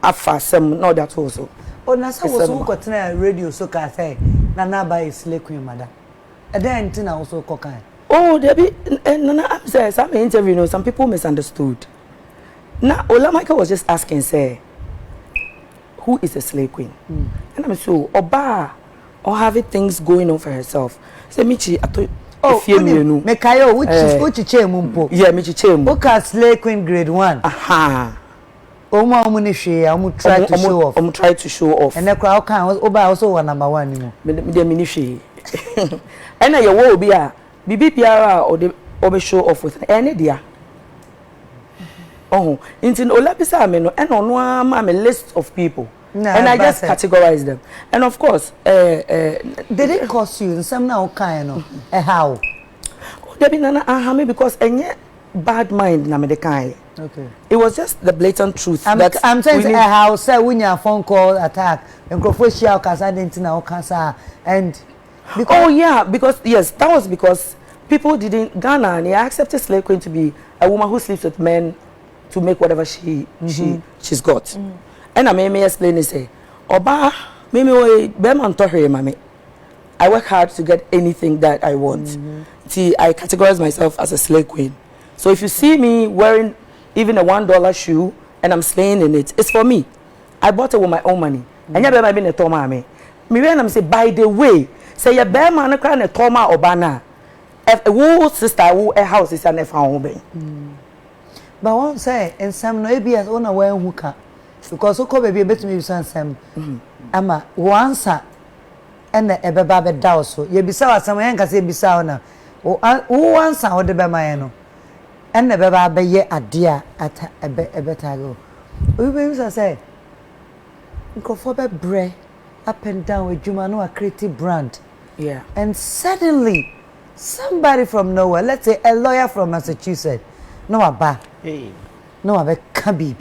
afa sem no that also. Oh, na so got na radio so ka say na na ba is lekun mada. And then tina also kokan. Oh, there be Nana say some interview you know some people misunderstood. Now Ola Michael was just asking say who is a slave queen? And I'm so Oba or having things going on for herself. Say Michy Mekayo which chemumpo. Yeah, Michy chemu. Oka slave queen grade 1. Aha. omo ni hwe omo try to show off. Omo try to show off. And the crowd can oba also one number 1 ni mo. Me dem ni hwe. And na ye wo obi a bibi biara o de obe show off with any dia. Oh, into Olabisa me no and no ama me list of people. Nah, and I just categorize them. And of course, did it cost you some now kind of how? There be nana me because any bad mind na me the kind. Okay. It was just the blatant truth. I'm saying how say when your phone call attack and crofocial kasa didn't know cancer and because, oh yeah, because yes, that was because people didn't Ghana and they accepted slave queen to be a woman who sleeps with men to make whatever she's got. And I may explain it say, Oba, me Beman Tohre mame. I work hard to get anything that I want. See, I categorize myself as a slave queen. So if you see me wearing even a $1 shoe and I'm slaying in it, it's for me. I bought it with my own money. And you better be a toma me. Me when I'm say by the way, say your bear man cry a toma or bana. If a woo sister who a house is an F home. But one say and some no be as owner wear hookah. Because so baby bet me some ama once and the ebeba be daw so ye bisa wasam yan ka se bisa na o once o de be man no and the beba be ye ade a ata ebetago we be say go for be bre up and down with Juma no a creative brand. Yeah. And suddenly somebody from nowhere, let's say a lawyer from Massachusetts, no aba no abe can be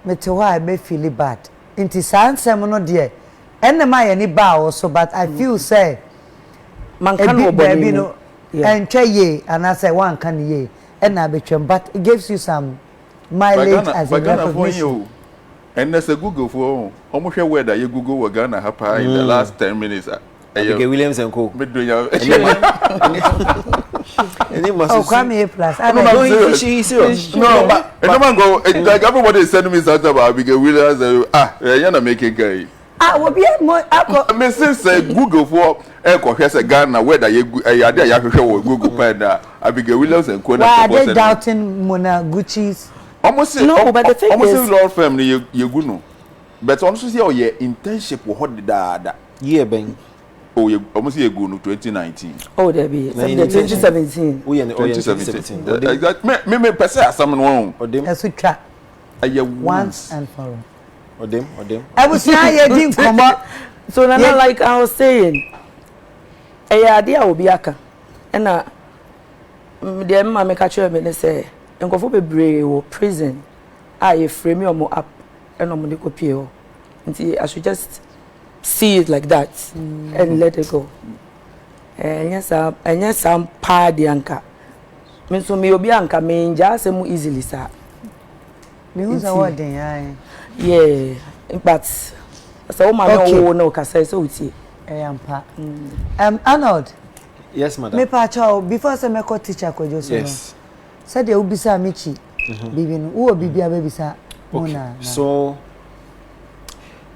me to why me feel bad. Inti sansem no de. And the my any ba also, but I feel say man can no baby no and try ye and I say one can ye and I between but it gives you some mileage as a recognition. And there's a Google for almost where that you Google were gonna happen in the last 10 minutes. Okay, Williams and Co. Oh, come here plus. I know she's serious. No, but no man go like everybody is sending me something about Abigail Williams. You're not making guy. Will be more. I say Google for here's a Ghana where that you are Google Panda Abigail Williams and Co. Why are they doubting Mona Gucci's? Almost no, but the thing is, law firm you go no. But also see your internship for hot the year bang. Oh, you almost a go no 2019. Oh, there be 2017. Oh, yeah, 2017. Exactly. Me person someone wrong. Or them. As we track. Once and for all. Or them. I was saying you didn't come up. So now, like I was saying, a idea will be aka. And the mamma catch you and say, and go for be brave or prison. I frame you more up and I'm going to copy. And I should just see it like that and let it go. And yes, I'm party anchor. Me so me obi anka me nja say mu easily sir. Me who's a word then yeah, but so my no kasa so uti. Ampa. Arnold. Yes, madam. Me pa chaw before say me ko teacher ko Joso. Yes. Said you bisa Michy. Bibi no wo bibia be bisa mona. So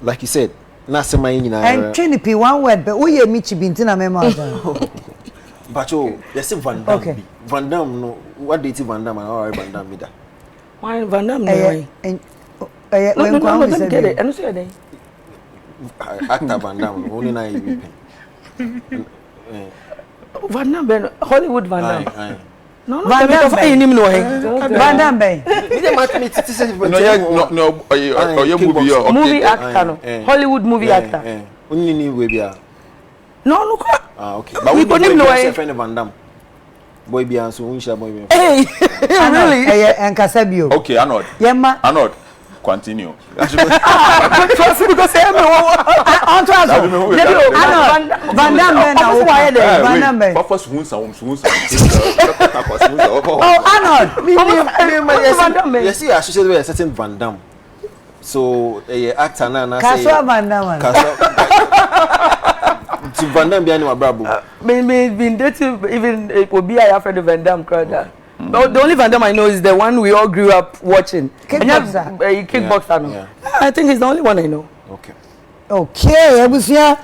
like you said, na say my nyina. And Trinity one word but we Michy binti na memo adan. But yes Van Damme. Okay. Van Damme no what date Van Damme and how Van Damme da. Why Van Damme no? No, get it. I don't say that. Actor Van Damme only na you pay. Van Damme Hollywood Van Damme. No, Van Damme. Van Damme. No, movie actor. Hollywood movie actor. Only ni we bia. No. Okay. But we don't know why friend Van Damme. Boy bia so unsha boy bia. Hey, really? And Kasabio. Okay, Arnold. Yema. Arnold. Continue. Because Van Damme now. Van Damme. Oh, Arnold. You see, I should say a certain Van Damme. So, actor na say. Kaswa Van Damme. To Van Damme be any brabo. Me been dating even it will be a friend of Van Damme crowd. The only Van Damme I know is the one we all grew up watching. Kickboxer. Kickboxer. Yeah. I think he's the only one I know. Okay. Okay, Abusia.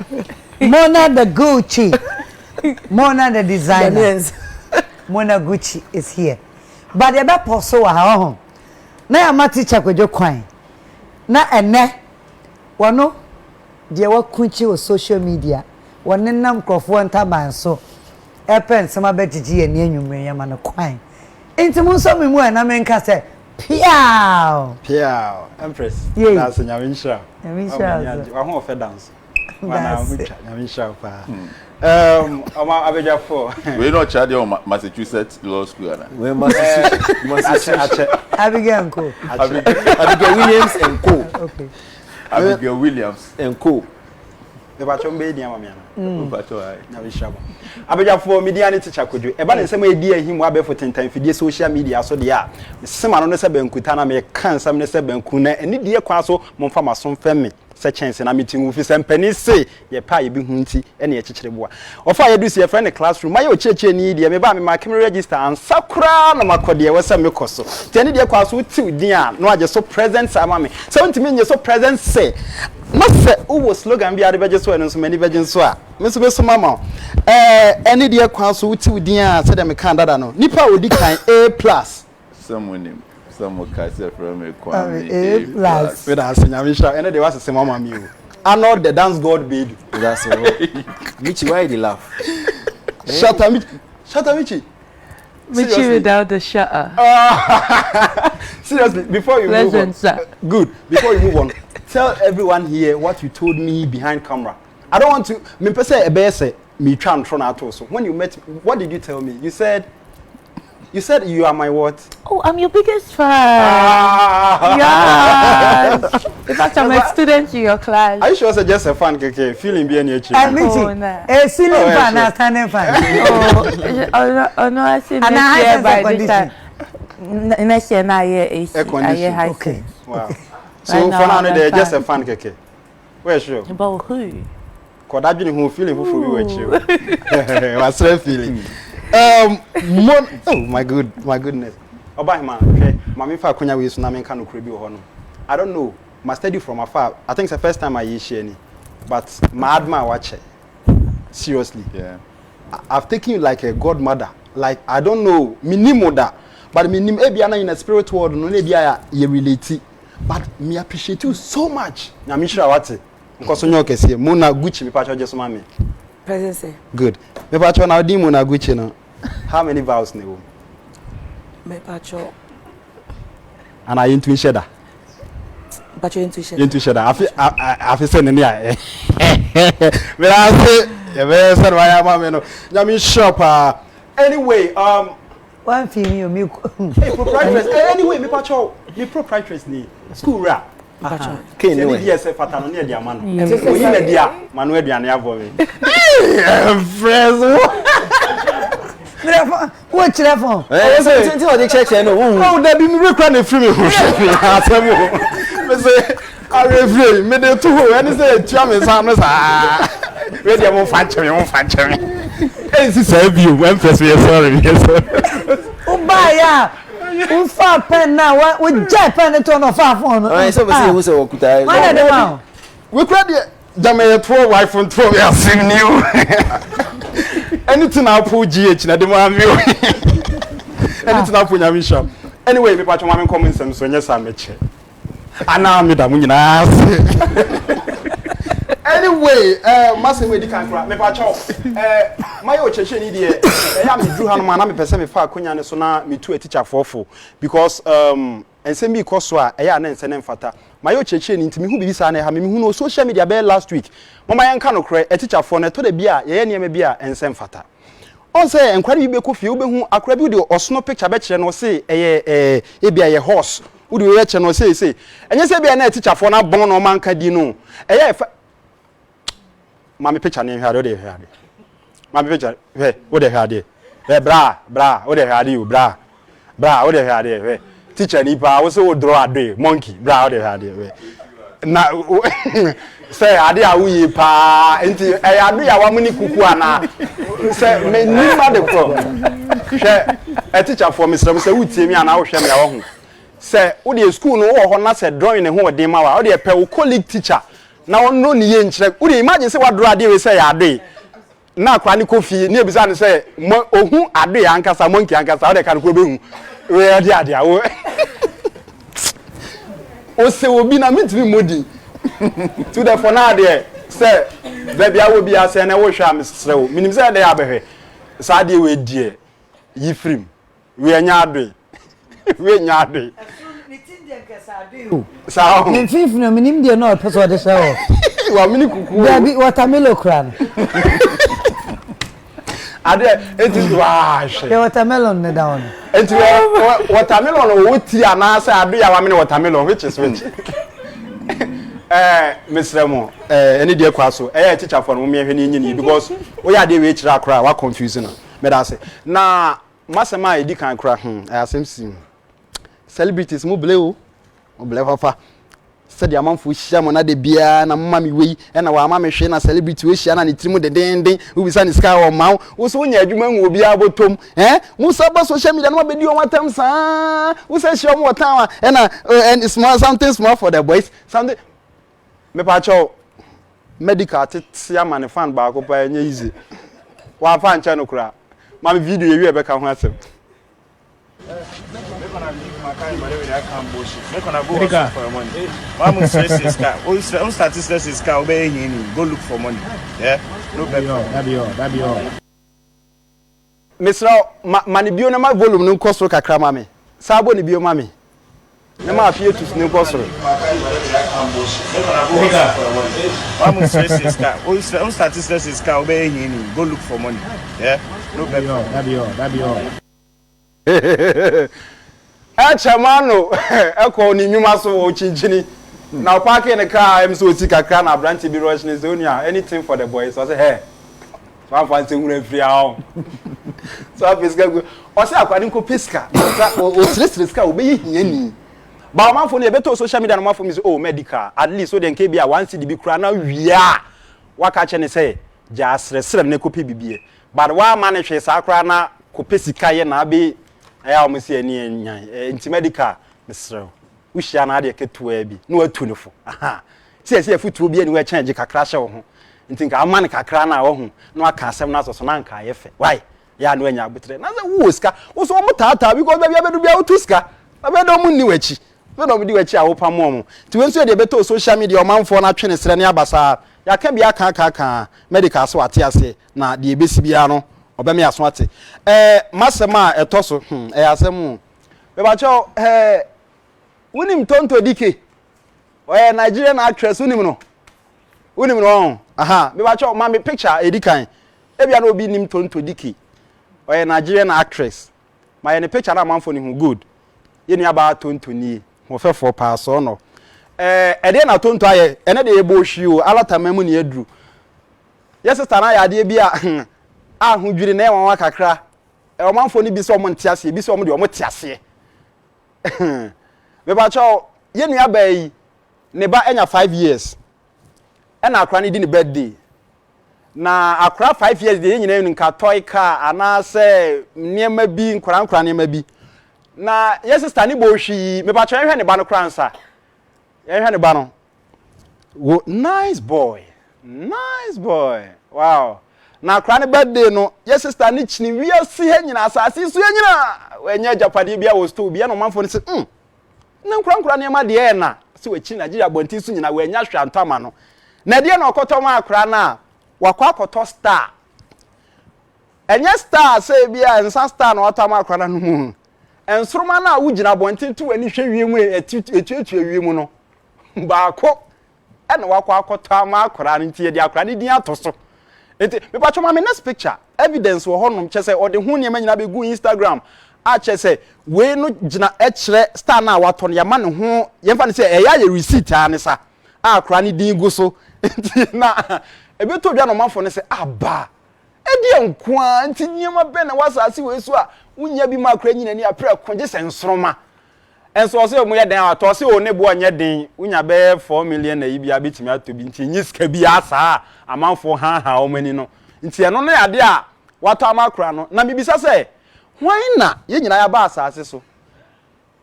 Mona the Gucci. Mona the designer. Mona Gucci is here. But the best also na ya ma teacher kwadwo kwan na ene wono de wa kunchi o social media wonne nam krofo ntaban so epen sama betiji ye ne anwumre ya ma no kwan enti mun so me mu na menka se piao empress Yay. that's nyaminsha Nyaminsha wa ho fe dance wana mucha nyaminsha pa ama abeja for we no charge on Massachusetts law school ana we Massachusetts Abigail Co. Abigail Williams and Co. Okay. Abigail Williams and Co. the bachom be dia mama o pato ai nyaminsha ba abeja for media ne teacher kodwo e ba ne nsem edi ahim wa be for tentan fidie social media so de a sema no ne se bankuta na me kan sam ne se banku na eni die kwa so momfa masom femme se chance na meeting wu fi se mpani se ye pa ye bi hunti ene ye kikire boa ofa ye du se ye friend classroom ma ye o cheche ni die me ba me ma camera register ansakura na makode we se me koso te ene die kwa so ti din a no age so present ama me se ntimi nye so present se mase uwo slogan bi ade beje so eno so mani beje so a me so be so mama ene die kwa so ti din a se de me kan dada no nipa odi kan A+ someone Kase from a Kwame A+. with us nyamisha ene de was say mama mi o Arnold the dance god bid That's all. Michy, why you laugh? Shatta Michy Michy without the shutter. Seriously, before you move on, good. Before you move on, tell everyone here what you told me behind camera. I don't want to. Me pese ebese me try and throw out also. When you met, what did you tell me? You said you are my what? Oh, I'm your biggest fan. Yes. In fact, I'm a student in your class. Are you sure it's just a fan, KK? Feeling being here. Michy, ceiling fan and standing fan. Oh no, I see next year by this time. Next year, now I high school. Wow. So for now, they're just a fan, KK. Where sure? About who? Cause I've been who feeling who we were you. What's that feeling? Oh my goodness. Oba man, okay. Mami fa konya we so na men kan okrebi ho no. I don't know. My study from afar. I think it's the first time I hear share but my adma watch. Seriously. Yeah. I've taken you like a godmother. Like I don't know, minimo that. But minim e bia na in a spirit world no na bia ye relate. But me appreciate you so much. Na mi sure what. Because onyo kese mo na Gucci me pa just mama. Presence. Good. Me pa na odi mo na Gucci no. How many vows ne wo? Me pacho. And I into sheda. Pacho into sheda. Into sheda. I fi send ne ya. Me na say e be send wa ya mama no. Na mi shop anyway, one female me hey, proprietress. Anyway, me pacho. Me proprietress ni. School rap. Pacho. Okay, anyway. Yes, fata no ne dia ma no. Oyi na dia, manu aduane avo me. what telephone? Say, what the church no. Oh, that be me rekwa na free me ho. Asemo. Me say, I refrain. Me dey to ho. Any say tua me sa no sa. We dey mo fa cheme. Hey, this is you. Empress, we sorry. Ubaya. Ufa pen now. We jet pen to no fa phone. Oh, so we say who say okuta. Why the man? We credit Jamaica 12 wife and 12 years sing new. Anything I pull GH na dem am you. Anything I pull nyamisha. Anyway, me patch mama come nsem so nya sa meche. Ana me da mu nyina. Anyway, masse we di kan kra me patch my ocheche ni de ya me dru ha no ma na me pese me fa akonya ne so na me tu a teacher fofo because ensem bi koso a eya na ense ne mfata my ocheche ni ntimi hu bibi sa na ha me hu no social media be last week mama yanka no kra a teacher for na to de bia ye ne me bia ense mfata on say enkwari bi be ko fie wo be hu akra bi de osono picture be kire no say eye e bia ye horse wo de we kire no say enye say bia na teacher for na bon no man ka di no eye mama picture ne hwade de hwade mama picture he wo de hwade he bra wo de hwade you bra wo de hwade he teacher ni pa wo say wo draw ade monkey bra wo de hwade we na say ade a wo yi pa enti ade ya wa muni kuku ana say me ni ma de ko hwe a teacher for me say wo tie mi ana wo hwe me a wo ho say wo de school no wo ho na say drawing ne ho de ma wa wo de pe wo colleague teacher na won no ni ye nkyere wo de imagine say wa draw ade we say ya ade na kwa ni kofi ni ebisa ni say ohun ade ya ankasa monkey ankasa wo de kan ko be hu we ade ade a wo o se obi na mitimi modi to the for now there say baby I will be ase na wo hwa amsrew minim say dey abehwe sa de we die yi frim we anya ado we nya ado sa o me fif no minim de no person de say wa mini kuku baby watermelon kran ade enti wa hwe the watermelon ne down enti watermelon wo ti ana say ado ya wa mini watermelon which Mr. Mo any dey kwaso teacher for mo me hwe ni nyini because we ya dey we kira akra wa confuse na me da say na masema edi kan akra asem sim celebrities mo ble papa said the amount for shamo na de bia na mama mi wei na wa mama me hwe na celebrity we hia na ne tirimu de den we bisa ni sky o mawo wo so nya adwuma nwu obi abotom wo so ba social media na be di o watam sa wo so hia o watam and small something small for the boys something me pa cho medical tetia man fan ba ko pa nya easy wa fa ncha no kura ma video ye wi e be ka ho asem Go look for money. Yeah? No that be all. Mr. Manibio na ma volume no cost kakra ma me. Sabo ni bio ma me. Na ma afie to ne cost. Go look for money. Yeah? No that be all. Chamano eko ni nyuma so o chinchini na park in the car am so tika car na branch bi rush ni zonia anything for the boys so say hey so fancy hu free out so pesca go o say akwani ko pesca o stress ka o be hia ni ba man fo ni e beto social media na man fo mi oh medical at least so den ke bia 1 cd bi kura na wia waka che ne say ja sresrem ne ko pe bibie but wa man hwe sa kura na ko pesika ye na be aya o mesi ani enyan enti medical mesrew wo hia na de ketua bi na watu ne fo aha se afutuo bi ani wa change kakra hye wo ho enti nka amane kakra na wo ho na aka asem na so na nka ye fe why ya no anya abutre na se wo ska wo so mo tata because baby abedu bia wo tuska abedo mu ni wachi abedo mu di wachi a wo pamo mo ti wenso de beto social media o manfo na twene sere ne abasa ya ka bia kan medical so ate ase na de ebesi bia no obeme aso ate masema etoso asemu be ba cho unim tonto dike Nigerian actress unim no aha be ba cho ma me picture edikan e bia no obi nim tonto dike Nigerian actress my ne picture na manfo ni hu good ye ni aba tonto ni ho fefo pa so no de na tonto aye ene de ebo hwi o alatamamu ni aduru yes sister na ya de bia ahudwiri na enwa kakra o manfo ni bi so mo ntiase bi so mo de o mo tiase me ba cho ye nua ba yi ne ba enya 5 years na akra ni di ni birthday na akra 5 years de nyina nka toy car ana se niema bi nkora niema bi na yes sister ni bo hwi me ba cho hwe ne ba no kransa ye hwe ne ba no nice boy wow na akra ne birthday no yes sister ni chini wi asi he nyina asase so nyina wenya japade bia wo store bia no manfo ne se na nkura niema de na se we chi Nigeria bonti so nyina wenya hwantama no na de na okoto ma akra na wakwa akoto star enye star se bia ensa star na otama akra na no mu ensoroma na wugina bonti to wani hwe wie mu etuetu wie mu no baako ena wakwa akoto ma akra nti de akra ne din atoso enti me pa choma me next picture evidence wo honom che se ode hu ne manyina be gu Instagram a che se we no gina e kire star na wato ne ma ne ho ye mfa ne se e ya ye receipt ane sa akra ne din gu so enti na ebeto bia no manfo ne se aba edi enko a enti nyema be na wasase we so a unya bi ma akra nyina ni apre konje se nsroma enso se mo ye den ato se o ne bo anye den unya be 4 million na yibia betimi ato bi nti nyiska bi asa amanfo ha o mani no nti eno na ade a wato amakra no na bibisa se hwan na ye nyina ya ba asase so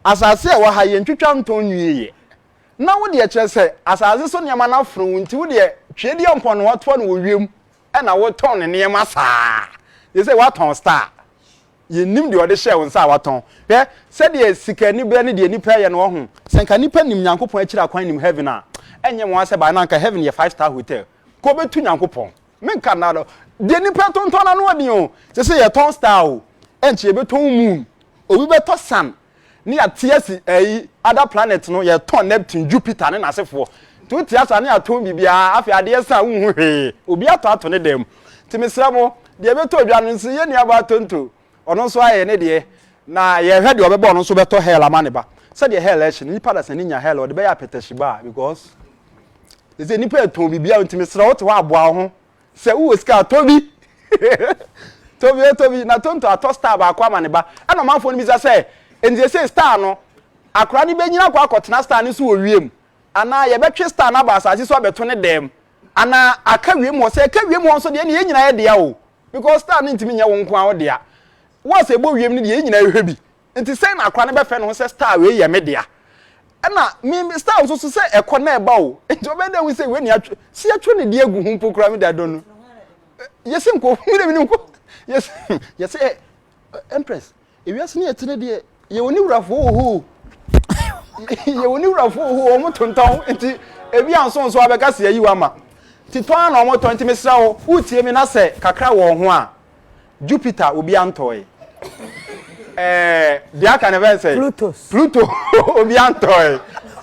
asase e wa ha ye ntwitwa nton nwiye na wo de kire se asase so niam na afro nti wo de twedi ompo no wato no wo wiem e na wo ton ne niam asa ye se waton star ye nim de ode share won sa waton hwe se de sika ni bra ni de nipa ye no ho senka nipa nim nyankopon akira kwan nim heaven a enye mo ase ba na nka heaven ye 5-star hotel ko betu nyankopon menka na do de nipa tonton na no odi o se ye ton star o enche ye beton moon obi beto sun ni atiasi other planet no ye ton Neptune Jupiter ne nasefo tu tiasa ne aton bibia afi ade san hu hwe obi ato ne dem timisra mo de beto odwa no nsi ye ni aba tonto ono so aye ne de na ye hwe de obebo ono so beto hell amane ba se de hell action ni pada se ni nya hell o de be ya petashiba because they say nipa eton bibia timisra wo te wa aboa ho se wo ska tobi tobi na tonto ato star ba kwa amane ba ana manfo ni bi say enje say star no akora ni benyina kwa akotena star ni so owiem ana ye betwe star na ba asase so abeto ne dem ana aka wiem wo say aka wiem wo so de ne nyina ye de o because star ni ntimi nya wo nko a wo de a wo say bo wiem ni de nyina ye hwe bi nti say na akora ne be fe no say star we ye me de a ana mi star so say ekọ na eba o nti obeda we say we ni atwe si atwe ne de agu hu pokura mi da do no yes nko mi nko yes empress ewiase ni etene de ye woni wurafo ho ye woni wurafo ho o motonton enti ebi anso nso abeka se ayi wa ma titon na o moton enti mesra wo utie mi na se kakra wo ho a Jupiter obi antoy dia kan even say Pluto obi antoy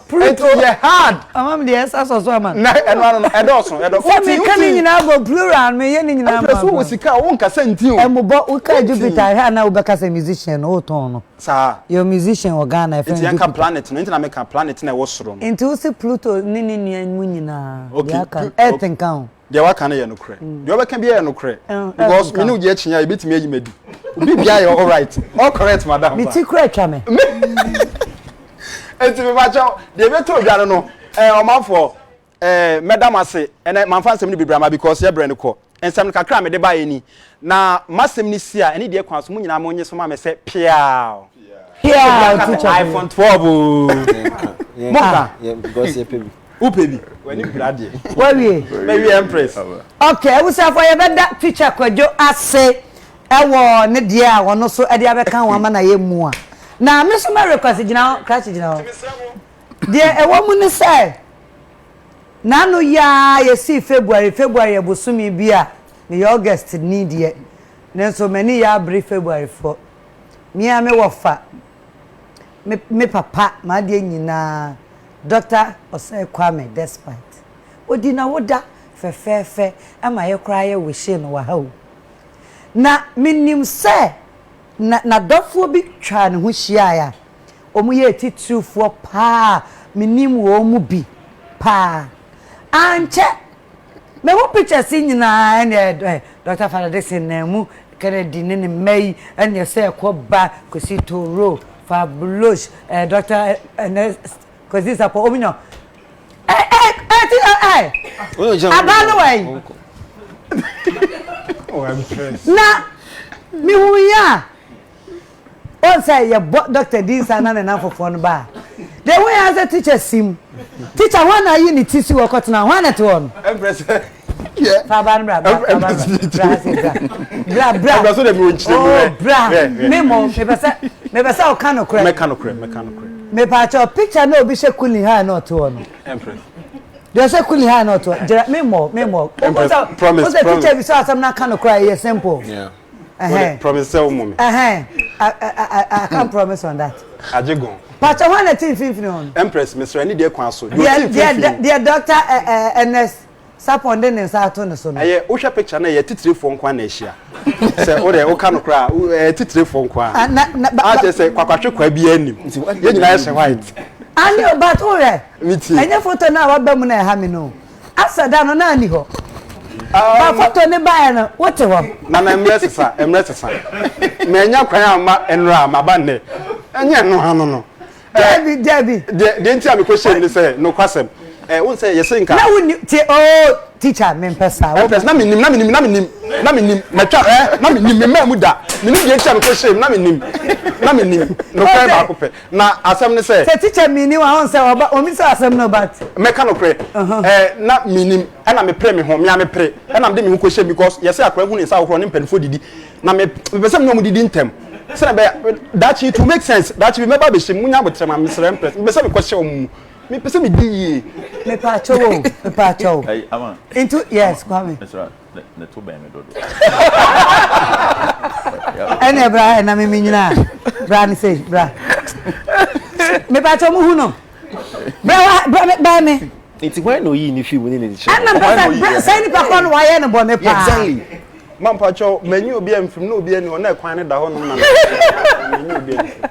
Pluto ye hard amam de esa so man na eno edoso me kan nyina go plural me ye nyina ma so wo sika wo nkasa nti o embo wo ka Jupiter ha na wo beka say musician o ton no sa your musician o Ghana e friend Jupiter planet no internet make planet na wo soro no into si Pluto ni mu nyina ya kan earth kan de wa kan ye no kre de wa kan bi ye no kre because me no je chinya e betimi ayi madu obi bia ye all right all correct madam me ti kra twa me enti me ba chaw de beto odwa no omafo madam ase ene manfa nsem ni bibrama because ye brand ko ensem kakra me de ba ye ni na masem ni sia ene de kwan so mu nyina mo nye so ma me se piao iPhone 12 moka yeah because ye pebi upebi wani brade wawie maybe empress okay we say for ye beda teacher kwadwo ase ewo ne de a wono so e de abeka ho ama na ye mu a na me so me request gina crash gina de ewo mu ne say na no ya ye see February ye bosumi bia ni August ni de nenso mani ya bre February for me a me wofa me papa ma de nyina Dr. Osei Kwame despite odi na woda fefefe ama ye kra ye wishe no wa ha na minim se na dofo bi twa ne ho hia ya omu ye titufo pa minim wo mu bi pa anche me wo pictures nyina ne Dr. Faradese na mu Kennedy ne mai anya se ko ba kosi toro fabulous Dr. Kosi sapo ominyo abano way na mi huya on say your Dr. Dinsa na na fofo no ba the way as a teacher sim teacher one are you ni tisi wo kotna one at one empress yeah faban bra so dem wo nchire bra memo me pesa o kano kre me pa cho picture no obi she kuli ha na to one empress they say kuli ha na to memo promise picture bi so asam na kano kre is simple yeah promise say woman I can't promise on that ajegon but one at 15 on empress Mr. Any dey kwan so the doctor NS sapon den nsa ato ne so no eh wo hwe picture na ye titire fo nkwa na ehia se wo de wo ka no kra titire fo nkwa a je se kwakwatwe kwa bi anim ye nyina ye white ani but ore miti enye photo na wa ba mu na ha mi no asada no na ani ho ba photo ne ba ya no wote ho na emresa me nya kwan ama enra ma ba ne enye no ha no Debbie de nti am question ni say no kwasem won say yesenka na woni teacher me pesa na minim matwa na minim me mamu da minim de nti am question na minim no kai ba ko pe na asem ni say teacher me ni wa won say omi say asem no but me ka no pre na minim na me pre me ho me am pre na me de me ho question because yesi akwa hu ni say wo ni mpanfo didi na me pese me no mu didi ntem Say that it will make sense. That you remember be munya but Mr. Empress. Me say me question me pese me di Me pa cho. Hey, ama. Into yes, Kwame. That's right. The two me do. Ene bra na me nyina. Bra ni say bra. Me pa cho mu hu no. Bra me. It's when no yi ni fi woni ni che. Ana bra say ni pa kwa no wa ye no bo ne pa. Exactly. Man pa cho menu obi amfim no obi ani ona kwan ne da ho no na. Menu obi amfim.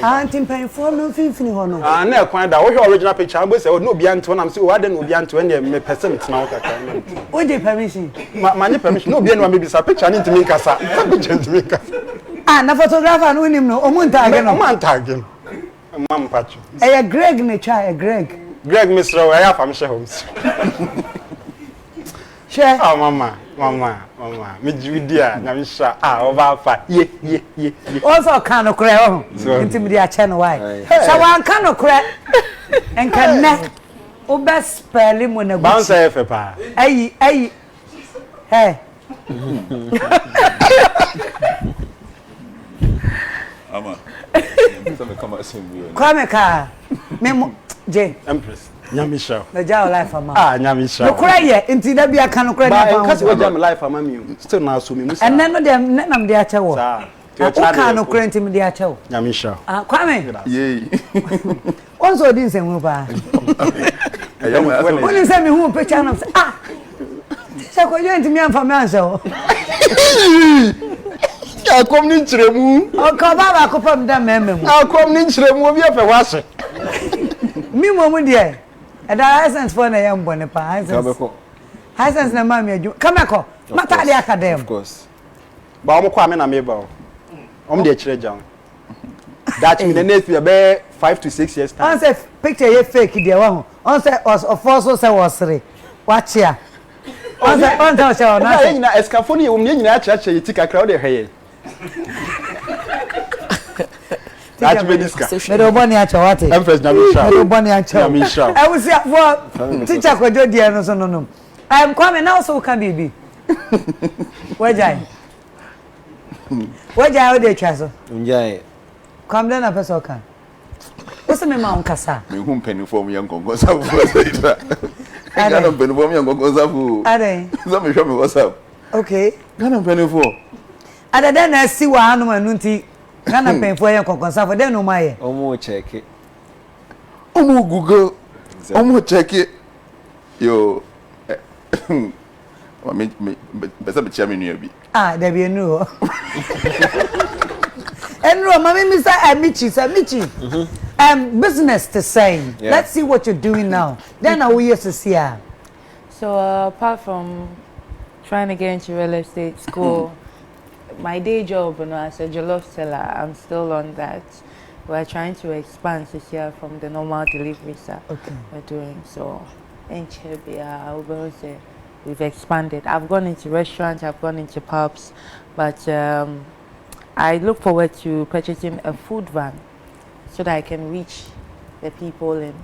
Anti painful no finfini ho no. Ah na kwan da wo hwe original picture am bo say no obi anto na am say o ade no obi anto ene me person tena wo kaka. Wo dey permission? Ma nye permission no obi ani wa me bisa picture ni ntimi nkasa. Picture ntimi nkasa. Ah na photographer no nim no o mu ntag no. O man tag no. Man pa cho. Eh Greg ne try Greg. Greg Mr. Wa ya fam she homes. Share. Ah mama. Me judia na me sha over fa. Ye. Also kan no kure ho. Intim dia che no why. So wan kan no kure. Enka ne. O best spell mo na guchi. Bounce efe pa. Ayi. Hey. Ama. So me come asem we. Kwame ka. Me J. Empress. Nyamisha. Na ja life ama. Ah nyamisha. No kure ye inti da bia kan no kure na ba fa. kasi we jam life ama mi. Still na so me musa. And then no dem nam dia che wo. Sa. O kan no kure intim dia che wo. Nyamisha. Ah Kwame. Yey. Onso din se mu ba. Oni se mi hu picture na say ah. Se ko yo intimi amfa me anse wo. Akom ni nchiremu. O ko baba ko pam da meme mu. Akom ni nchiremu obi afa wase. Mi mo mu de. E da essence for na yam bone pa essence. Essence na ma me aju. Kameko. Mata de academy. Of course. Ba omo kwa me na me ba o. Omo de chire jam. That me the next year be 5 to 6 years time. On say picture ye fake de wa ho. On say of also say was re. Watch ya. On say on na ye nyina escafoni ye wo me nyina acha yiti kakra o de hweye. That me diska. Me do boni acha wate. Empress Nyamisha. Me do boni acha. Nyamisha. I was for teacher Kojo dia no so no. I am coming now so can be. Where jai? Where jai o de twa so? Njai. Come down na person kan. What's me ma on kasa? Me hu mpeni form yan gongo sabu for. Gana mpeni form yan gongo sabu. Ade. So me show me WhatsApp. Okay. Gana mpeni form. Ade den na si wa anu manu nti. Gana penfo yan konkonsa for den no maye. Omo check it. Omo Google. Omo check it. Yo. Me besa be chairman nu bi. Ah, there be enu. Enro mama Mr. Michy. Business the same. Yeah. Let's see what you're doing now. Then I will use to see her. So apart from trying to get into real estate school, my day job, as a jollof seller, I'm still on that. We're trying to expand this year from the normal deliveries that we're doing. So in Chebia, we've expanded. I've gone into restaurants, I've gone into pubs, but I look forward to purchasing a food van so that I can reach the people in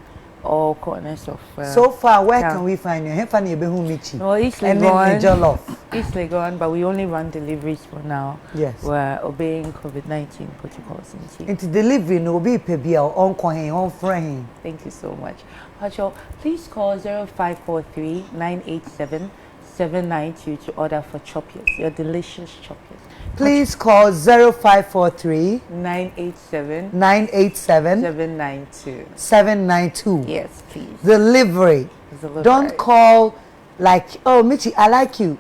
all corners of so far, where town. can we find you? Hefani Ebehu Michy. No, East And then Legon. Jollof. East Legon, but we only run deliveries for now. Yes. We're obeying COVID-19 protocols. Into delivery, no be pebia on coin, on friend. Thank you so much. Pacho, please call 0543 987 792 to order for chocolate, your delicious chocolate. Please call 0543 987 987 792. 792. Yes, please. Delivery. Delivery. Don't call like, oh, Michy, I like you.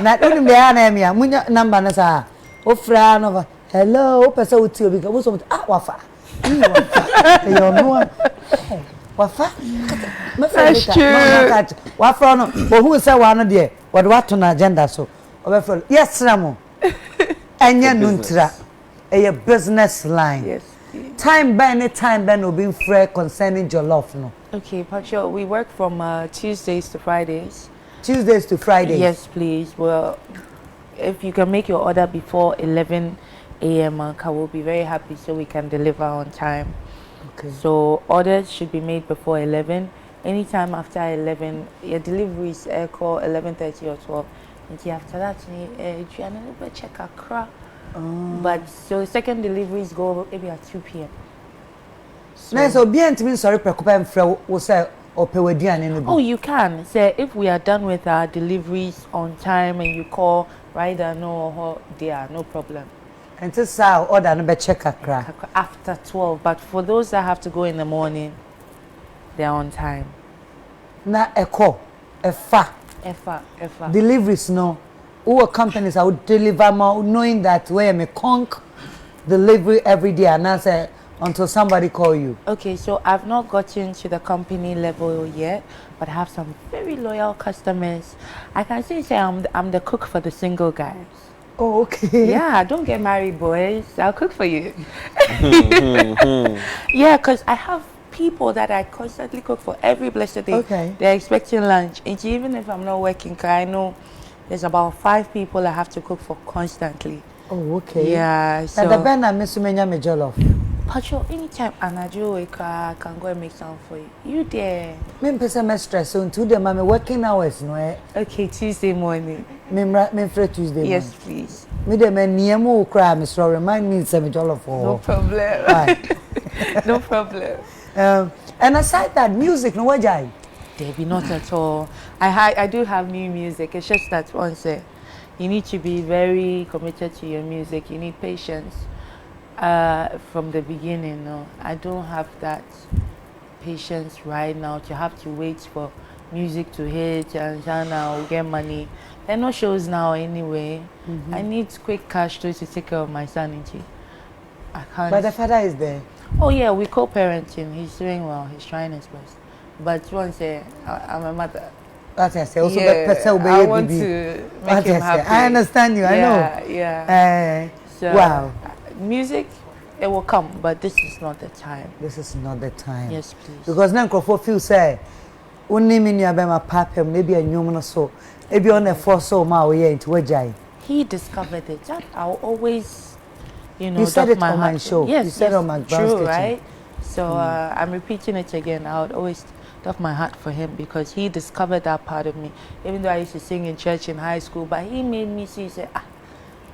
Not only me, I am number na sa. O friend over. Hello, person with you because what's wafa. You know, wafa. That's true. Wafa no. But who say one there? What on agenda so? Yes, Ramo. Enya nuntra. A business line. Yes, please. Time by any time then will be fair concerning jollof no. Okay, Pacho, we work from Tuesdays to Fridays. Tuesdays to Fridays. Yes, please. Well, if you can make your order before 11 a.m., I will be very happy so we can deliver on time. Okay. So orders should be made before 11. Anytime after 11, your deliveries call 11:30 or 12. And after that, you check a crack. But so second deliveries go maybe at 2 p.m. Na so be ntimi sorry prekopa mfrɛ wo sɛ opewaduane no bi. Oh, you can. Say if we are done with our deliveries on time and you call rider no there, no problem. Until sa order no be check kakra. After 12, but for those that have to go in the morning, they're on time. Na efa. Deliveries no. Who companies I would deliver more knowing that where me conk delivery every day and I say until somebody call you. Okay, so I've not gotten to the company level yet, but I have some very loyal customers. I can say I'm the cook for the single guys. Oh, okay. Yeah, don't get married, boys. I'll cook for you. Yeah, because I have people that I constantly cook for every blessed day. Okay. They're expecting lunch. And even if I'm not working, 'cause I know there's about 5 people I have to cook for constantly. Oh, okay. Yeah, so... And the band I miss me jollof. Pacho, anytime Anajo I can go and make some for you. You there? Me pesa me stress on today my working hours no eh. Okay, Tuesday morning. Me free Tuesday. Yes, please. Me de me niemo cry me so remind me say me jollof for. No problem. Right. No problem. And aside that music no wajai. Debbie, not at all. I do have new music. It's just that once you need to be very committed to your music. You need patience. From the beginning, no, I don't have that patience right now to have to wait for music to hit and now get money. There are no shows now anyway. I need quick cash to take care of my sanity. I can't. But the father is there. Oh yeah, we co-parenting. He's doing well. He's trying his best. But once I'm a mother. That's I say. Also, I want to make him happy. I understand you. I know. Yeah. So, wow. Music, it will come, but this is not the time. This is not the time. Yes, please. Because now Crawford feel say, "Only me near my papa, maybe a human so, maybe on a force so my way into Wajai." He discovered it. I'll always, you said it on my show. Yes, you said it on my true, right? So I'm repeating it again. I would always off my heart for him because he discovered that part of me. Even though I used to sing in church in high school, but he made me see, say,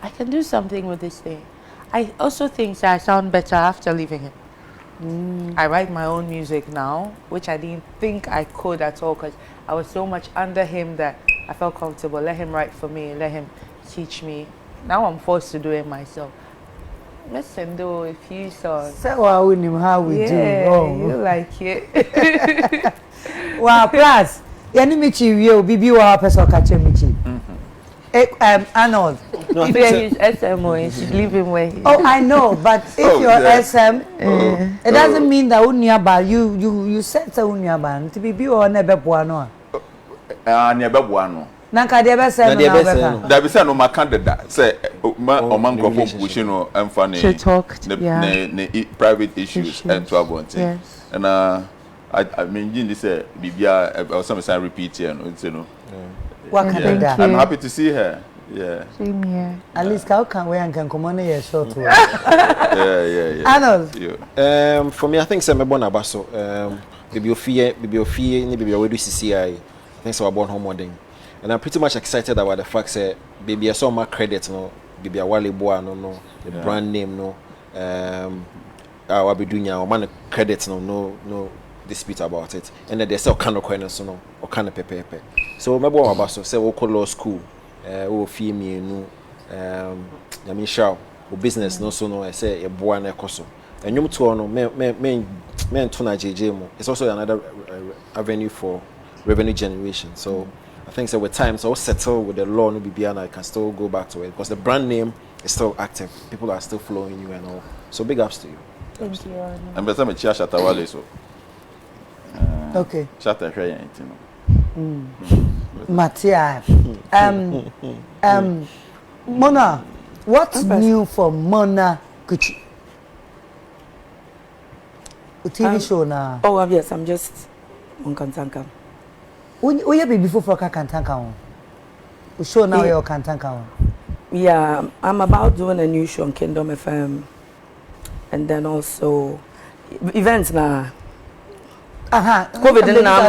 I can do something with this thing. I also think that I sound better after leaving him. I write my own music now, which I didn't think I could at all because I was so much under him that I felt comfortable. Let him write for me, let him teach me. Now I'm forced to do it myself. Listen though, if you saw. Say how we do. Oh, you like it. Wow, plus, yani Michy will be our person catching Michy. Arnold. No, if he's SMO, she's leaving where he is. Oh, I know, but if you're SM, it doesn't mean that unyaba. You said so unyaba. To be or never buano. Never buano. Nanka debe say no. There be say no my candidate say man go for pushing no emfa to talk ne private issues and to about it. And I mean this say bibia or some say repeat here no you know. What candidate? I'm happy to see her. Yeah. Same here. At least how can we and can come on here short. Yeah. Arnold. For me I think say me born abaso bibliofie ni bibia we do CCI. I think so born home modern. And I'm pretty much excited about the fact that baby I saw my credit no baby a Wale boy no the brand name no I be doing our man credit no dispute about it and then they say kind of coin so no or kind of pepe so my boy about so say we call law school we fee me no I mean show business no so no I say a boy na ekoso and you to no men to na JJ mo it's also another avenue for revenue generation so I think so with time, so settle with the law, no BBN, I can still go back to it because the brand name is still active. People are still following you and all. So big ups to you. Thank you. And better me chia Shatta Wale so. Okay. Shatta share anything. Matia. Mona, what's new for Mona Kuchi? A TV show now. Oh, yes, I'm just on Kantanka. Who you be before for Kantanka? We show now your Kantanka. Yeah, I'm about doing a new show on Kingdom FM, and then also events now. COVID now,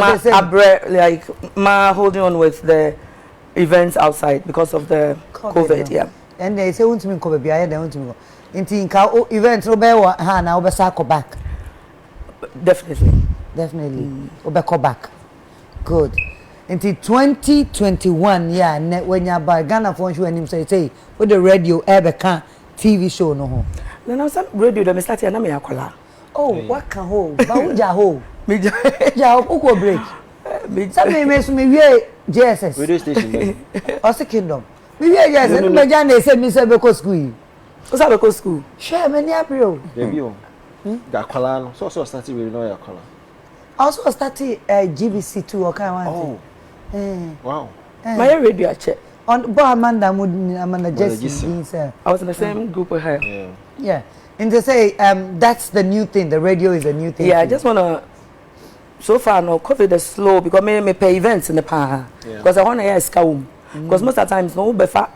like ma holding on with the events outside because of the COVID. Yeah. and they say want me ko baby I dey want me go nti nka event no be ha na we say back definitely we be back good nti 2021 yeah when you buy Ghana phone show him say with the radio can TV show no ho na na some radio dem start na me akola oh what can hold ba uja ho me ja uko break me sabe me so me wie JSS radio station Ose Kingdom me wie JSS me ja na say me say be ko school o sa be ko school share me ni april baby o ga kwala no so start we no ya kwala also started GBC2 or kind one oh wow my radio check on bo Amanda Jesse sir I was in the same group with her yeah and they say that's the new thing the radio is a new thing I just want to so far no COVID is slow because me pay events in the pa because I want to hear ska because most of the times no be far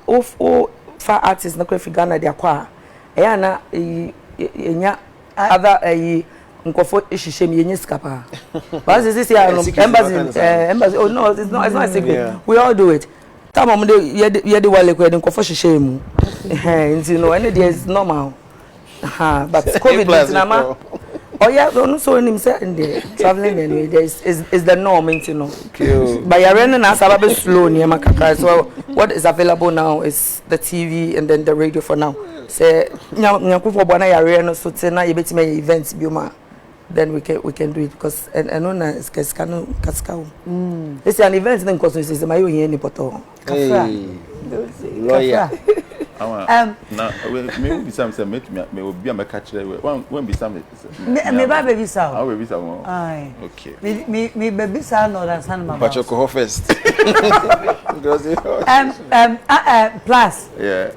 artists no crave Ghana dia kwa na enya other nkofo ehihye me yenye skapa but this year embassy oh no it's not a secret we all do it time am dey ye dey Wale ko nkofo hihye mu nti no and there is normal but COVID na ma oh yeah no so him say in the traveling anyway there is the norm you know but you're running as a slow near makaka so what is available now is the TV and then the radio for now say nyankufo bona yare no so tena ye betime events bioma then we can do it because and on is kaskano kaskao it's an event then cause is my here ni poto lawyer na me be some say me obi am catch when be some me ba baby sa how baby some ai okay me baby sa no that san mama but you go first plus yeah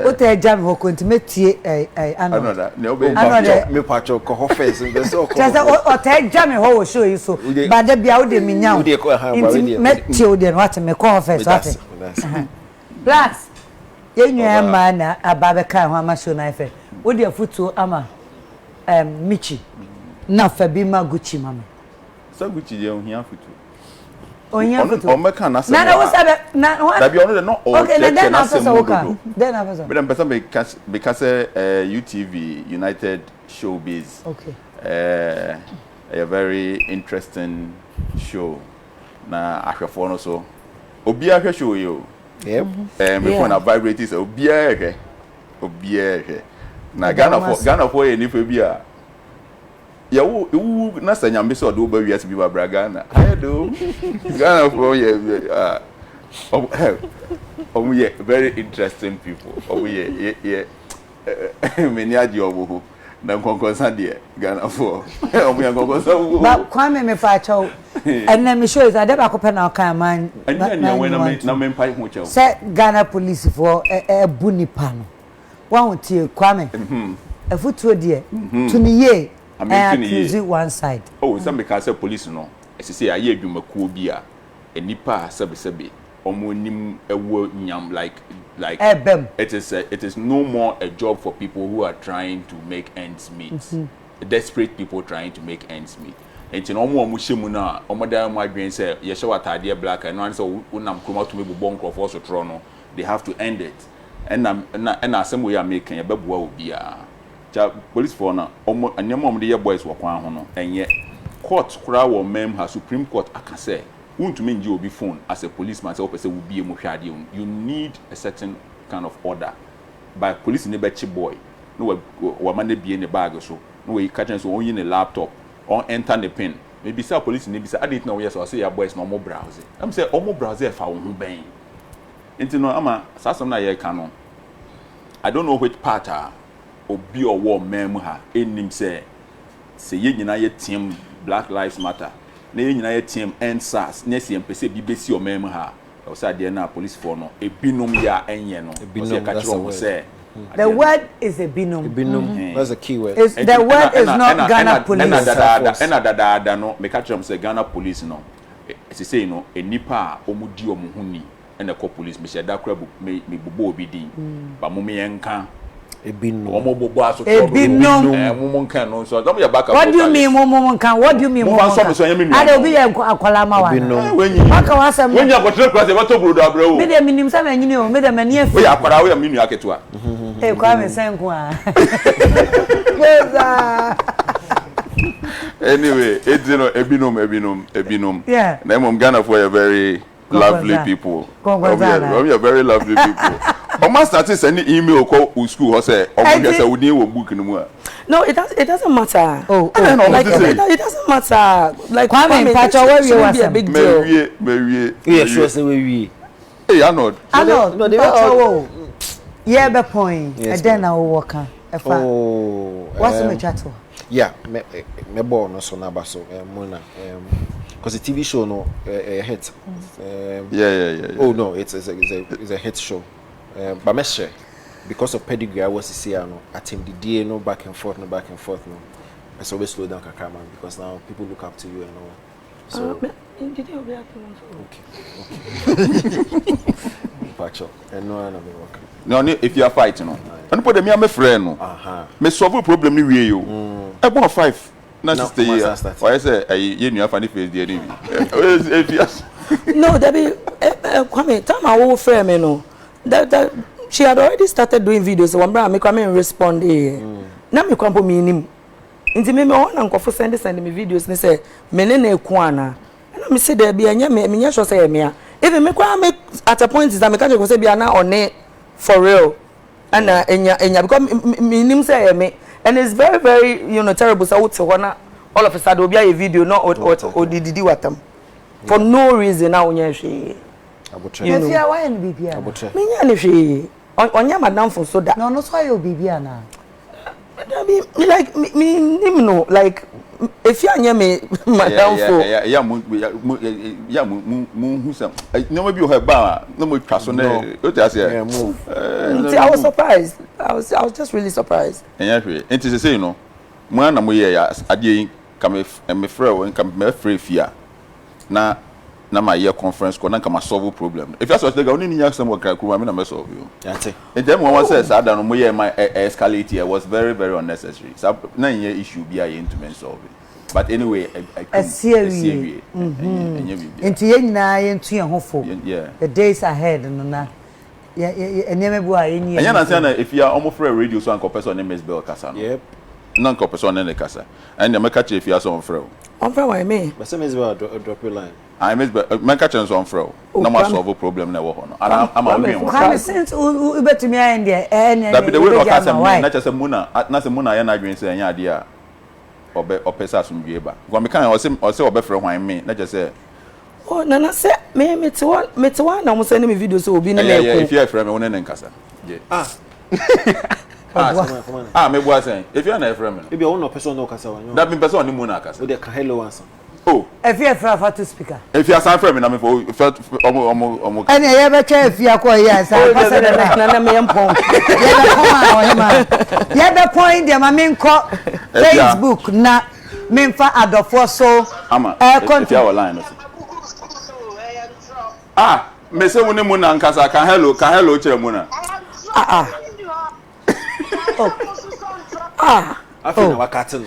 o te jam ho kontimetie another me pacho ko first be so ko just o te jam ho wo show you so but da bia o de me nya metie o de what me ko first what plus yenwa ma na ababe kan ho ama show na ife o de futu ama Michy na fa bi ma Gucci mama so Gucci ye ohia futu ohia futu o meka na se na wo sabe na da bi ono de no o okay then na so okay then na so but dem person because UTV United Showbiz okay a very interesting show na ahwefo no so obi ahwe show yo yep me phone vibrate is obi ahwe na Ghana for any for bia ya wo na sanyambe so do ba wiase bi ba Ghana I do Ghana for yeah very interesting people yeah many aji obo na konkonsa de Ghana for ya konkonsa ba kwame me fa chaw and na me show is ade ba ko pe na kan man na me mpai ho chaw say Ghana police for bunipa no wa tie kwame afutuo de to ni ye accuse one side oh some because police no say aye adwumakuo bi a enipa sebe omonim ewo nyam like it is no more a job for people who are trying to make ends meet desperate people trying to make ends meet and you know omo shemu na omo da mo adwen say ye hye watade black and one say unam kroma to me bobon crofo so tro no they have to end it and asem we are making e beboa obi a ja police for na omo anyam de ye boys wo kwan ho no enye court kura wo mem ha Supreme Court aka say untumi nje obi phone as a policeman say opese wo bie mo hwade you need a certain kind of order by police ne be chi boy no wa man bie ne bag so no we catch so on yin the laptop on enter the pin maybe say police ne be say adit na we so say ya boys no mo browse am say omo browse fa wo ho ben enti no ama sasam na ye ka no I don't know which part obi owo mem ha enim say ye nyina ye team Black Lives Matter na ye nyina ye team NSAS na se mpese bi besi o mem ha o say de na police for no ebinom ya enye no o say ka kiro mo say the word is a binum that's a key word the word is not Ghana police and dada no me ka kiro say Ghana police no e say no enipa omudi omo huni and the police me say da kra me bubo obi din ba mo me yenka Ebino. Omo bobo aso. Ebino. Mumon can no so. Don't be back up. What do you mean mumon can? What do you mean mumon can? I don't be a akwalama wa. Ebino. When you go to class, what to bro da bro. Me dem minim sa menyi o, me dem mani afi. We akwara we minu aketua. Eh, kwa me senku a. Anyway, it's Ebinum. Yeah. Name of Ghana for a very lovely people. We are very lovely people. Almost started sending email call school or say, "Oh, we need a book no more." No, it doesn't matter. Like, it doesn't matter. Like Kwame, Pacho, where you was a big deal. Mary. Yeah, sure say we. Hey, Arnold. No, they were yeah, be point. And then I will walk. Oh, what's the chat? Yeah, me born no so na ba so Mona because the TV show no a hit. Yeah. Oh no, it's a hit show. But me share because of pedigree I was to see no at him the day no back and forth no. I so we slow down kakra man because now people look up to you and all. So okay. Pacho, and no one be working. No, if you are fighting, no. And put me, I'm a friend. No. Me solve a problem ni we you. I want 5. Not stay here. Why say you have funny face there? No, that be Kwame. Time I will friend me no. That she had already started doing videos. One brother me come and respond. Now me come me him. Inti me on and go send me videos. Me say me ne kuana. And me say there be anya me sure say me. Even me Kwame at a point is that me can't go say be na on it for real. And enya because me nim say me. And it's very, very, terrible. So all of a sudden, be a video, not or did what them for no reason. Now, If you are why and BB, me, on your madam for so that. No, not why you BB now. Like me, no, like if you are near me, madam for who's some. No, maybe you have bar, no more trust on there. I was surprised. I was just really surprised. And it is a say, no, man, I'm here. I didn't come and me friend and come me free fear. Now my year conference, can come solve problem. If that's what they go in, you some work. I mean, I'm solve you. That's it. And then one says, I don't know where my escalate here was very, very unnecessary. So 9 year issue be into men solve it. But anyway, a series. Into your hopeful. Yeah. The days ahead, no. Yeah, and never boy. And you understand if you are almost for a radio so and person name is Bell Casa. Yep. Non person in the casa. And you catch if you are some friend. On friend why me? But some is well drop your line. I miss my catching some friend. No more solve a problem never on. I'm a sense who bet to me in there. And that be the way of casa, not just a Muna, not a Muna, and I agree saying idea. Or pesa some giba. When me can or say or better why me, not just say. Oh, Nana said, me to one, I'm sending me videos so be in if you are from one in casa. Yeah. Me was saying, if you are not from if you are one person no casa, that means person on the Monacas. With the hello answer. Oh, if you are for to speaker. If you are some friend, I'm for and you ever care if you are quite yes, I me empong. Yeah, the point, the main call Facebook na memfa adofo so if you are line. Me say we mu na nkasa ka hello chere mu na. Afi na wakatin.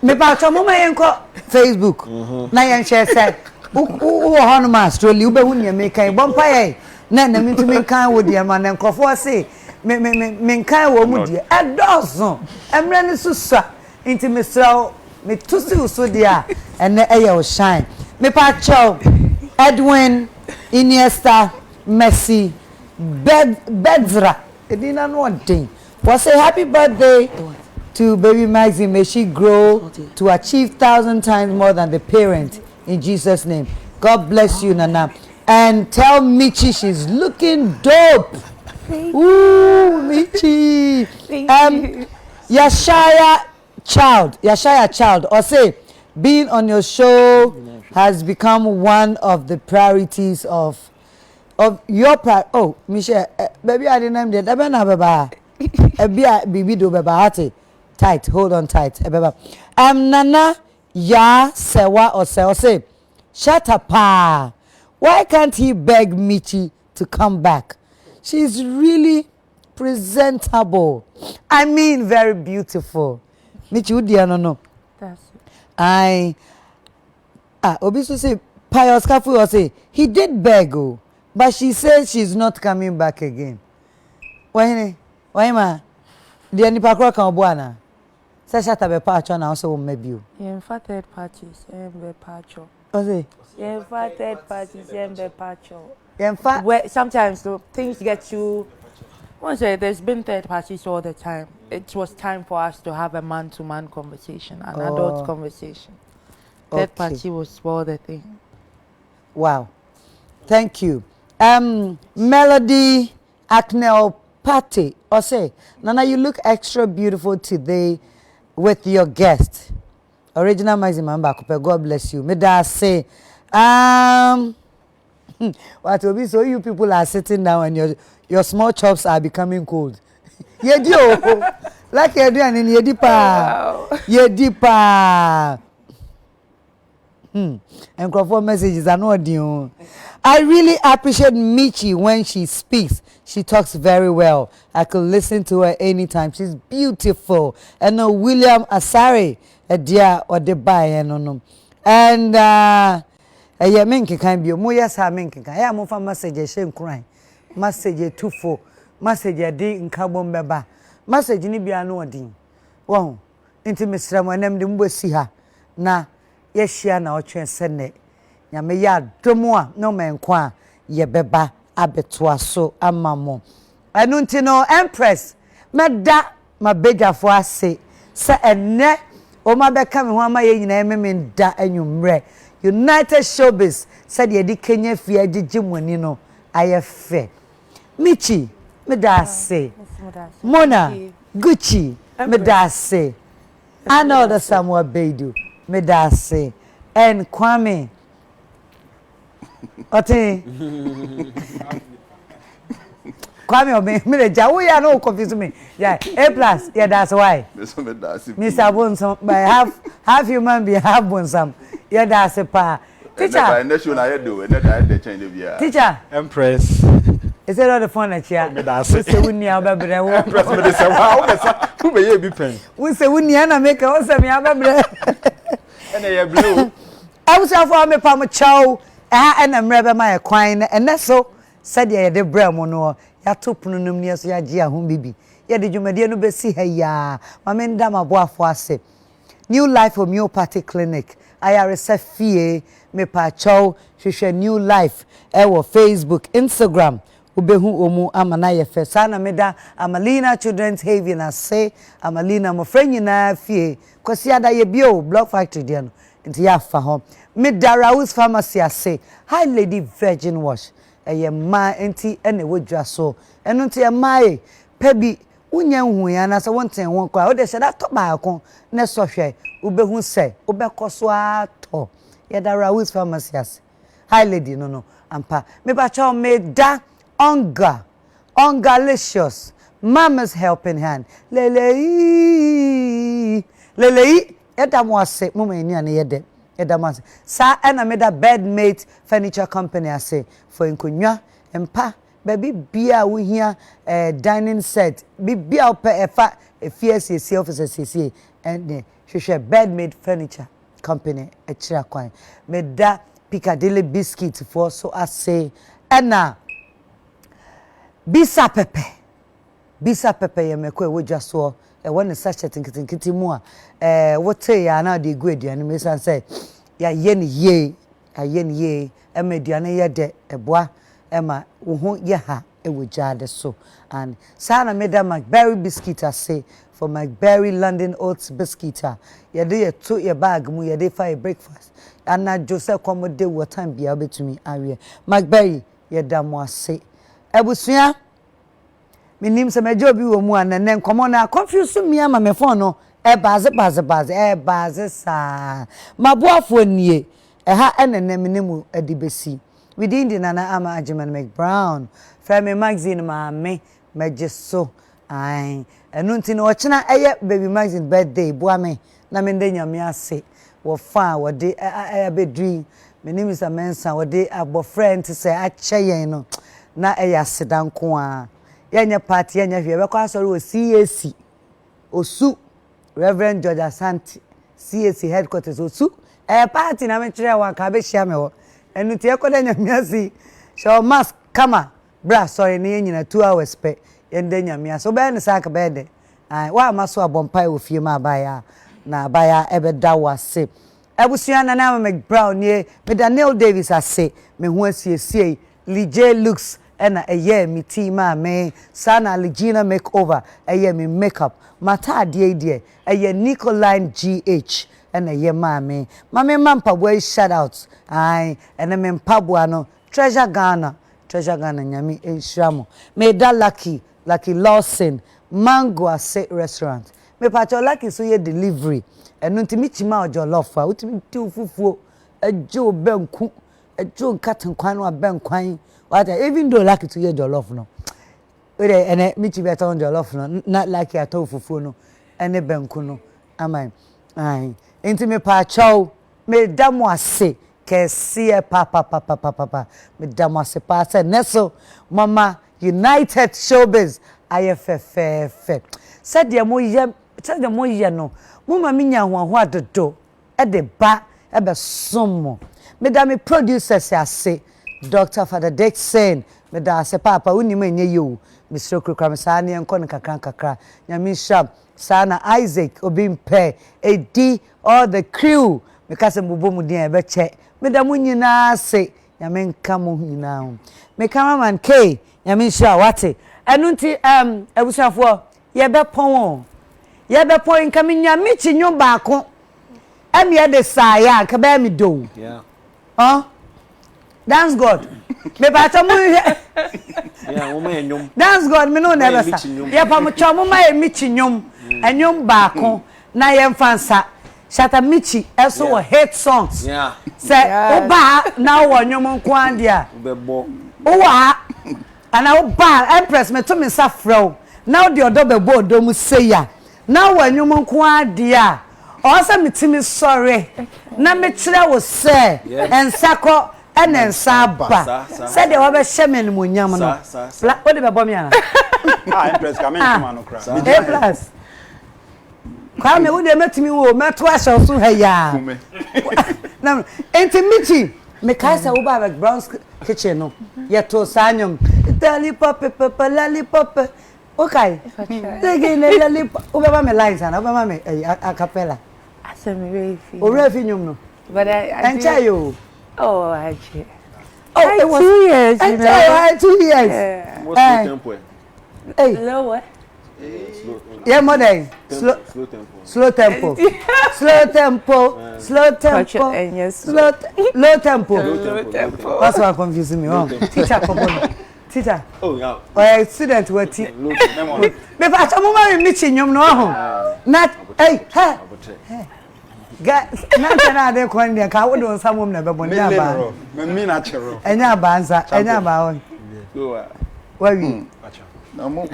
Me ba cho mo yenko Facebook. Na yen share say wo hono ma stroli ube hu ne me kan bompa ye na me ntumi kan wo de ma na nkofo say me kan wo mu de edozo emre ne susa inti me sraw me tusi uso dia ene eye o shine me pa cho Edwin Iniesta Messi Bedzra edina no thing was say happy birthday to baby Maxine. May she grow to achieve 1,000 times more than the parent in Jesus name. God bless you, Nana, and tell Michy she's looking dope. Ooh, Michy. Yashaya child or say being on your show has become one of the priorities of your oh Michelle baby I didn't name that baba bibi do baba tight hold on tight Nana ya sewa or say Shatta Pa, why can't he beg Michy to come back? she's really presentable. I mean, very beautiful. Michi Udiano no. That's it. Obisu say Pius Kafu will say he did beg, but she says she's not coming back again. Why ma? The nipa kro kan obuana. Say Shatta be pacho na also maybe you. Yeah, in fact, third parties, be pacho. Okay. Yeah, in fact, third parties, be pacho. In fact, Where sometimes things get you. Once there's been third parties all the time. It was time for us to have a man-to-man conversation, an adult conversation. Third party will spoil the thing. wow. Thank you. Melody Aknel Pate or say, Nana, you look extra beautiful today with your guest. Original Maximum Bakupe, God bless you. Meda say, what will be so you people are sitting down and your small chops are becoming cold. Yedio, like you're doing in Yedipa. Yedipa. And for messages are not due. I really appreciate Michy when she speaks. She talks very well. I could listen to her anytime. She's beautiful. And no William Asare, a dear or the buy no. And yeah, menke can be mo yes ha menke kan. Yeah, mo fa message she nkran. Message 24. Message dey nka bom beba. Message ni bia no odin. Wo nti mesra mo nam de mbo si ha na yeshia na otwen sene nyame ya domo a no menkwa ye beba abetoa so amamo enu nti no empress meda mabegafo ase se enne o ma beka me ho ama ye nyina ememe nda anwumre United Showbiz said ye di Kenya fi agige moni no ayefe Michy meda ase Mona Gucci meda ase Arnold Samuel Beidu Medase and Kwame Ote Kwame obe me ja wo ya no confuse me yeah A+ yeah that's why Mr. Bonsom by half human be half Bonsam yeah that's pa teacher teacher Empress is it all the fun at here Medase say we nia obebre wo Empress me dey say wow who be ye bi pen we say we nia na make o say me obebre and ye blue I was for me pam chow and mrebe my kwan and so said ye de bra mo no ya to pununum ne so ya gi ahom bibi ye de dwumade no be si ha ya ma me nda maboafo ase New Life Homeopathy Clinic IRS fie me pa chow hwehwe New Life ewo Facebook Instagram ubehu omu amana ye fe sana meda Amalina Children's Haven ase Amalina mo friend na fie kwasi ada ye bio Block Factory dia no nti ya fa ho meda Raoul's Pharmacy ase High Lady Virgin Wash eye ma nti ene wodwa so eno nti e mai pebi unya hu ya na se wonten won kwa o de sheda to ba ko ne so hwe ubehu se ubekoso ato ye da Raoul's Pharmacy ase High Lady no ampa me ba cha meda Ongalicious Mama's Helping Hand lele edam wase mama eni ane yede edam wase sa ena meda Bedmate Furniture Company ase for nkonwa empa baby bia wo hia dining set bibia opa efa efie office and hwehwe Bedmate Furniture Company echira kwan meda Piccadilly Biscuit for so ase ena Bisa pepe ye mekwe wodwa so e won sachet nkitikiti mu a wote ya na de gu aduane me san say ya ye ne ye emeduane ye de eboa ema wo ho ye ha e wogya de so and sana meda McBerry biscuit ase for McBerry London Oats biscuit ye de ye to ye bag mu ye de fa breakfast and na Joseph komode what time bia betumi awie McBerry ye da mo ase Ebusua minim se mejo bi wo mu anene nkomo na confuse me ama me phone no baze sa mabuafo nie ha enene minimu adibesi within the Nana Ama Ajiman McBrown Femi magazine ma me mejeso ai enu nti no ochina eye baby magazine birthday bua me na me ndenya me ase wo fa wo de abedri minim se mensa wo de abofriend se ache yen no na eya sedan ko a yenye party yenye hwe be kwa sorry o CAC osu Reverend George Asante CAC headquarters osu party na me kire wa ka be hia me ho enu tie koda nyamiasi show mask kama bra sorry ne nyina 2 hours pe yende nyamiasi so be ne saka be de wa maso abompai ofie ma abaya na abaya ebe da wase ebusua na Meg Brown nie me Daniel Davis ase me ho asiesie Lee Looks ena eye mi team me sana Legina makeover eye mi makeup mata de eye Nicoline GH ena eye mame mampabo shout out ena me mpabo no Treasure Ghana nyami enshamo me da Lucky Lawson Mango ase restaurant me pacho Lucky so ye delivery enu ntimi chima jollof a utimi ti ufufuo ejo benku ejo nkatenkwan no abenkwan what even though Lucky to ye jollof no we ene michi better on jollof no not Lucky at ufufuo no ene benku no amen enti me pacho me damo ase kese papa me damo ase pa se neso mama United Showbiz IFFF said ya mo ye no mama minya ho adodo e de ba e be somo me da me producers ase Dr. Father Dixon me da ase papa unima enye yo me srokro kra me sa ne enko ne kakra nyame sham sana Isaac obimpe edi all the crew me kase mbubo mu din e be che me da mu nyina ase nyame nka mo nyina me cameraman K nyame sha wate enunti ebusuafo ye be pon ye be point ka minya michi nyom baako am ye de saya ka ba mi do dance god me ba ta mu wo ma enyom dance god me no never sa ye pa mu chomo ma ye michi nyom enyom baako na ye mfansa Shatta Michy eso hit songs say oba na wo nyom nko ande a bebo owa ana oba empress me to me sa fro now the odo bebo odo mu say ya na wanyum nko ade a o se mitimi sorry na me kire wo se ensako enensa ba se de wo be hye me monyam no o de bebo me ana empress ka me ntuma no kra plus kwa me wo de metimi wo meto ahye so ha ya na enti Michy me kai se wo ba Meg Brown's kitchen no ye to sanyum lollipop okay. Ubeba me lines and ubeba me a cappella. Asa me refi. O refi nyum no. But I you. Oh, actually. Oh, it was 2 years. You know. 2 years. Yeah. what's the tempo Hey. Slow what? Yeah, mother. Slow tempo. Slow tempo. Low tempo. That's why confusing me. Teacher Kobono. Teacher. Oh, yeah. Or student what me pa mama Michy nyom no ho. Not hey. Guys, na de ko ndi ka wo do samom na bebo ndi aba. Me na chero. Enya aba ansa, enya aba won. Wawi. Namo.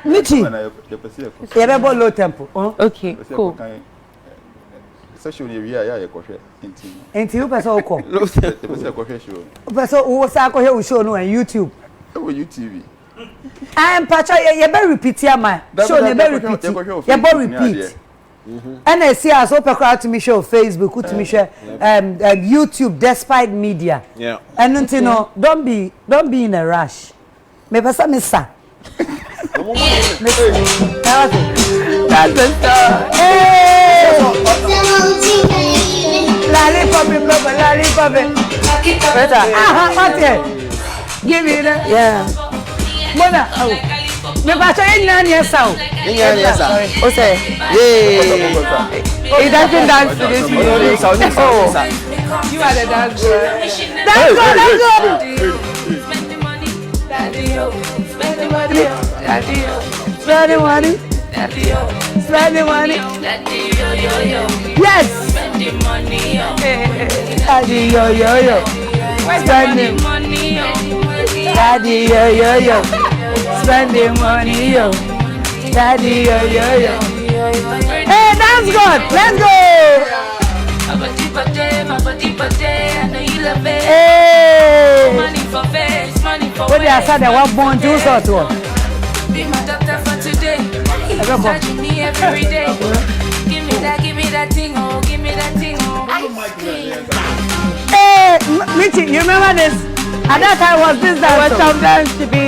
Michy. You be low tempo. Okay, cool. Session we are ya kohwe enti you person okọ. The person kohwe show. Person wo sa kohwe show no on YouTube. Oh, YouTube. Pacha you be repeat ya man. Show you be repeat. You be repeat. And I see as open crowd to me show Facebook, to me share YouTube despite media. Yeah. And until no, don't be in a rush. Me pesa me sa. Lollipop. Better. What's it? Give me that. Yeah. Mona. Me bacha enya nya sao. O say. He doesn't dance to this music. Oh. You are the dance girl. Let's go. Spend the money. Spend the money. Spend the money. Yes. Spend the money. Daddy yo. Spend the money. Daddy yo. Spend the money yo. Daddy yo. Hey, dance God. Let's go. I know you love it. Hey. Money for face. What they said they were born to sort of. Be my doctor for today. Keep touching me every day. Give me that thing, oh, give me that thing, oh. Hey, Michy, you remember this? At that time was this There was dance. sometimes to be